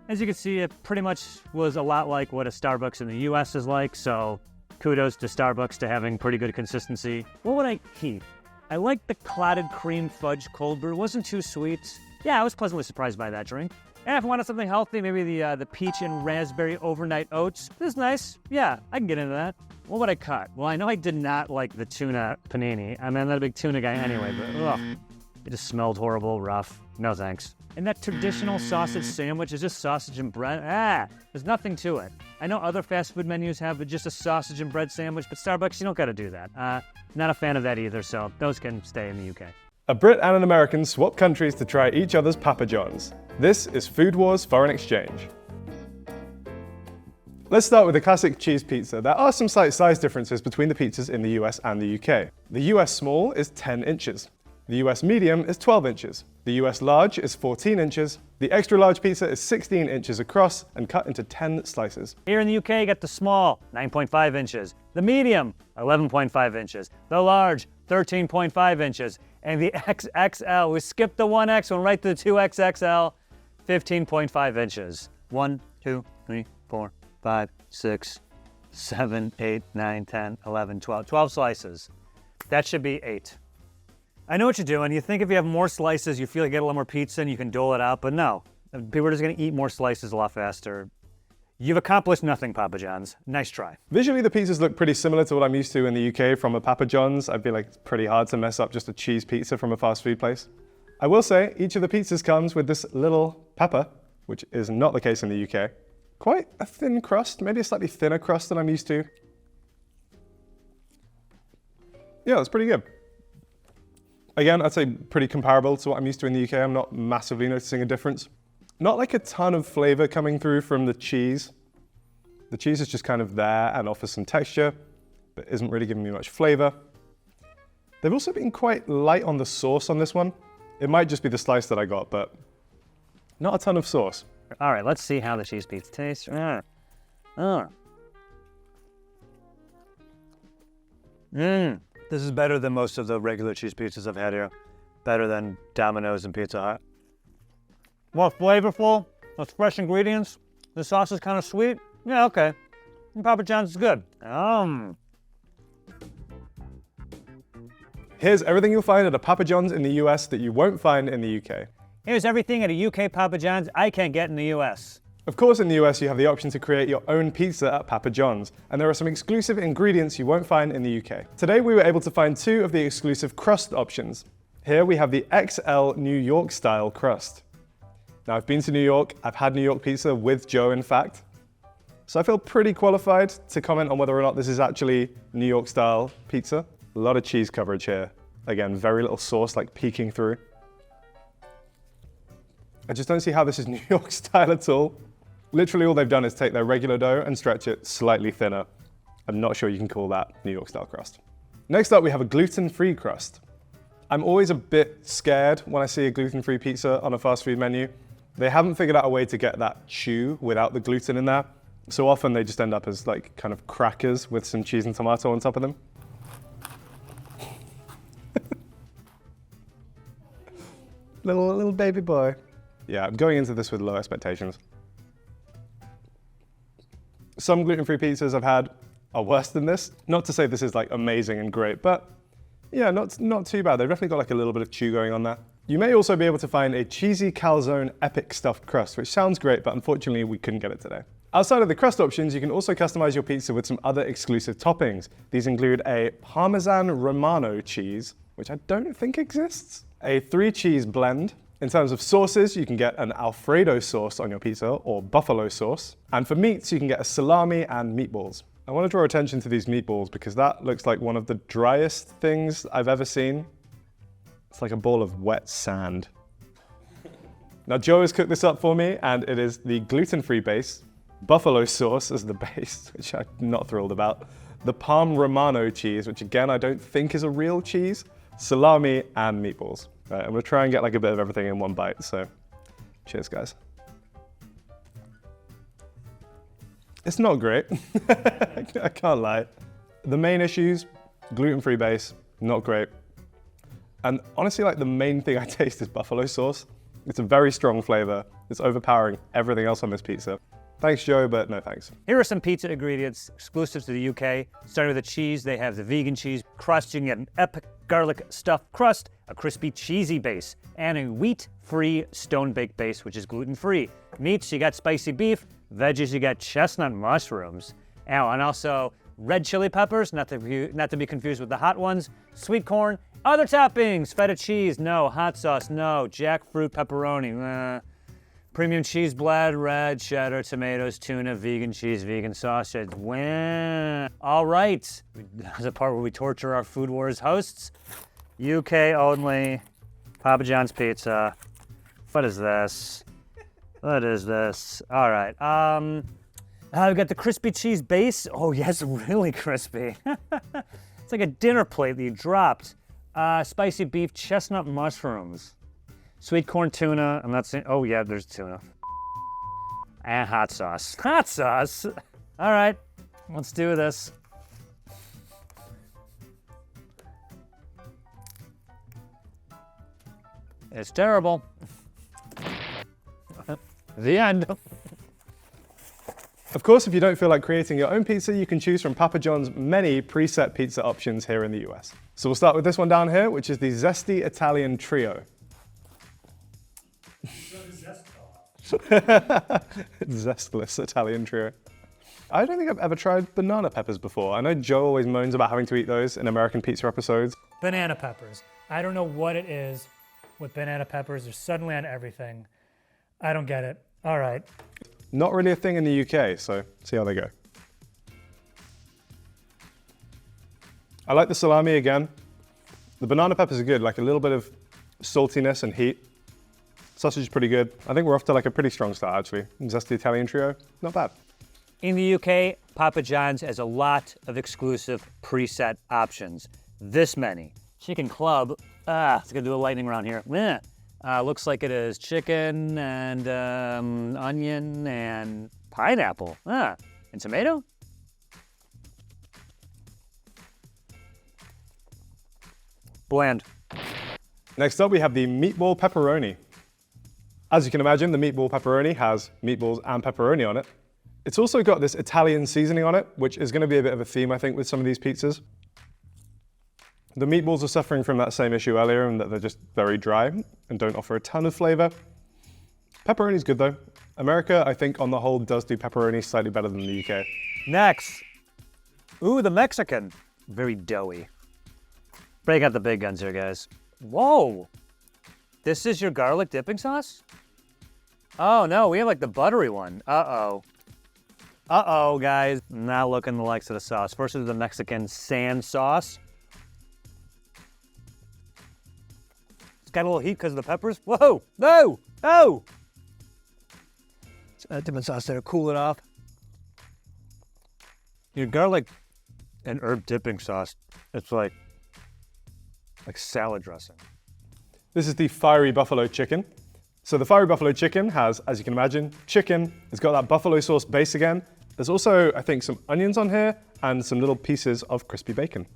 As you can see, it pretty much was a lot like what a Starbucks in the US is like, so kudos to Starbucks to having pretty good consistency. What would I keep? I like the clotted cream fudge cold brew. It wasn't too sweet. Yeah, I was pleasantly surprised by that drink. And if I wanted something healthy, maybe the peach and raspberry overnight oats. This is nice. Yeah, I can get into that. What would I cut? Well, I know I did not like the tuna panini. I mean, I'm not a big tuna guy anyway, but ugh, it just smelled horrible, rough. No thanks. And that traditional sausage sandwich is just sausage and bread. There's nothing to it. I know other fast food menus have just a sausage and bread sandwich, but Starbucks, you don't got to do that. Not a fan of that either, so those can stay in the UK. A Brit and an American swap countries to try each other's Papa John's. This is Food Wars Foreign Exchange. Let's start with the classic cheese pizza. There are some slight size differences between the pizzas in the US and the UK. The US small is 10 inches. The US medium is 12 inches. The US large is 14 inches. The extra large pizza is 16 inches across and cut into 10 slices. Here in the UK, you get the small, 9.5 inches. The medium, 11.5 inches. The large, 13.5 inches. And the XXL, we skipped the 1X, went right to the 2XXL, 15.5 inches. 1, 2, 3, 4, 5, 6, 7, 8, 9, 10, 11, 12. 12 slices. That should be 8. I know what you're doing. You think if you have more slices, you feel like you get a lot more pizza and you can dole it out, but no. People are just going to eat more slices a lot faster. You've accomplished nothing, Papa John's. Nice try. Visually, the pizzas look pretty similar to what I'm used to in the UK from a Papa John's. I feel like it's pretty hard to mess up just a cheese pizza from a fast food place. I will say, each of the pizzas comes with this little pepper, which is not the case in the UK. Quite a thin crust, maybe a slightly thinner crust than I'm used to. Yeah, that's pretty good. Again, I'd say pretty comparable to what I'm used to in the UK. I'm not massively noticing a difference. Not like a ton of flavor coming through from the cheese. The cheese is just kind of there and offers some texture, but isn't really giving me much flavor. They've also been quite light on the sauce on this one. It might just be the slice that I got, but not a ton of sauce. All right, let's see how the cheese pizza tastes. This is better than most of the regular cheese pizzas I've had here. Better than Domino's and Pizza Hut. More flavorful, those fresh ingredients. The sauce is kind of sweet. Yeah, okay. And Papa John's is good. Here's everything you'll find at a Papa John's in the US that you won't find in the UK. Here's everything at a UK Papa John's I can't get in the US. Of course, in the US, you have the option to create your own pizza at Papa John's, and there are some exclusive ingredients you won't find in the UK. Today, we were able to find 2 of the exclusive crust options. Here we have the XL New York style crust. Now, I've been to New York. I've had New York pizza with Joe, in fact. So I feel pretty qualified to comment on whether or not this is actually New York style pizza. A lot of cheese coverage here. Again, very little sauce like peeking through. I just don't see how this is New York style at all. Literally all they've done is take their regular dough and stretch it slightly thinner. I'm not sure you can call that New York style crust. Next up, we have a gluten-free crust. I'm always a bit scared when I see a gluten-free pizza on a fast food menu. They haven't figured out a way to get that chew without the gluten in there. So often they just end up as like kind of crackers with some cheese and tomato on top of them. little baby boy. Yeah, I'm going into this with low expectations. Some gluten-free pizzas I've had are worse than this. Not to say this is like amazing and great, but yeah, not too bad. They've definitely got like a little bit of chew going on there. You may also be able to find a cheesy calzone epic stuffed crust, which sounds great, but unfortunately we couldn't get it today. Outside of the crust options, you can also customize your pizza with some other exclusive toppings. These include a Parmesan Romano cheese, which I don't think exists, a 3-cheese blend. In terms of sauces, you can get an Alfredo sauce on your pizza or buffalo sauce. And for meats, you can get a salami and meatballs. I want to draw attention to these meatballs because that looks like one of the driest things I've ever seen. It's like a ball of wet sand. Now Joe has cooked this up for me, and it is the gluten-free base, buffalo sauce as the base, which I'm not thrilled about, the Parm Romano cheese, which again I don't think is a real cheese, salami, and meatballs. Right, I'm gonna try and get like a bit of everything in one bite, so cheers guys. It's not great, I can't lie. The main issues, gluten-free base, not great. And honestly, like the main thing I taste is buffalo sauce. It's a very strong flavor. It's overpowering everything else on this pizza. Thanks, Joe, but no thanks. Here are some pizza ingredients exclusive to the UK. Starting with the cheese, they have the vegan cheese crust. You can get an epic garlic stuffed crust, a crispy cheesy base, and a wheat-free stone-baked base, which is gluten-free. Meats, you got spicy beef. Veggies, you got chestnut mushrooms. And also red chili peppers, not to be confused with the hot ones. Sweet corn. Other toppings, feta cheese, no. Hot sauce, no. Jackfruit pepperoni, Premium cheese blend, red, cheddar, tomatoes, tuna, vegan cheese, vegan sausage. All right, that's the part where we torture our Food Wars hosts. UK only, Papa John's Pizza. What is this? What is this? All right, we've got the crispy cheese base. Oh yes, really crispy. It's like a dinner plate that you dropped. Spicy beef, chestnut mushrooms. Sweet corn tuna, I'm not saying, oh yeah, there's tuna. And hot sauce. Hot sauce? All right, let's do this. It's terrible. The end. Of course, if you don't feel like creating your own pizza, you can choose from Papa John's many preset pizza options here in the US. So we'll start with this one down here, which is the Zesty Italian Trio. Zestless Italian Trio. I don't think I've ever tried banana peppers before. I know Joe always moans about having to eat those in American pizza episodes. Banana peppers. I don't know what it is with banana peppers. They're suddenly on everything. I don't get it. All right. Not really a thing in the UK, so see how they go. I like the salami again. The banana peppers are good, like a little bit of saltiness and heat. Sausage is pretty good. I think we're off to like a pretty strong start actually. Zesty Italian Trio, not bad. In the UK, Papa John's has a lot of exclusive preset options. This many. Chicken club, it's gonna do a lightning round here. Looks like it is chicken and onion and pineapple. And tomato? Bland. Next up, we have the meatball pepperoni. As you can imagine, the meatball pepperoni has meatballs and pepperoni on it. It's also got this Italian seasoning on it, which is gonna be a bit of a theme, I think, with some of these pizzas. The meatballs are suffering from that same issue earlier in that they're just very dry and don't offer a ton of flavor. Pepperoni's good though. America, I think on the whole, does do pepperoni slightly better than the UK. Next. Ooh, the Mexican. Very doughy. Break out the big guns here, guys. Whoa. This is your garlic dipping sauce? Oh no, we have like the buttery one. Uh-oh. Uh-oh, guys. Not looking the likes of the sauce. First is the Mexican sand sauce. It's got a little heat because of the peppers. Whoa, no, no. that dipping sauce there, cool it off. Your garlic and herb dipping sauce, it's like salad dressing. This is the fiery buffalo chicken. So the fiery buffalo chicken has, as you can imagine, chicken. It's got that buffalo sauce base again. There's also, I think, some onions on here and some little pieces of crispy bacon.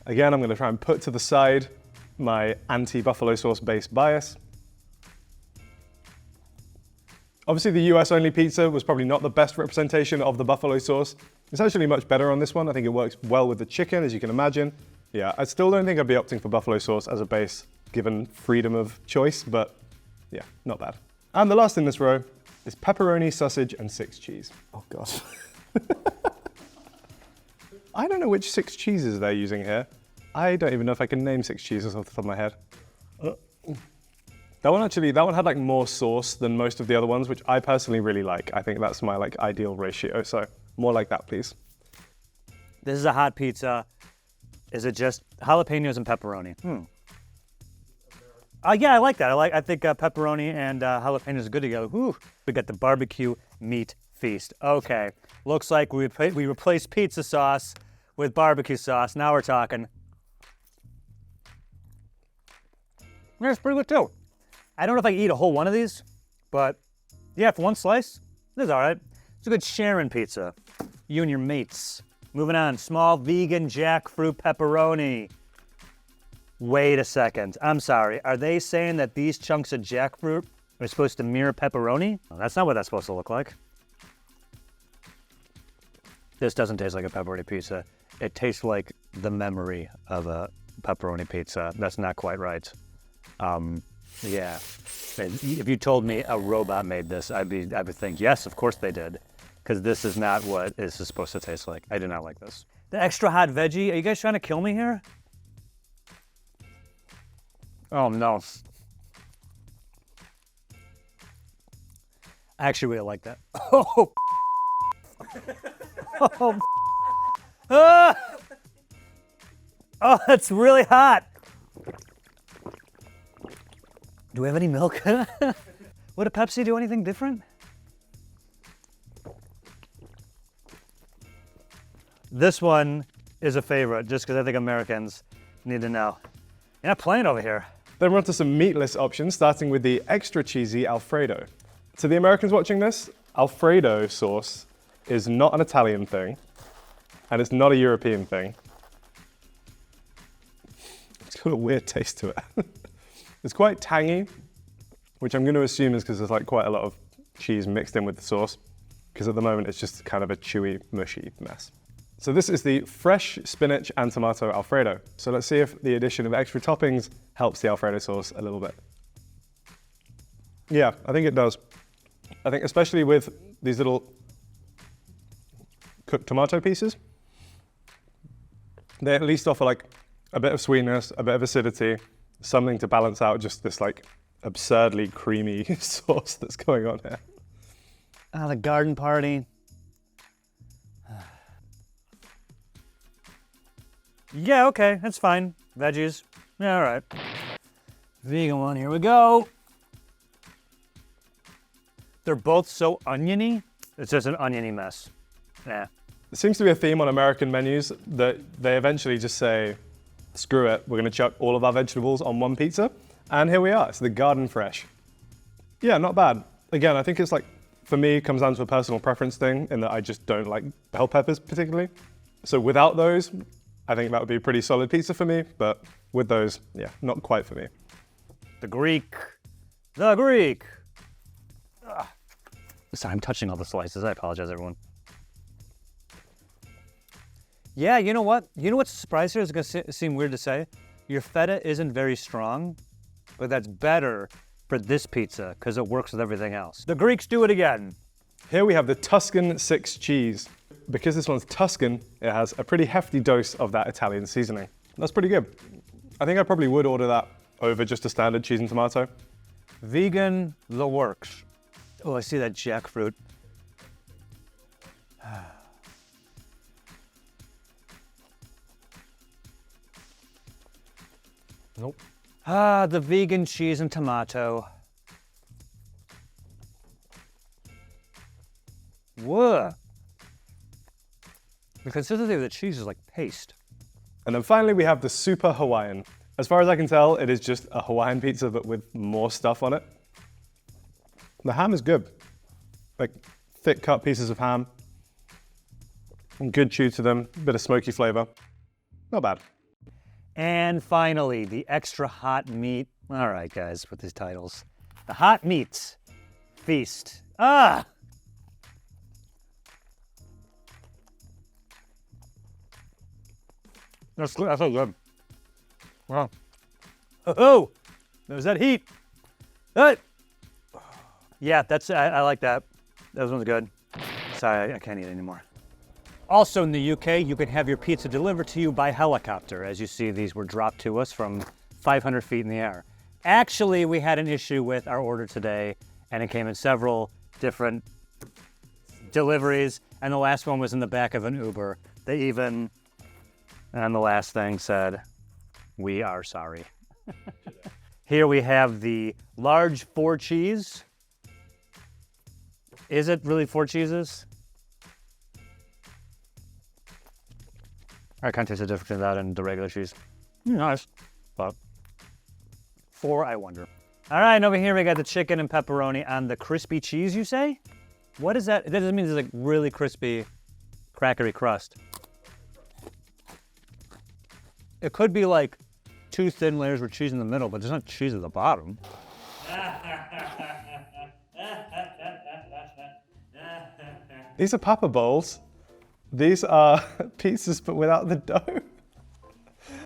Again, I'm going to try and put to the side my anti-buffalo sauce based bias. Obviously, the US only pizza was probably not the best representation of the buffalo sauce. It's actually much better on this one. I think it works well with the chicken, as you can imagine. Yeah, I still don't think I'd be opting for buffalo sauce as a base, given freedom of choice, but yeah, not bad. And the last in this row is pepperoni, sausage, and 6 cheese. Oh God. I don't know which 6 cheeses they're using here. I don't even know if I can name 6 cheeses off the top of my head. That one had like more sauce than most of the other ones, which I personally really like. I think that's my like ideal ratio. So more like that, please. This is a hot pizza. Is it just jalapenos and pepperoni? Yeah, I like that. I think pepperoni and jalapenos are good together. Whew. We got the barbecue meat feast. Okay, looks like we replaced pizza sauce with barbecue sauce. Now we're talking. Yeah, it's pretty good too. I don't know if I can eat a whole one of these, but yeah, for one slice, this is all right. It's a good sharing pizza. You and your mates. Moving on, small vegan jackfruit pepperoni. Wait a second, I'm sorry. Are they saying that these chunks of jackfruit are supposed to mirror pepperoni? Well, that's not what that's supposed to look like. This doesn't taste like a pepperoni pizza. It tastes like the memory of a pepperoni pizza. That's not quite right. Yeah, if you told me a robot made this, I would think, yes, of course they did. Because this is not what this is supposed to taste like. I do not like this. The extra hot veggie, are you guys trying to kill me here? Oh no. I actually really like that. Oh, oh, ah! Oh, that's really hot. Do we have any milk? Would a Pepsi do anything different? This one is a favorite, just because I think Americans need to know. You're not playing over here. Then we're on to some meatless options, starting with the extra cheesy Alfredo. To the Americans watching this, Alfredo sauce is not an Italian thing, and it's not a European thing. It's got a weird taste to it. It's quite tangy, which I'm going to assume is because there's like quite a lot of cheese mixed in with the sauce, because at the moment it's just kind of a chewy, mushy mess. So this is the fresh spinach and tomato Alfredo. So let's see if the addition of extra toppings helps the Alfredo sauce a little bit. Yeah, I think it does. I think especially with these little cooked tomato pieces, they at least offer like a bit of sweetness, a bit of acidity, something to balance out just this like absurdly creamy sauce that's going on here. Ah, the garden party. Yeah, okay, that's fine. Veggies. Yeah, all right. Vegan one, here we go. They're both so oniony. It's just an oniony mess. Yeah. There seems to be a theme on American menus that they eventually just say, screw it, we're going to chuck all of our vegetables on one pizza. And here we are, it's the garden fresh. Yeah, not bad. Again, I think it's like, for me, it comes down to a personal preference thing in that I just don't like bell peppers particularly. So without those, I think that would be a pretty solid pizza for me, but with those, yeah, not quite for me. The Greek. The Greek. Ugh. Sorry, I'm touching all the slices. I apologize, everyone. Yeah, you know what? You know what's a surprise here? It's going to seem weird to say. Your feta isn't very strong, but that's better for this pizza because it works with everything else. The Greeks do it again. Here we have the Tuscan 6 cheese. Because this one's Tuscan, it has a pretty hefty dose of that Italian seasoning. That's pretty good. I think I probably would order that over just a standard cheese and tomato. Vegan, the works. Oh, I see that jackfruit. Nope. Ah, the vegan cheese and tomato. The consistency of the cheese is like paste. And then finally, we have the Super Hawaiian. As far as I can tell, it is just a Hawaiian pizza, but with more stuff on it. The ham is good. Like thick cut pieces of ham. And good chew to them, bit of smoky flavor. Not bad. And finally, the extra hot meat. All right, guys, with these titles. The hot meats feast. Ah! That's so good. Wow. Oh, there's that heat. Hey. Yeah, I like that. That one's good. Sorry, I can't eat anymore. Also in the UK, you can have your pizza delivered to you by helicopter. As you see, these were dropped to us from 500 feet in the air. Actually, we had an issue with our order today, and it came in several different deliveries, and the last one was in the back of an Uber. They even, and the last thing said, "We are sorry." Here we have the large 4 cheese. Is it really 4 cheeses? I can't taste the difference between that and the regular cheese. Nice, but 4, I wonder. All right, and over here we got the chicken and pepperoni on the crispy cheese, you say? What is that? That doesn't mean it's like really crispy, crackery crust. It could be like 2 thin layers with cheese in the middle, but there's not cheese at the bottom. These are Papa Bowls. These are pizzas, but without the dough.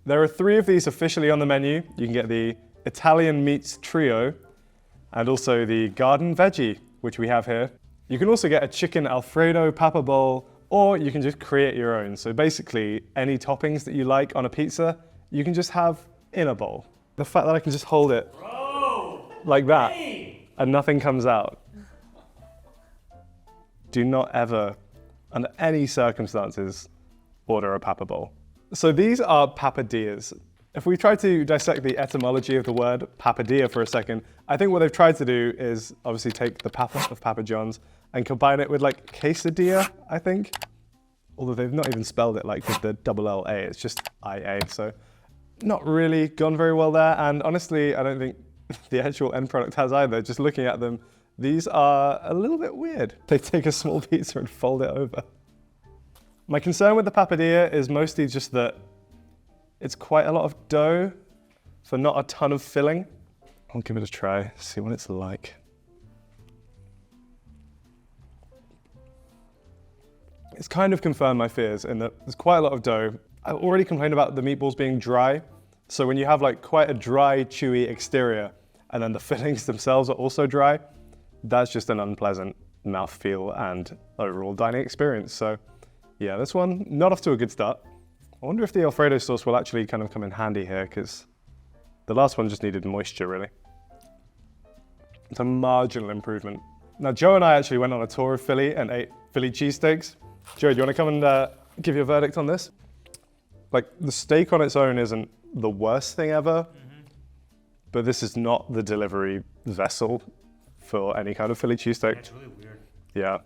There are 3 of these officially on the menu. You can get the Italian Meats Trio and also the Garden Veggie, which we have here. You can also get a chicken Alfredo Papa Bowl, or you can just create your own. So basically, any toppings that you like on a pizza, you can just have in a bowl. The fact that I can just hold it like that and nothing comes out. Do not ever, under any circumstances, order a Papa Bowl. So these are papadillas. If we try to dissect the etymology of the word papadilla for a second, I think what they've tried to do is obviously take the Papa of Papa John's and combine it with like quesadilla, I think. Although they've not even spelled it like with the double L-A, it's just I-A. So not really gone very well there. And honestly, I don't think the actual end product has either. Just looking at them, these are a little bit weird. They take a small pizza and fold it over. My concern with the papadilla is mostly just that it's quite a lot of dough for not a ton of filling. I'll give it a try, see what it's like. It's kind of confirmed my fears in that there's quite a lot of dough. I already complained about the meatballs being dry. So when you have like quite a dry, chewy exterior and then the fillings themselves are also dry, that's just an unpleasant mouthfeel and overall dining experience. So yeah, this one, not off to a good start. I wonder if the Alfredo sauce will actually kind of come in handy here, because the last one just needed moisture, really. It's a marginal improvement. Now, Joe and I actually went on a tour of Philly and ate Philly cheesesteaks. Joe, do you want to come and give your verdict on this? Like, the steak on its own isn't the worst thing ever, but this is not the delivery vessel for any kind of Philly cheesesteak. It's really weird. Yeah.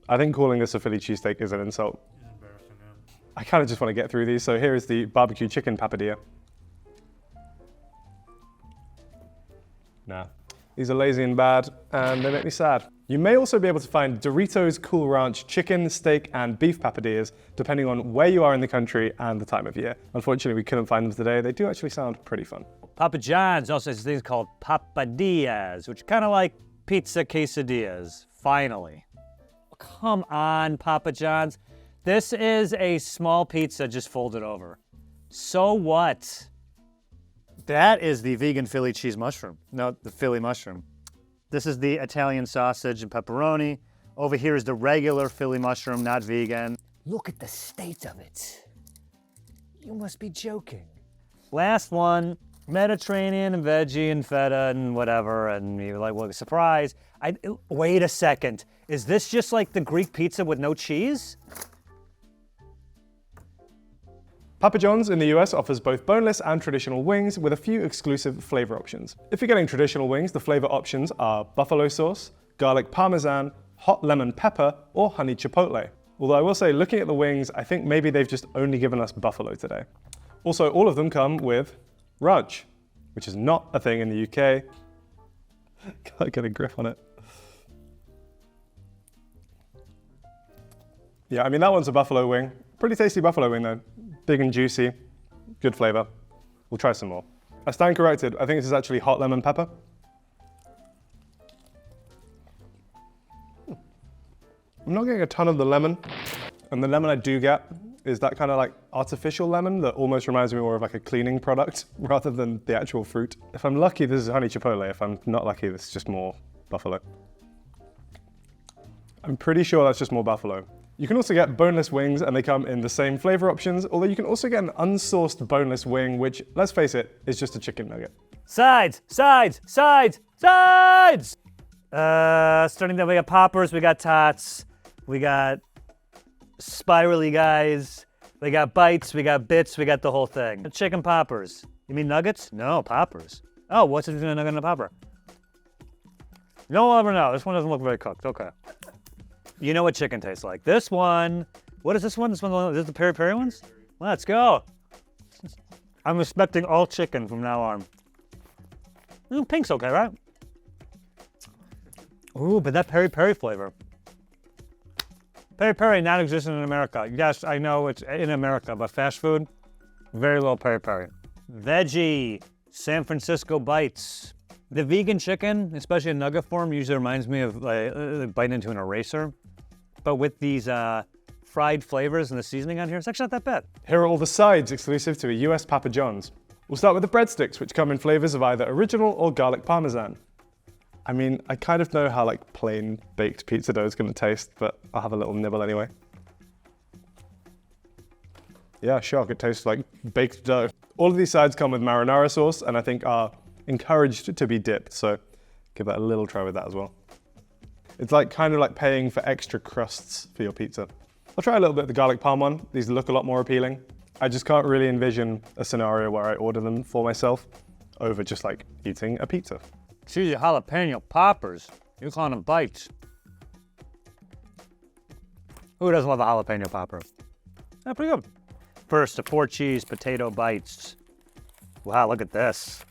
I think calling this a Philly cheesesteak is an insult. It's embarrassing, yeah. I kind of just want to get through these. So here is the barbecue chicken papadilla. Nah, these are lazy and bad, and they make me sad. You may also be able to find Doritos Cool Ranch chicken, steak, and beef papadillas, depending on where you are in the country and the time of year. Unfortunately, we couldn't find them today. They do actually sound pretty fun. Papa John's also has things called papadillas, which are kind of like pizza quesadillas, finally. Come on, Papa John's. This is a small pizza just folded over. So what? That is the vegan Philly cheese mushroom. No, the Philly mushroom. This is the Italian sausage and pepperoni. Over here is the regular Philly mushroom, not vegan. Look at the state of it. You must be joking. Last one, Mediterranean and veggie and feta and whatever, and you're like, well, surprise. Wait a second. Is this just like the Greek pizza with no cheese? Papa John's in the US offers both boneless and traditional wings with a few exclusive flavor options. If you're getting traditional wings, the flavor options are buffalo sauce, garlic parmesan, hot lemon pepper, or honey chipotle. Although I will say, looking at the wings, I think maybe they've just only given us buffalo today. Also, all of them come with ranch, which is not a thing in the UK. Can't get a grip on it. Yeah, I mean, that one's a buffalo wing. Pretty tasty buffalo wing though. Big and juicy, good flavor. We'll try some more. I stand corrected. I think this is actually hot lemon pepper. I'm not getting a ton of the lemon. And the lemon I do get is that kind of like artificial lemon that almost reminds me more of like a cleaning product rather than the actual fruit. If I'm lucky, this is honey chipotle. If I'm not lucky, this is just more buffalo. I'm pretty sure that's just more buffalo. You can also get boneless wings and they come in the same flavor options, although you can also get an unsauced boneless wing, which, let's face it, is just a chicken nugget. Sides, sides, sides, sides! Starting then, we got poppers, we got tots, we got spirally guys, we got bites, we got bits, we got the whole thing. Chicken poppers. You mean nuggets? No, poppers. Oh, what's in a nugget and a popper? You'll never know. This one doesn't look very cooked. Okay. You know what chicken tastes like. This one, what is this one? This is the peri peri ones? Let's go. I'm respecting all chicken from now on. Pink's okay, right? Ooh, but that peri peri flavor. Peri peri not existent in America. Yes, I know it's in America, but fast food, very little peri peri. Veggie, San Francisco bites. The vegan chicken, especially in nugget form, usually reminds me of like biting into an eraser. But with these fried flavors and the seasoning on here, it's actually not that bad. Here are all the sides exclusive to a US Papa John's. We'll start with the breadsticks, which come in flavors of either original or garlic parmesan. I mean, I kind of know how like plain baked pizza dough is going to taste, but I'll have a little nibble anyway. Yeah, shock, it tastes like baked dough. All of these sides come with marinara sauce and I think are encouraged to be dipped, so give that a little try with that as well. It's like kind of like paying for extra crusts for your pizza. I'll try a little bit of the garlic parm one. These look a lot more appealing. I just can't really envision a scenario where I order them for myself over just like eating a pizza. Cheesy jalapeno poppers. You're calling them bites. Who doesn't love a jalapeno popper? Yeah, pretty good. First, the 4 cheese potato bites. Wow, look at this.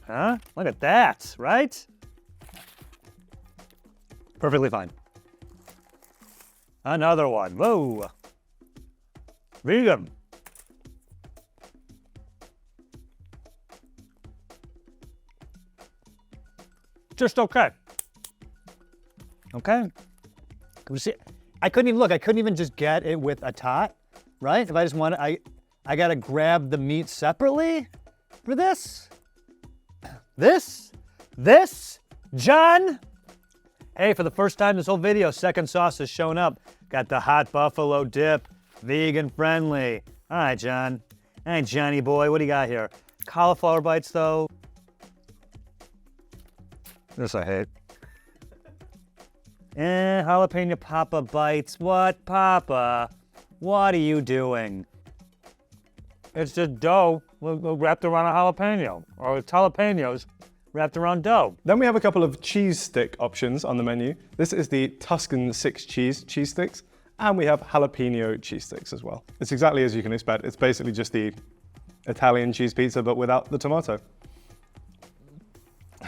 Huh? Look at that, right? Perfectly fine. Another one. Whoa. Vegan. Just okay. Okay. See, I couldn't even look. I couldn't even just get it with a tot, right? If I just want to, I gotta grab the meat separately for this. This, John. Hey, for the first time this whole video, second sauce has shown up. Got the hot buffalo dip, vegan friendly. All right, John. All right, Johnny boy, what do you got here? Cauliflower bites, though. This I hate. Jalapeno Papa bites. What, Papa? What are you doing? It's just dough wrapped around a jalapeno, or it's jalapenos wrapped around dough. Then we have a couple of cheese stick options on the menu. This is the Tuscan 6 cheese sticks, and we have jalapeno cheese sticks as well. It's exactly as you can expect. It's basically just the Italian cheese pizza, but without the tomato.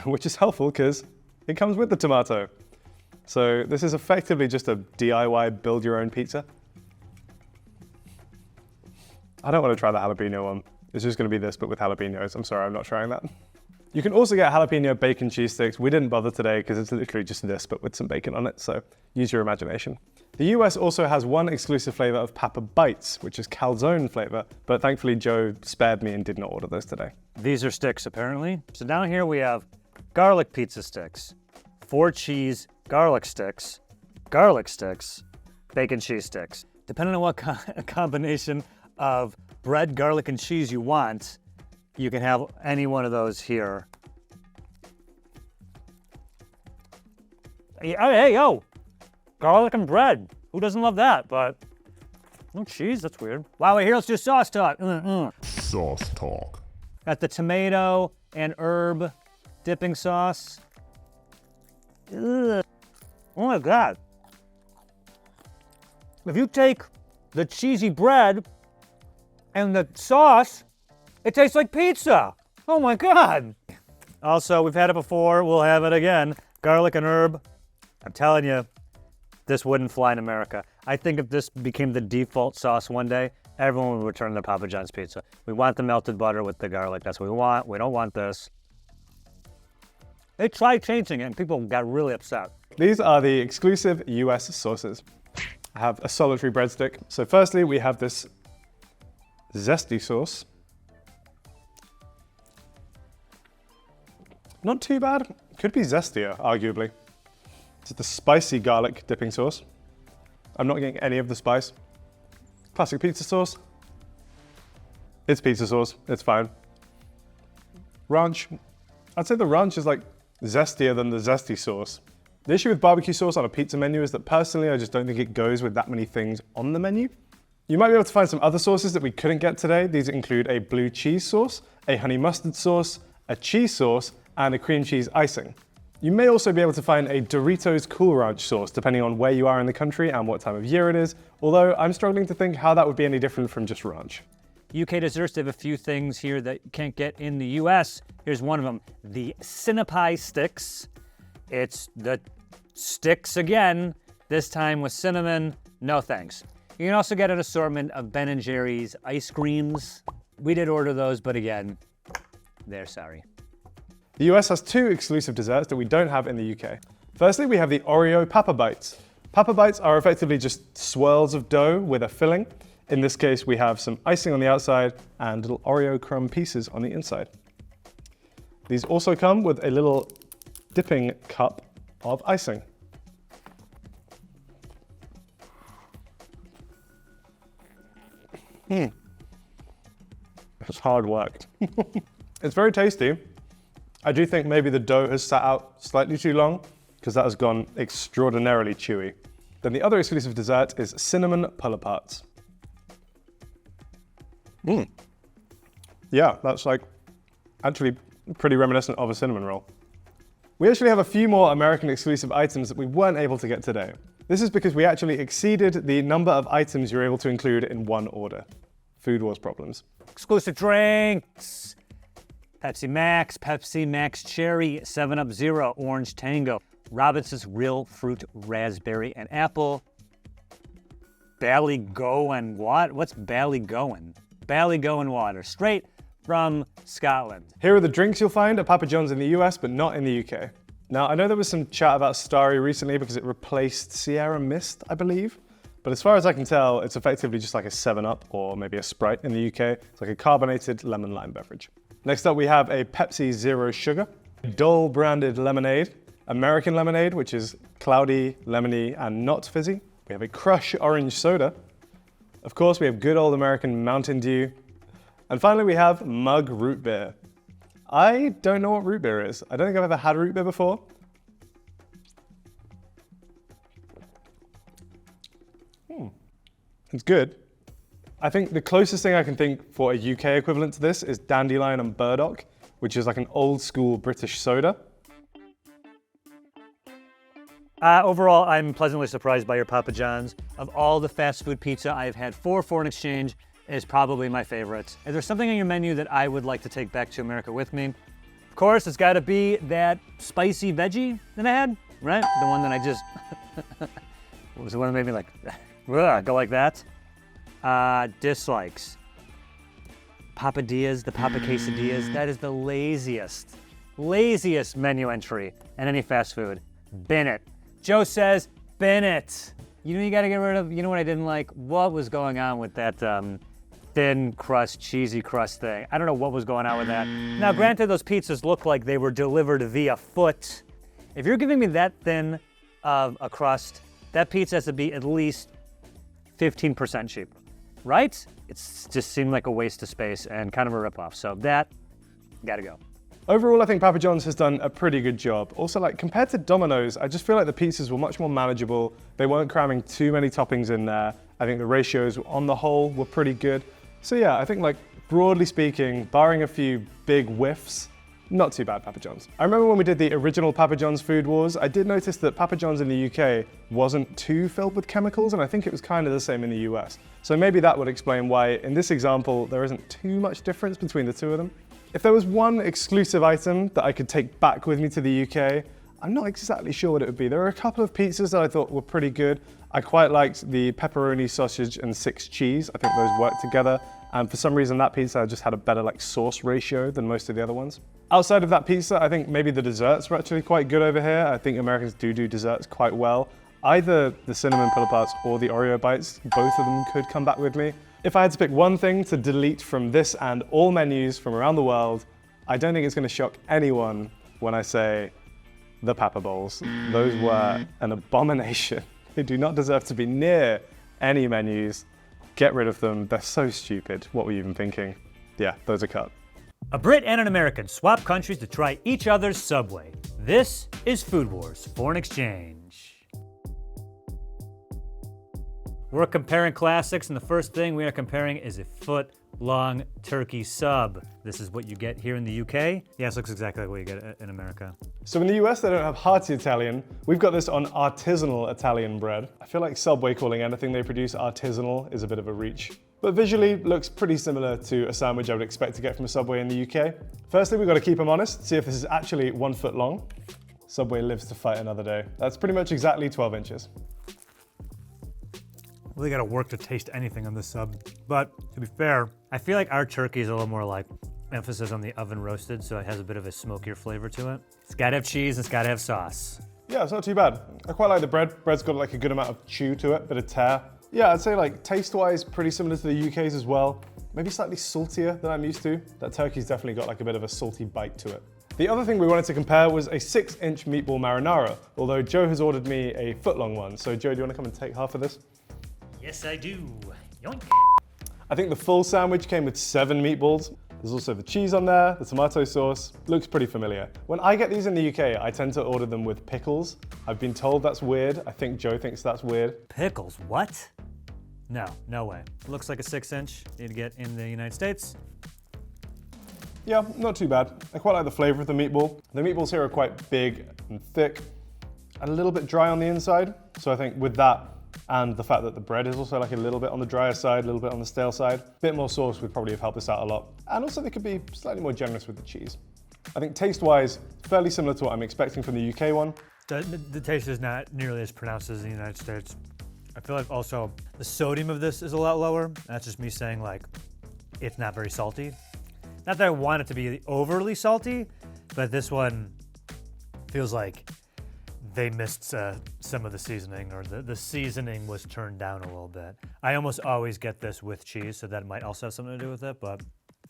Which is helpful because it comes with the tomato. So this is effectively just a DIY build your own pizza. I don't want to try the jalapeno one. It's just going to be this, but with jalapenos. I'm sorry, I'm not trying that. You can also get jalapeno bacon cheese sticks. We didn't bother today because it's literally just this, but with some bacon on it, so use your imagination. The US also has one exclusive flavor of Papa Bites, which is calzone flavor, but thankfully Joe spared me and did not order those today. These are sticks, apparently. So down here we have garlic pizza sticks, 4 cheese garlic sticks, bacon cheese sticks. Depending on what combination of bread, garlic, and cheese you want, you can have any one of those here. Hey, yo! Garlic and bread. Who doesn't love that? But no cheese, that's weird. Wow, wait, here, let's do sauce talk. Sauce talk. Got the tomato and herb dipping sauce. Ugh. Oh my God. if you take the cheesy bread and the sauce, it tastes like pizza. Oh my God. Also, we've had it before, we'll have it again. Garlic and herb. I'm telling you, this wouldn't fly in America. I think if this became the default sauce one day, everyone would return their Papa John's pizza. We want the melted butter with the garlic. That's what we want. We don't want this. They tried changing it and people got really upset. These are the exclusive US sauces. I have a solitary breadstick. So firstly, we have this zesty sauce. Not too bad. Could be zestier, arguably. It's the spicy garlic dipping sauce. I'm not getting any of the spice. Classic pizza sauce. It's pizza sauce, it's fine. Ranch. I'd say the ranch is like zestier than the zesty sauce. The issue with barbecue sauce on a pizza menu is that personally, I just don't think it goes with that many things on the menu. You might be able to find some other sauces that we couldn't get today. These include a blue cheese sauce, a honey mustard sauce, a cheese sauce, and a cream cheese icing. You may also be able to find a Doritos Cool Ranch sauce, depending on where you are in the country and what time of year it is, although I'm struggling to think how that would be any different from just ranch. UK desserts, they have a few things here that you can't get in the US. Here's one of them, the Cinnapie Sticks. It's the sticks again, this time with cinnamon. No thanks. You can also get an assortment of Ben & Jerry's ice creams. We did order those, but again, they're sorry. The US has two exclusive desserts that we don't have in the UK. Firstly, we have the Oreo Papa Bites. Papa Bites are effectively just swirls of dough with a filling. In this case, we have some icing on the outside and little Oreo crumb pieces on the inside. These also come with a little dipping cup of icing. It's hard work. It's very tasty. I do think maybe the dough has sat out slightly too long because that has gone extraordinarily chewy. Then the other exclusive dessert is cinnamon pull-aparts. Yeah, that's like actually pretty reminiscent of a cinnamon roll. We actually have a few more American exclusive items that we weren't able to get today. This is because we actually exceeded the number of items you're able to include in one order. Food Wars problems. Exclusive drinks. Pepsi Max Cherry, 7-Up Zero, Orange Tango, Robinson's Real Fruit Raspberry and Apple, Ballygowan what? What's Ballygowan? Ballygowan water, straight from Scotland. Here are the drinks you'll find at Papa John's in the US, but not in the UK. Now, I know there was some chat about Starry recently because it replaced Sierra Mist, I believe. But as far as I can tell, it's effectively just like a 7-Up or maybe a Sprite in the UK. It's like a carbonated lemon lime beverage. Next up, we have a Pepsi Zero Sugar, Dole branded lemonade, American lemonade, which is cloudy, lemony, and not fizzy. We have a Crush orange soda. Of course, we have good old American Mountain Dew. And finally, we have Mug root beer. I don't know what root beer is. I don't think I've ever had root beer before. It's good. I think the closest thing I can think for a UK equivalent to this is Dandelion and Burdock, which is like an old school British soda. Overall, I'm pleasantly surprised by your Papa John's. Of all the fast food pizza I've had for foreign exchange, it is probably my favorite. Is there something on your menu that I would like to take back to America with me? Of course, it's gotta be that spicy veggie that I had, right? The one that I just, what was the one that made me like, go like that? Dislikes. Papadillas, the Papa Quesadillas, that is the laziest menu entry in any fast food. Bin it. Joe says, bin it. You know you gotta get rid of, you know what I didn't like? What was going on with that thin crust, cheesy crust thing? I don't know what was going on with that. Now, granted, those pizzas look like they were delivered via foot. If you're giving me that thin of a crust, that pizza has to be at least 15% cheaper, right? It just seemed like a waste of space and kind of a ripoff. So that, gotta go. Overall, I think Papa John's has done a pretty good job. Also, like compared to Domino's, I just feel like the pizzas were much more manageable. They weren't cramming too many toppings in there. I think the ratios on the whole were pretty good. So yeah, I think like broadly speaking, barring a few big whiffs, not too bad Papa John's. I remember when we did the original Papa John's Food Wars, I did notice that Papa John's in the UK wasn't too filled with chemicals, and I think it was kind of the same in the US. So maybe that would explain why, in this example, there isn't too much difference between the two of them. If there was one exclusive item that I could take back with me to the UK, I'm not exactly sure what it would be. There were a couple of pizzas that I thought were pretty good. I quite liked the pepperoni sausage and 6 cheese. I think those worked together. And for some reason, that pizza just had a better sauce ratio than most of the other ones. Outside of that pizza, I think maybe the desserts were actually quite good over here. I think Americans do desserts quite well. Either the cinnamon pillow parts or the Oreo bites, both of them could come back with me. If I had to pick one thing to delete from this and all menus from around the world, I don't think it's going to shock anyone when I say the Papa Bowls. Those were an abomination. They do not deserve to be near any menus. Get rid of them. They're so stupid. What were you even thinking? Yeah, those are cut. A Brit and an American swap countries to try each other's Subway. This is Food Wars Foreign Exchange. We're comparing classics, and the first thing we are comparing is a foot-long turkey sub. This is what you get here in the UK. Yes, looks exactly like what you get in America. So in the US, they don't have hearty Italian. We've got this on artisanal Italian bread. I feel like Subway calling anything they produce artisanal is a bit of a reach. But visually, looks pretty similar to a sandwich I would expect to get from a Subway in the UK. Firstly, we've got to keep them honest, see if this is actually 1 foot long. Subway lives to fight another day. That's pretty much exactly 12 inches. Really gotta work to taste anything on this sub. But to be fair, I feel like our turkey is a little more emphasis on the oven roasted, so it has a bit of a smokier flavor to it. It's gotta have cheese and it's gotta have sauce. Yeah, it's not too bad. I quite like the bread. Bread's got a good amount of chew to it, bit of tear. Yeah, I'd say taste-wise, pretty similar to the UK's as well. Maybe slightly saltier than I'm used to. That turkey's definitely got a bit of a salty bite to it. The other thing we wanted to compare was a 6-inch meatball marinara, although Joe has ordered me a foot-long one. So Joe, do you want to come and take half of this? Yes, I do. Yoink. I think the full sandwich came with 7 meatballs. There's also the cheese on there, the tomato sauce. Looks pretty familiar. When I get these in the UK, I tend to order them with pickles. I've been told that's weird. I think Joe thinks that's weird. Pickles, what? No way. Looks like a 6-inch you'd get in the United States. Yeah, not too bad. I quite like the flavor of the meatball. The meatballs here are quite big and thick, and a little bit dry on the inside. So I think with that, and the fact that the bread is also a little bit on the drier side, a little bit on the stale side. A bit more sauce would probably have helped this out a lot. And also they could be slightly more generous with the cheese. I think taste-wise, fairly similar to what I'm expecting from the UK one. The taste is not nearly as pronounced as in the United States. I feel like also the sodium of this is a lot lower. That's just me saying it's not very salty. Not that I want it to be overly salty, but this one feels like they missed some of the seasoning, or the seasoning was turned down a little bit. I almost always get this with cheese, so that might also have something to do with it, but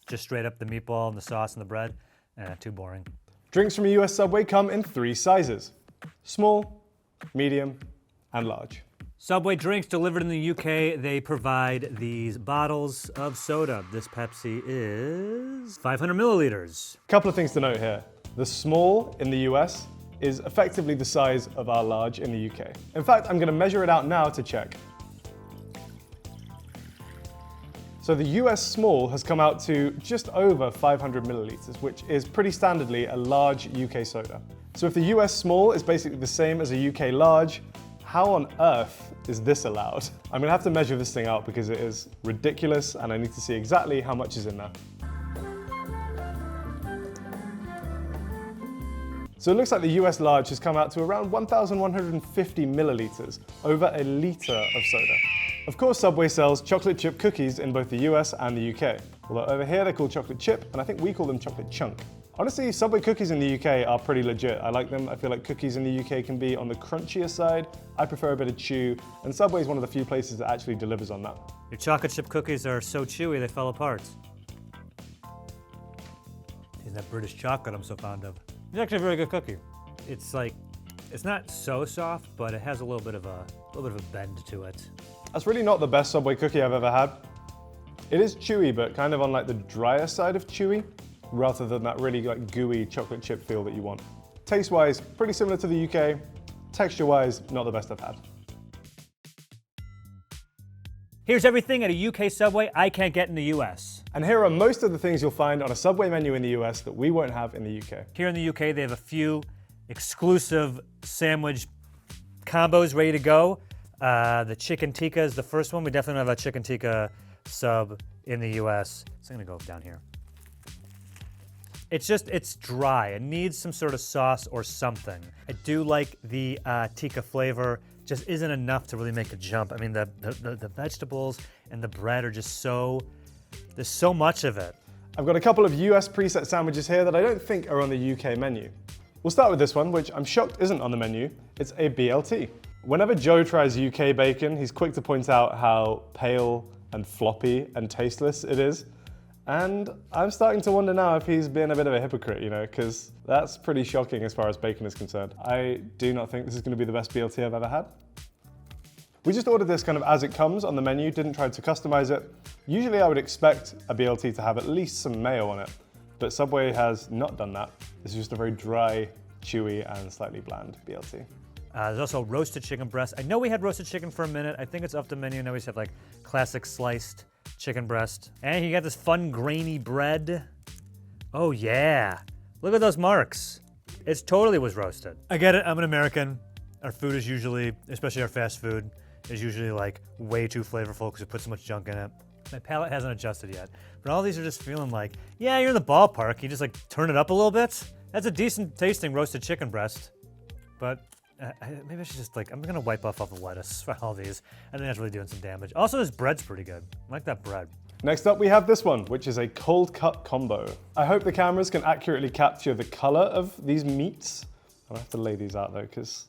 just straight up the meatball and the sauce and the bread, too boring. Drinks from a US Subway come in 3 sizes: small, medium, and large. Subway drinks delivered in the UK, they provide these bottles of soda. This Pepsi is 500 milliliters. Couple of things to note here. The small in the US is effectively the size of our large in the UK. In fact, I'm gonna measure it out now to check. So the US small has come out to just over 500 milliliters, which is pretty standardly a large UK soda. So if the US small is basically the same as a UK large, how on earth is this allowed? I'm gonna have to measure this thing out because it is ridiculous and I need to see exactly how much is in there. So it looks like the US large has come out to around 1,150 milliliters, over a litre of soda. Of course, Subway sells chocolate chip cookies in both the US and the UK. Although over here they're called chocolate chip, and I think we call them chocolate chunk. Honestly, Subway cookies in the UK are pretty legit. I like them. I feel like cookies in the UK can be on the crunchier side. I prefer a bit of chew, and Subway is one of the few places that actually delivers on that. Your chocolate chip cookies are so chewy they fell apart. Isn't that British chocolate I'm so fond of? It's actually a very good cookie. It's not so soft, but it has a little bit of a bend to it. That's really not the best Subway cookie I've ever had. It is chewy, but kind of on the drier side of chewy, rather than that really gooey chocolate chip feel that you want. Taste-wise, pretty similar to the UK. Texture-wise, not the best I've had. Here's everything at a UK Subway I can't get in the US. And here are most of the things you'll find on a Subway menu in the US that we won't have in the UK. Here in the UK, they have a few exclusive sandwich combos ready to go. The chicken tikka is the first one. We definitely don't have a chicken tikka sub in the US. So I'm gonna go down here. It's dry. It needs some sort of sauce or something. I do like the tikka flavor. Just isn't enough to really make a jump. I mean, the vegetables and the bread are just there's so much of it. I've got a couple of US preset sandwiches here that I don't think are on the UK menu. We'll start with this one, which I'm shocked isn't on the menu. It's a BLT. Whenever Joe tries UK bacon, he's quick to point out how pale and floppy and tasteless it is. And I'm starting to wonder now if he's been a bit of a hypocrite, because that's pretty shocking as far as bacon is concerned. I do not think this is going to be the best BLT I've ever had. We just ordered this kind of as it comes on the menu, didn't try to customize it. Usually I would expect a BLT to have at least some mayo on it, but Subway has not done that. This is just a very dry, chewy, and slightly bland BLT. There's also roasted chicken breast. I know we had roasted chicken for a minute. I think it's up the menu. Now we just have like classic sliced chicken breast. And you got this fun grainy bread. Oh yeah. Look at those marks. It totally was roasted. I get it, I'm an American. Our food is usually, especially our fast food, is usually like way too flavorful because we put so much junk in it. My palate hasn't adjusted yet. But all these are just feeling like, yeah, you're in the ballpark. You just like turn it up a little bit. That's a decent tasting roasted chicken breast. But maybe I should just I'm gonna wipe off all the lettuce for all these. I think that's really doing some damage. Also, this bread's pretty good. I like that bread. Next up, we have this one, which is a cold cut combo. I hope the cameras can accurately capture the color of these meats. I'll have to lay these out though, because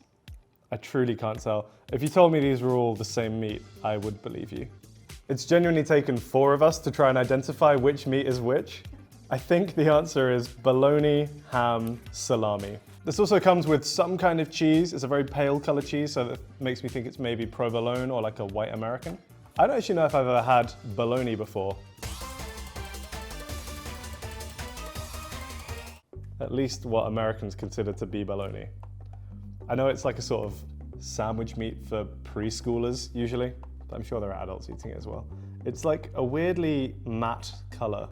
I truly can't tell. If you told me these were all the same meat, I would believe you. It's genuinely taken 4 of us to try and identify which meat is which. I think the answer is bologna, ham, salami. This also comes with some kind of cheese. It's a very pale color cheese, so that makes me think it's maybe provolone or like a white American. I don't actually know if I've ever had bologna before. At least what Americans consider to be bologna. I know it's like a sort of sandwich meat for preschoolers usually, but I'm sure there are adults eating it as well. It's like a weirdly matte color.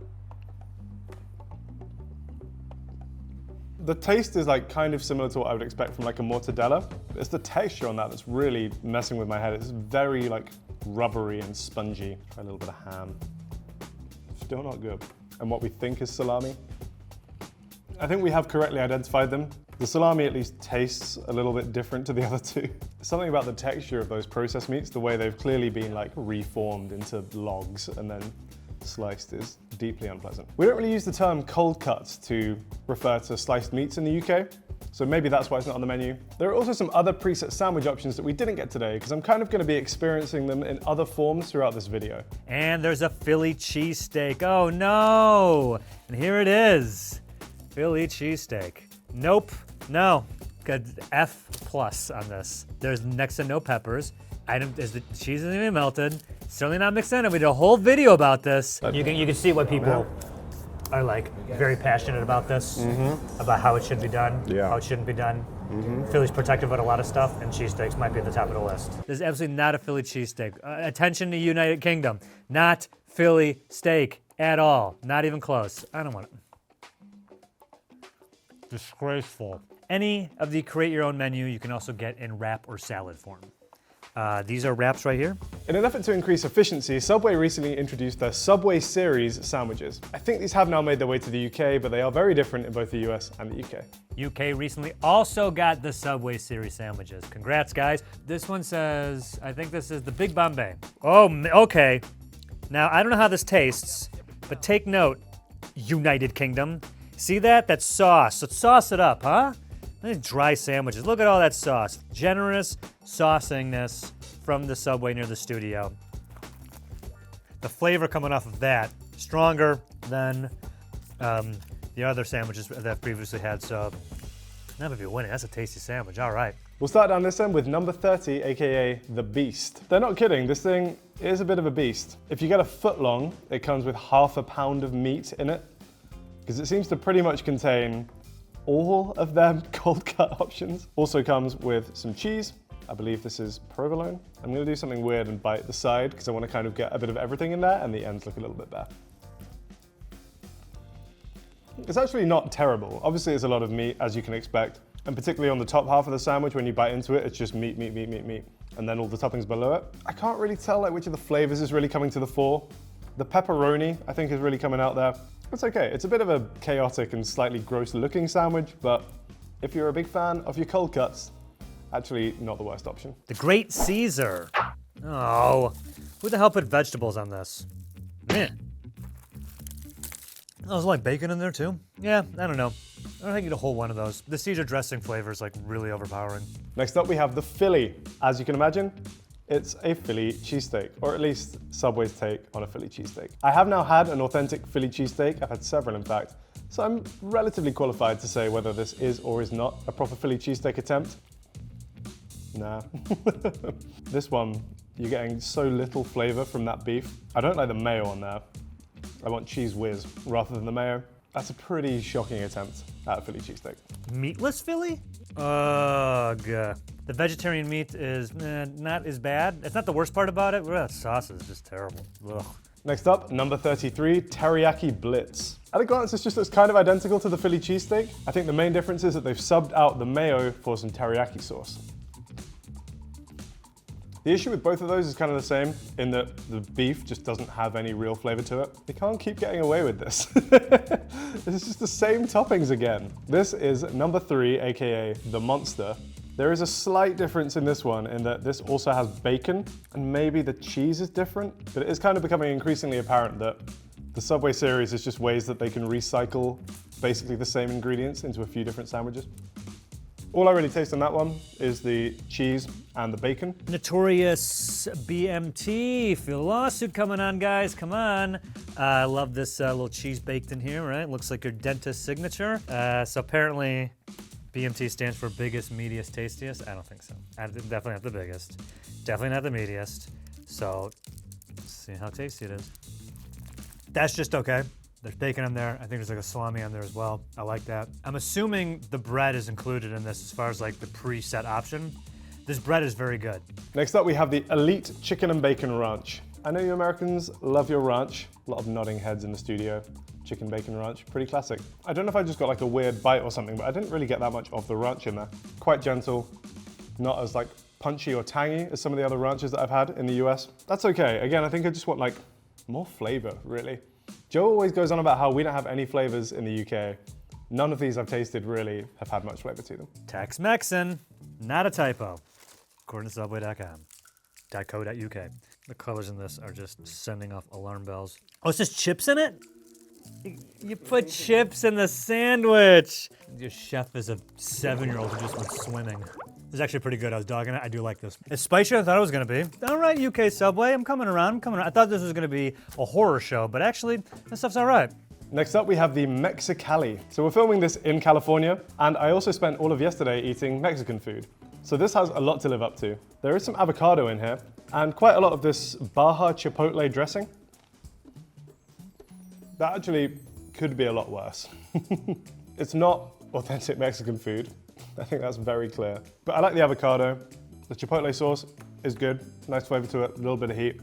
The taste is like kind of similar to what I would expect from like a mortadella. It's the texture on that that's really messing with my head. It's very like rubbery and spongy. Try a little bit of ham. Still not good. And what we think is salami. I think we have correctly identified them. The salami at least tastes a little bit different to the other two. Something about the texture of those processed meats, the way they've clearly been like reformed into logs and then sliced, is deeply unpleasant. We don't really use the term cold cuts to refer to sliced meats in the UK, so maybe that's why it's not on the menu. There are also some other preset sandwich options that we didn't get today because I'm kind of going to be experiencing them in other forms throughout this video. And there's a Philly cheesesteak. Oh no! And here it is. Philly cheesesteak. Nope. No. Got F+ on this. There's next to no peppers. The cheese isn't even melted. Certainly not mixed in. We did a whole video about this. You can see why people are like very passionate about this, about how it should be done, how it shouldn't be done. Philly's protective about a lot of stuff, and cheesesteaks might be at the top of the list. This is absolutely not a Philly cheesesteak. Attention to United Kingdom. Not Philly steak at all. Not even close. I don't want it. Disgraceful. Any of the create your own menu you can also get in wrap or salad form. These are wraps right here. In an effort to increase efficiency, Subway recently introduced their Subway Series sandwiches. I think these have now made their way to the UK, but they are very different in both the US and the UK. UK recently also got the Subway Series sandwiches. Congrats, guys. This one says, I think this is the Big Bombay. Oh, okay. Now, I don't know how this tastes, but take note, United Kingdom. See that? That's sauce. Let's sauce it up, huh? These dry sandwiches. Look at all that sauce. Generous saucingness from the Subway near the studio. The flavor coming off of that, stronger than the other sandwiches that I've previously had, so that would be winning. That's a tasty sandwich. All right. We'll start down this end with number 30, aka the Beast. They're not kidding, this thing is a bit of a beast. If you get a foot long, it comes with half a pound of meat in it, because it seems to pretty much contain all of their cold cut options. Also comes with some cheese, I believe this is provolone. I'm gonna do something weird and bite the side because I want to kind of get a bit of everything in there and the ends look a little bit bare. It's actually not terrible. Obviously it's a lot of meat, as you can expect. And particularly on the top half of the sandwich, when you bite into it, it's just meat, meat, meat, meat, meat. And then all the toppings below it. I can't really tell like which of the flavors is really coming to the fore. The pepperoni, I think, is really coming out there. It's okay. It's a bit of a chaotic and slightly gross looking sandwich, but if you're a big fan of your cold cuts, actually not the worst option. The Great Caesar. Oh, who the hell put vegetables on this? Man. Oh, there's like bacon in there too? Yeah, I don't know. I don't think you need a whole one of those. The Caesar dressing flavor is like really overpowering. Next up we have the Philly. As you can imagine, it's a Philly cheesesteak, or at least Subway's take on a Philly cheesesteak. I have now had an authentic Philly cheesesteak. I've had several in fact, so I'm relatively qualified to say whether this is or is not a proper Philly cheesesteak attempt. Nah. This one, you're getting so little flavor from that beef. I don't like the mayo on there. I want cheese whiz rather than the mayo. That's a pretty shocking attempt at a Philly cheesesteak. Meatless Philly? Ugh. The vegetarian meat is not as bad. It's not the worst part about it. That sauce is just terrible. Ugh. Next up, number 33, Teriyaki Blitz. At a glance, this just looks kind of identical to the Philly cheesesteak. I think the main difference is that they've subbed out the mayo for some teriyaki sauce. The issue with both of those is kind of the same, in that the beef just doesn't have any real flavor to it. They can't keep getting away with this. This is just the same toppings again. This is number 3, aka the Monster. There is a slight difference in this one in that this also has bacon, and maybe the cheese is different, but it is kind of becoming increasingly apparent that the Subway series is just ways that they can recycle basically the same ingredients into a few different sandwiches. All I really taste on that one is the cheese and the bacon. Notorious BMT. Feel a lawsuit coming on, guys. Come on. I love this little cheese baked in here, right? Looks like your dentist signature. So apparently BMT stands for biggest, meatiest, tastiest. I don't think so. Definitely not the biggest. Definitely not the meatiest. So let's see how tasty it is. That's just okay. There's bacon in there. I think there's like a salami on there as well. I like that. I'm assuming the bread is included in this as far as like the preset option. This bread is very good. Next up, we have the Elite Chicken and Bacon Ranch. I know you Americans love your ranch. A lot of nodding heads in the studio. Chicken bacon ranch, pretty classic. I don't know if I just got like a weird bite or something, but I didn't really get that much of the ranch in there. Quite gentle, not as like punchy or tangy as some of the other ranches that I've had in the US. That's okay. Again, I think I just want like more flavor, really. Joe always goes on about how we don't have any flavors in the UK. None of these I've tasted really have had much flavor to them. Tex-Mexan, not a typo, according to Subway.com. .co.uk. The colors in this are just sending off alarm bells. Oh, it's just chips in it? You put chips in the sandwich. Your chef is a 7-year-old who just went swimming. This is actually pretty good. I was dogging it. I do like this. It's spicier than I thought it was going to be. All right, UK Subway. I'm coming around. I thought this was going to be a horror show, but actually, this stuff's all right. Next up, we have the Mexicali. So we're filming this in California, and I also spent all of yesterday eating Mexican food. So this has a lot to live up to. There is some avocado in here, and quite a lot of this Baja Chipotle dressing. That actually could be a lot worse. It's not authentic Mexican food. I think that's very clear. But I like the avocado. The chipotle sauce is good. Nice flavor to it, a little bit of heat.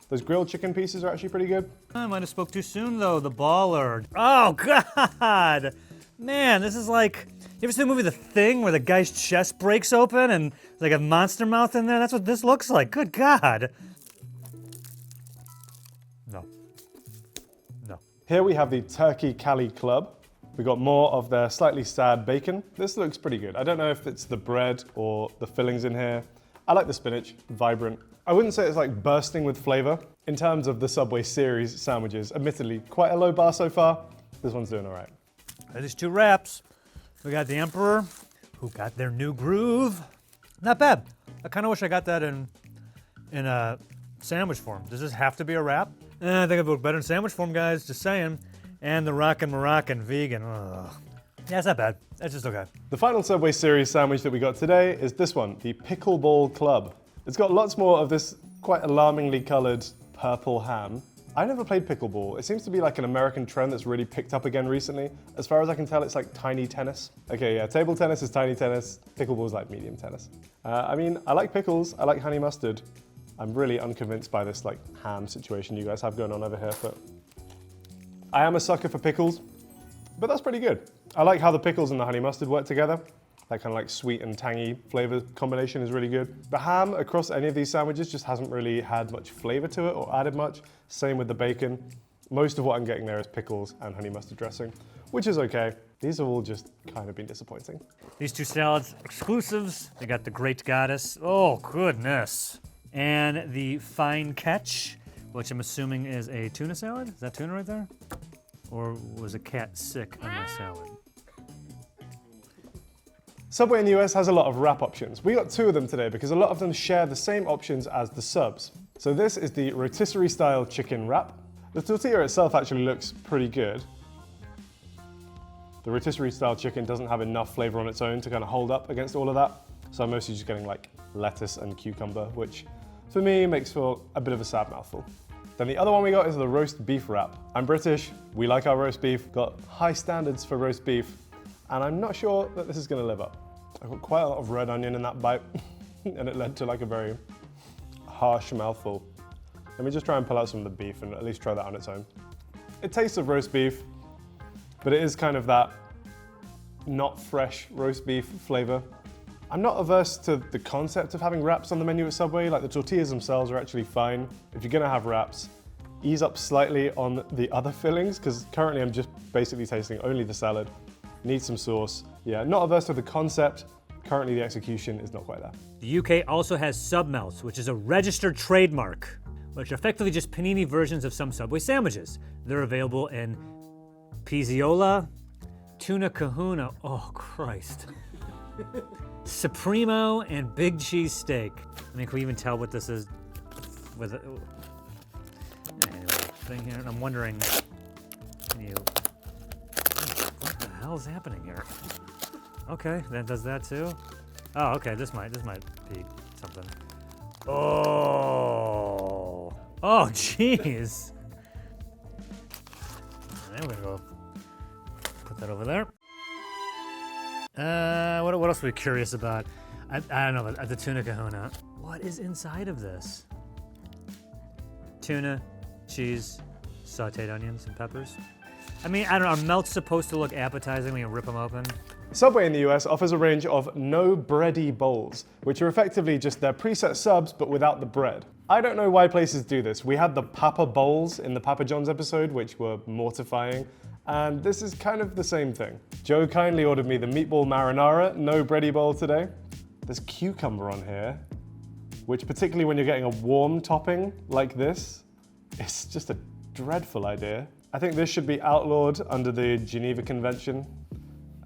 Those grilled chicken pieces are actually pretty good. I might have spoke too soon though, the baller. Oh God! Man, this is like, you ever see the movie The Thing where the guy's chest breaks open and there's like a monster mouth in there? That's what this looks like, good God. No. Here we have the Turkey Cali Club. We got more of their slightly sad bacon. This looks pretty good. I don't know if it's the bread or the fillings in here. I like the spinach, vibrant. I wouldn't say it's like bursting with flavor. In terms of the Subway series sandwiches, admittedly, quite a low bar so far. This one's doing all right. These 2 wraps. We got the Emperor, who got their new groove. Not bad. I kind of wish I got that in a sandwich form. Does this have to be a wrap? I think it'd look better in sandwich form, guys, just saying. And the Rockin' Moroccan vegan. Ugh. Yeah, it's not bad. It's just okay. The final Subway series sandwich that we got today is this one, the Pickleball Club. It's got lots more of this quite alarmingly colored purple ham. I never played pickleball. It seems to be like an American trend that's really picked up again recently. As far as I can tell, it's like tiny tennis. Okay, yeah, table tennis is tiny tennis. Pickleball is like medium tennis. I mean, I like pickles. I like honey mustard. I'm really unconvinced by this like ham situation you guys have going on over here, but I am a sucker for pickles, but that's pretty good. I like how the pickles and the honey mustard work together. That kind of like sweet and tangy flavor combination is really good. The ham across any of these sandwiches just hasn't really had much flavor to it or added much. Same with the bacon. Most of what I'm getting there is pickles and honey mustard dressing, which is okay. These have all just kind of been disappointing. These two salads, exclusives. They got the Great Goddess. Oh, goodness. And the Fine Catch, which I'm assuming is a tuna salad. Is that tuna right there? Or was a cat sick on my salad? Subway in the US has a lot of wrap options. We got 2 of them today because a lot of them share the same options as the subs. So this is the rotisserie style chicken wrap. The tortilla itself actually looks pretty good. The rotisserie style chicken doesn't have enough flavor on its own to kind of hold up against all of that. So I'm mostly just getting like lettuce and cucumber, which for me makes for a bit of a sad mouthful. Then the other one we got is the roast beef wrap. I'm British, we like our roast beef, got high standards for roast beef, and I'm not sure that this is gonna live up. I got quite a lot of red onion in that bite, and it led to like a very harsh mouthful. Let me just try and pull out some of the beef and at least try that on its own. It tastes of roast beef, but it is kind of that not fresh roast beef flavor. I'm not averse to the concept of having wraps on the menu at Subway. Like the tortillas themselves are actually fine. If you're gonna have wraps, ease up slightly on the other fillings, because currently I'm just basically tasting only the salad. Need some sauce. Yeah, not averse to the concept. Currently the execution is not quite there. The UK also has sub melts, which is a registered trademark, which are effectively just panini versions of some Subway sandwiches. They're available in Pizziola, Tuna Kahuna, oh Christ, Supremo, and Big Cheese Steak. I mean, can we even tell what this is with it? Anyway, thing here, and I'm wondering, can you, what the hell is happening here? Okay, that does that too. Oh, okay, this might be something. Oh, jeez. And we're gonna go put that over there. What else are we curious about? I don't know, the tuna kahuna. What is inside of this? Tuna, cheese, sauteed onions, and peppers. I mean, I don't know, are melts supposed to look appetizing when you rip them open? Subway in the US offers a range of no bready bowls, which are effectively just their preset subs but without the bread. I don't know why places do this. We had the Papa Bowls in the Papa John's episode, which were mortifying, and this is kind of the same thing. Joe kindly ordered me the meatball marinara, no bready bowl today. There's cucumber on here, which particularly when you're getting a warm topping like this, it's just a dreadful idea. I think this should be outlawed under the Geneva Convention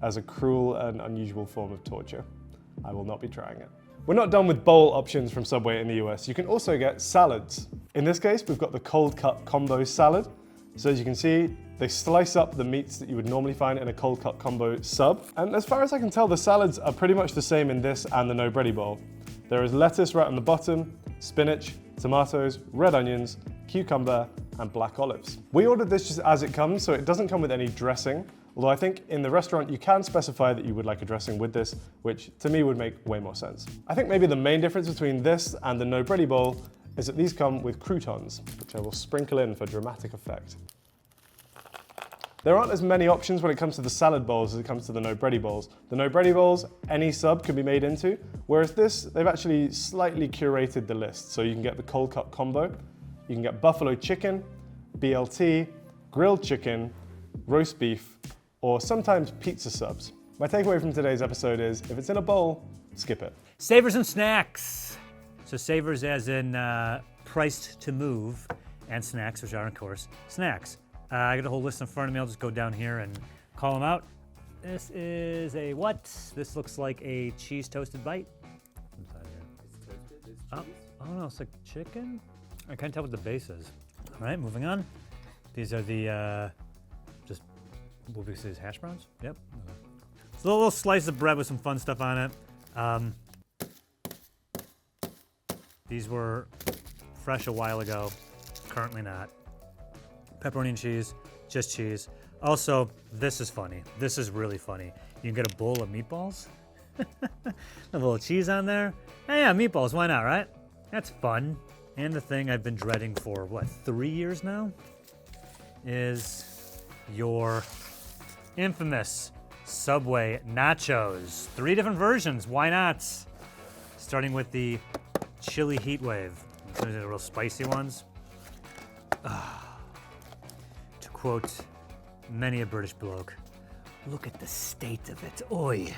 as a cruel and unusual form of torture. I will not be trying it. We're not done with bowl options from Subway in the US. You can also get salads. In this case, we've got the cold cut combo salad. So as you can see, they slice up the meats that you would normally find in a cold cut combo sub. And as far as I can tell, the salads are pretty much the same in this and the no bready bowl. There is lettuce right on the bottom, spinach, tomatoes, red onions, cucumber, and black olives. We ordered this just as it comes, so it doesn't come with any dressing. Although I think in the restaurant you can specify that you would like a dressing with this, which to me would make way more sense. I think maybe the main difference between this and the no bready bowl is that these come with croutons, which I will sprinkle in for dramatic effect. There aren't as many options when it comes to the salad bowls as it comes to the no bready bowls. The no bready bowls, any sub can be made into, whereas this, they've actually slightly curated the list. So you can get the cold cut combo, you can get buffalo chicken, BLT, grilled chicken, roast beef, or sometimes pizza subs. My takeaway from today's episode is, if it's in a bowl, skip it. Savers and snacks. So savers as in priced to move, and snacks, which are, of course, snacks. I got a whole list in front of me. I'll just go down here and call them out. This is a what? This looks like a cheese toasted bite. Inside here. It's toasted? It's cheese? Oh no, it's like chicken? I can't tell what the base is. All right, moving on. These are the, what we say is hash browns? Yep. It's a little slice of bread with some fun stuff on it. These were fresh a while ago, currently not. pepperoni and cheese, just cheese. Also, this is funny. This is really funny. You can get a bowl of meatballs. A little cheese on there. Hey, yeah, meatballs, why not, right? That's fun. And the thing I've been dreading for, 3 years now? Is your infamous Subway nachos. 3 different versions, why not? Starting with the chili heat wave. These are the real spicy ones. To quote many a British bloke, look at the state of it. Oi,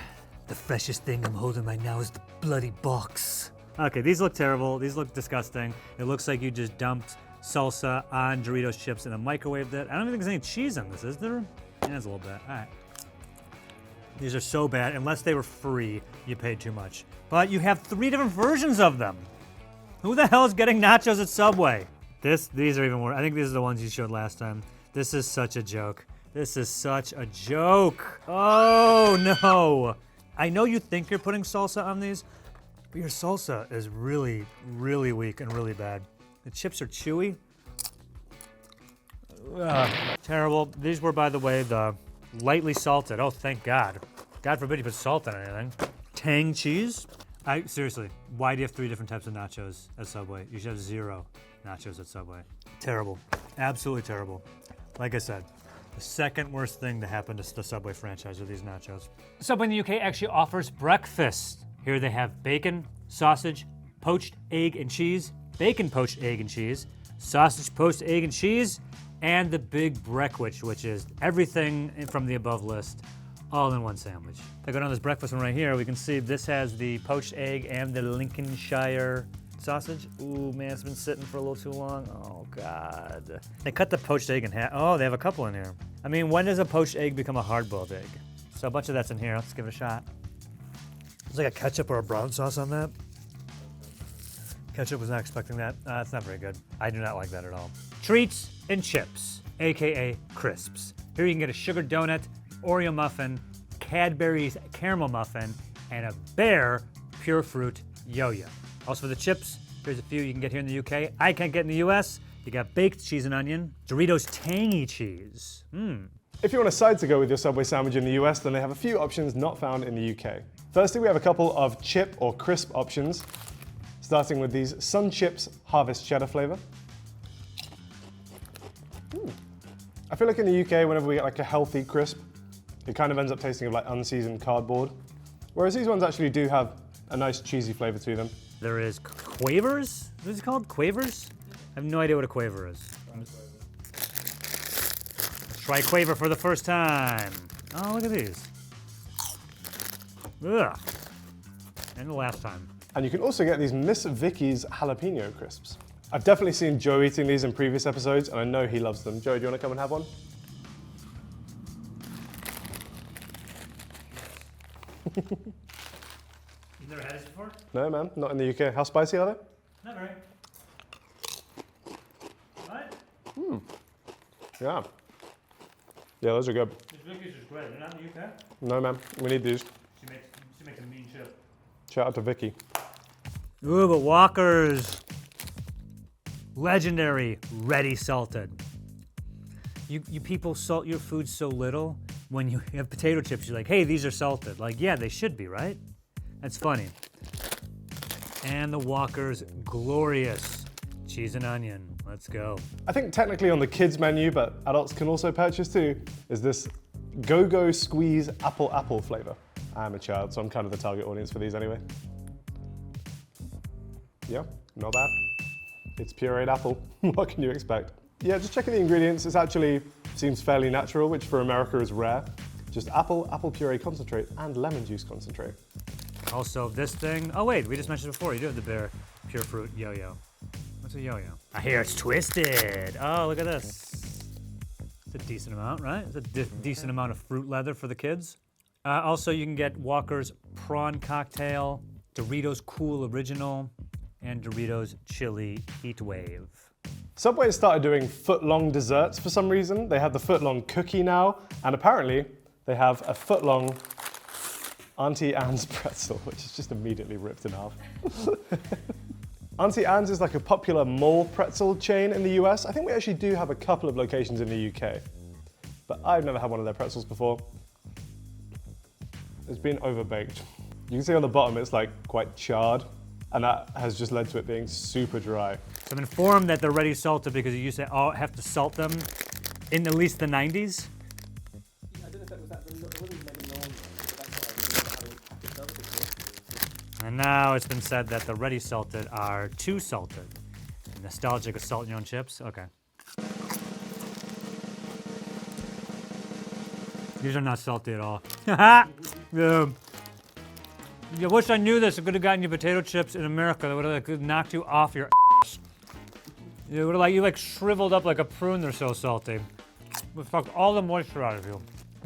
the freshest thing I'm holding right now is the bloody box. Okay, these look terrible. These look disgusting. It looks like you just dumped salsa on Doritos chips and then microwaved it. I don't even think there's any cheese on this, is there? Yeah, there's a little bit. All right. These are so bad. Unless they were free, you paid too much. But you have 3 different versions of them. Who the hell is getting nachos at Subway? These are even worse. I think these are the ones you showed last time. This is such a joke. This is such a joke. Oh, no. I know you think you're putting salsa on these, but your salsa is really, really weak and really bad. The chips are chewy. Terrible. These were, by the way, the lightly salted. Oh, thank God. God forbid you put salt on anything. Tang cheese? Seriously, why do you have 3 different types of nachos at Subway? You should have 0 nachos at Subway. Terrible. Absolutely terrible. Like I said, the second worst thing to happen to the Subway franchise are these nachos. Subway in the UK actually offers breakfast. Here they have bacon, sausage, poached egg and cheese, bacon poached egg and cheese, sausage poached egg and cheese, and the big breakfast, which is everything from the above list, all in one sandwich. If I go down this breakfast one right here, we can see this has the poached egg and the Lincolnshire sausage. Ooh, man, it's been sitting for a little too long. Oh, God. They cut the poached egg in half. Oh, they have a couple in here. I mean, when does a poached egg become a hard-boiled egg? So a bunch of that's in here. Let's give it a shot. There's like a ketchup or a brown sauce on that. Ketchup was not expecting that. It's not very good. I do not like that at all. Treats and chips, AKA crisps. Here you can get a sugar donut, Oreo muffin, Cadbury's caramel muffin, and a Bear pure fruit yo-yo. Also for the chips, here's a few you can get here in the UK. I can't get in the US. You got baked cheese and onion, Doritos tangy cheese. If you want a side to go with your Subway sandwich in the US, then they have a few options not found in the UK. Firstly, we have a couple of chip or crisp options, starting with these Sun Chips Harvest Cheddar flavor. I feel like in the UK, whenever we get like a healthy crisp, it kind of ends up tasting of like unseasoned cardboard. Whereas these ones actually do have a nice cheesy flavor to them. There is Quavers? What is it called? Quavers? I have no idea what a quaver is. Try Quaver for the first time. Oh, look at these. Ugh. And the last time. And you can also get these Miss Vicky's jalapeno crisps. I've definitely seen Joe eating these in previous episodes, and I know he loves them. Joe, do you want to come and have one? You've never had this before? No, man, not in the UK. How spicy are they? Not very. What? Yeah. Yeah, those are good. This Vicky's is great. They're not in the UK? No, man, we need these. She makes a mean chip. Shout out to Vicky. Ooh, but Walker's. Legendary, ready salted. You people salt your food so little. When you have potato chips, you're like, hey, these are salted. Like, yeah, they should be, right? That's funny. And the Walker's glorious cheese and onion. Let's go. I think technically on the kids menu, but adults can also purchase too, is this Go-Go Squeeze Apple flavor. I'm a child, so I'm kind of the target audience for these anyway. Yeah, not bad. It's pureed apple. What can you expect? Yeah, just checking the ingredients. It actually seems fairly natural, which for America is rare. Just apple puree concentrate, and lemon juice concentrate. Also, this thing. Oh, wait, we just mentioned it before. You do have the Bear Pure Fruit Yo-Yo. What's a yo-yo? I hear it's twisted. Oh, look at this. It's a decent amount, right? It's a decent amount of fruit leather for the kids. Also, you can get Walker's Prawn Cocktail, Doritos Cool Original, and Doritos Chili Heat Wave. Subway has started doing foot-long desserts for some reason. They have the foot-long cookie now, and apparently they have a foot-long Auntie Anne's pretzel, which is just immediately ripped in half. Auntie Anne's is like a popular mall pretzel chain in the US. I think we actually do have a couple of locations in the UK, but I've never had one of their pretzels before. It's been overbaked. You can see on the bottom it's like quite charred, and that has just led to it being super dry. So I'm informed that they're ready salted because you used to have to salt them in at least the 90s. I don't know if that was that, but it wasn't maybe known, but that's why we didn't have it before. And now it's been said that the ready salted are too salted. Nostalgic of salting your own chips? Okay. These are not salty at all. Yeah. I wish I knew this. I could have gotten you potato chips in America. That would have like, knocked you off your ass. It would have like shriveled up like a prune. They're so salty. Would sucked all the moisture out of you.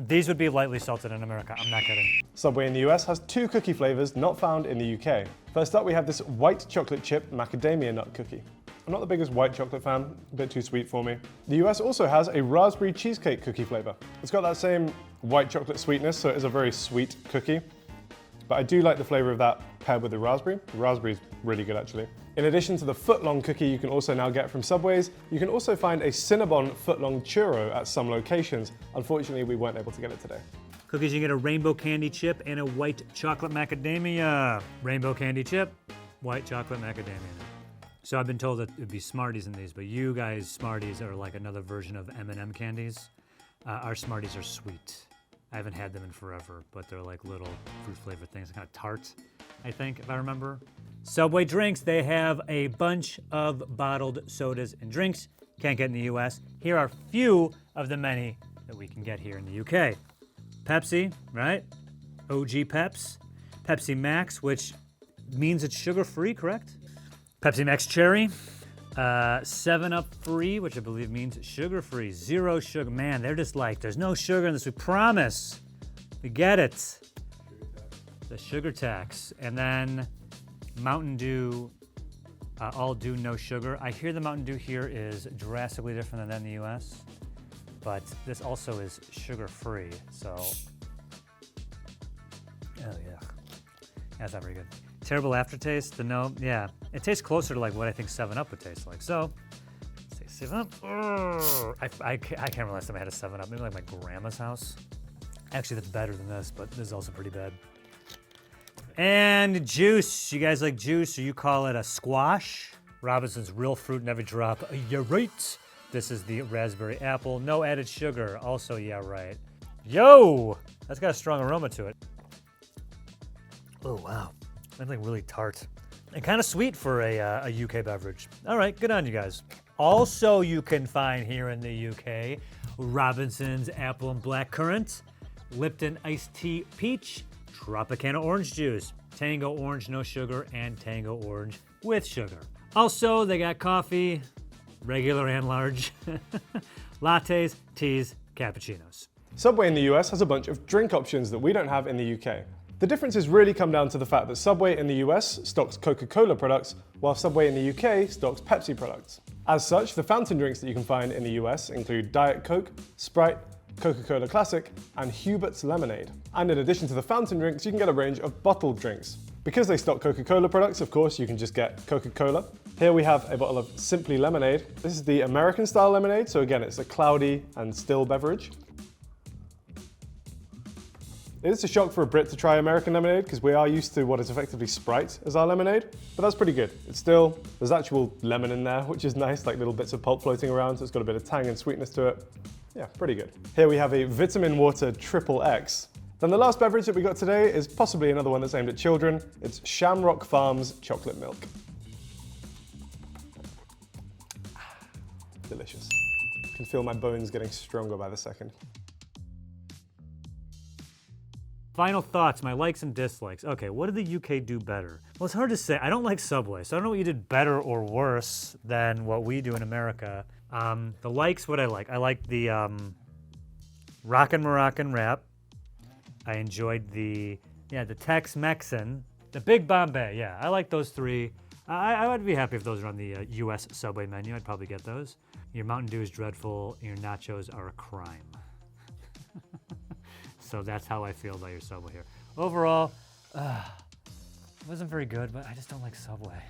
These would be lightly salted in America. I'm not kidding. Subway in the US has 2 cookie flavors not found in the UK. First up, we have this white chocolate chip macadamia nut cookie. I'm not the biggest white chocolate fan, a bit too sweet for me. The US also has a raspberry cheesecake cookie flavor. It's got that same white chocolate sweetness, so it is a very sweet cookie. But I do like the flavor of that paired with the raspberry. The raspberry is really good actually. In addition to the footlong cookie you can also now get from Subways, you can also find a Cinnabon footlong churro at some locations. Unfortunately, we weren't able to get it today. Cookies, you get a rainbow candy chip and a white chocolate macadamia. Rainbow candy chip, white chocolate macadamia. So I've been told that it'd be Smarties in these, but you guys, Smarties are like another version of M&M candies. Our Smarties are sweet. I haven't had them in forever, but they're like little fruit-flavored things, kind of tart, I think, if I remember. Subway drinks, they have a bunch of bottled sodas and drinks. Can't get in the US. Here are few of the many that we can get here in the UK. Pepsi, right? OG Peps. Pepsi Max, which means it's sugar-free, correct? Pepsi Max Cherry. 7-Up Free, which I believe means sugar-free. 0 sugar. Man, they're just like, there's no sugar in this. We promise. We get it. The sugar tax. And then Mountain Dew, all dew, no sugar. I hear the Mountain Dew here is drastically different than that in the US, but this also is sugar-free, so. Oh, yeah. That's not very good. Terrible aftertaste, the no, yeah. It tastes closer to like what I think 7-Up would taste like. So, let's say 7-Up. I can't remember last time I had a 7-Up. Maybe like my grandma's house. Actually, that's better than this, but this is also pretty bad. And juice. You guys like juice, or you call it a squash? Robinson's real fruit in every drop. Yeah, right. This is the raspberry apple. No added sugar. Also, yeah, right. Yo! That's got a strong aroma to it. Oh, wow. That's like really tart. And kind of sweet for a UK beverage. All right, good on you guys. Also, you can find here in the UK, Robinson's Apple and Blackcurrant, Lipton Iced Tea Peach, Tropicana Orange Juice, Tango Orange No Sugar, and Tango Orange with sugar. Also, they got coffee, regular and large, lattes, teas, cappuccinos. Subway in the US has a bunch of drink options that we don't have in the UK. The differences really come down to the fact that Subway in the US stocks Coca-Cola products, while Subway in the UK stocks Pepsi products. As such, the fountain drinks that you can find in the US include Diet Coke, Sprite, Coca-Cola Classic, and Hubert's Lemonade. And in addition to the fountain drinks, you can get a range of bottled drinks. Because they stock Coca-Cola products, of course, you can just get Coca-Cola. Here we have a bottle of Simply Lemonade. This is the American style lemonade, so again, it's a cloudy and still beverage. It is a shock for a Brit to try American lemonade because we are used to what is effectively Sprite as our lemonade, but that's pretty good. It's still, there's actual lemon in there, which is nice, like little bits of pulp floating around, so it's got a bit of tang and sweetness to it. Yeah, pretty good. Here we have a Vitamin Water Triple X. Then the last beverage that we got today is possibly another one that's aimed at children. It's Shamrock Farms Chocolate Milk. Delicious. I can feel my bones getting stronger by the second. Final thoughts, my likes and dislikes. Okay, what did the UK do better? Well, it's hard to say. I don't like Subway, so I don't know what you did better or worse than what we do in America. The likes, what I like. I like the Rockin' Moroccan rap. I enjoyed the Tex-Mexan, the Big Bombay. Yeah, I like those three. I would be happy if those are on the US Subway menu. I'd probably get those. Your Mountain Dew is dreadful. Your nachos are a crime. So that's how I feel about your Subway here. Overall, it wasn't very good, but I just don't like Subway.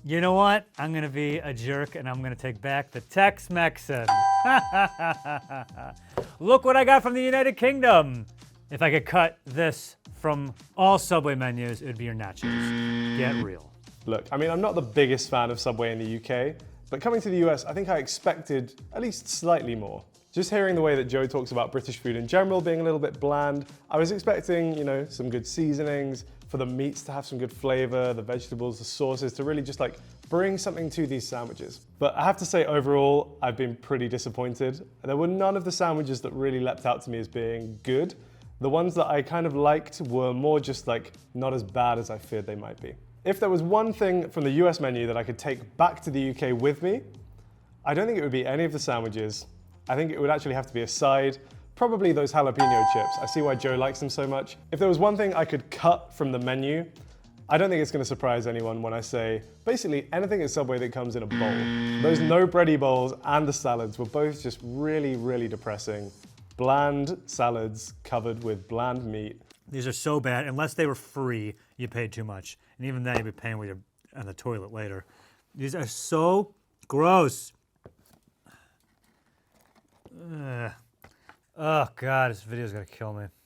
You know what? I'm going to be a jerk and I'm going to take back the Tex-Mexan. Look what I got from the United Kingdom. If I could cut this from all Subway menus, it would be your nachos. Get real. Look, I mean, I'm not the biggest fan of Subway in the UK, but coming to the US, I think I expected at least slightly more. Just hearing the way that Joe talks about British food in general being a little bit bland, I was expecting, you know, some good seasonings, for the meats to have some good flavor, the vegetables, the sauces, to really just like bring something to these sandwiches. But I have to say overall, I've been pretty disappointed. There were none of the sandwiches that really leapt out to me as being good. The ones that I kind of liked were more just like not as bad as I feared they might be. If there was one thing from the US menu that I could take back to the UK with me, I don't think it would be any of the sandwiches. I think it would actually have to be a side. Probably those jalapeno chips. I see why Joe likes them so much. If there was one thing I could cut from the menu, I don't think it's gonna surprise anyone when I say, basically anything at Subway that comes in a bowl. Those no bready bowls and the salads were both just really, really depressing. Bland salads covered with bland meat. These are so bad. Unless they were free, you paid too much. And even then, you'd be paying when you're on the toilet later. These are so gross. Ugh. Oh God, this video's gonna kill me.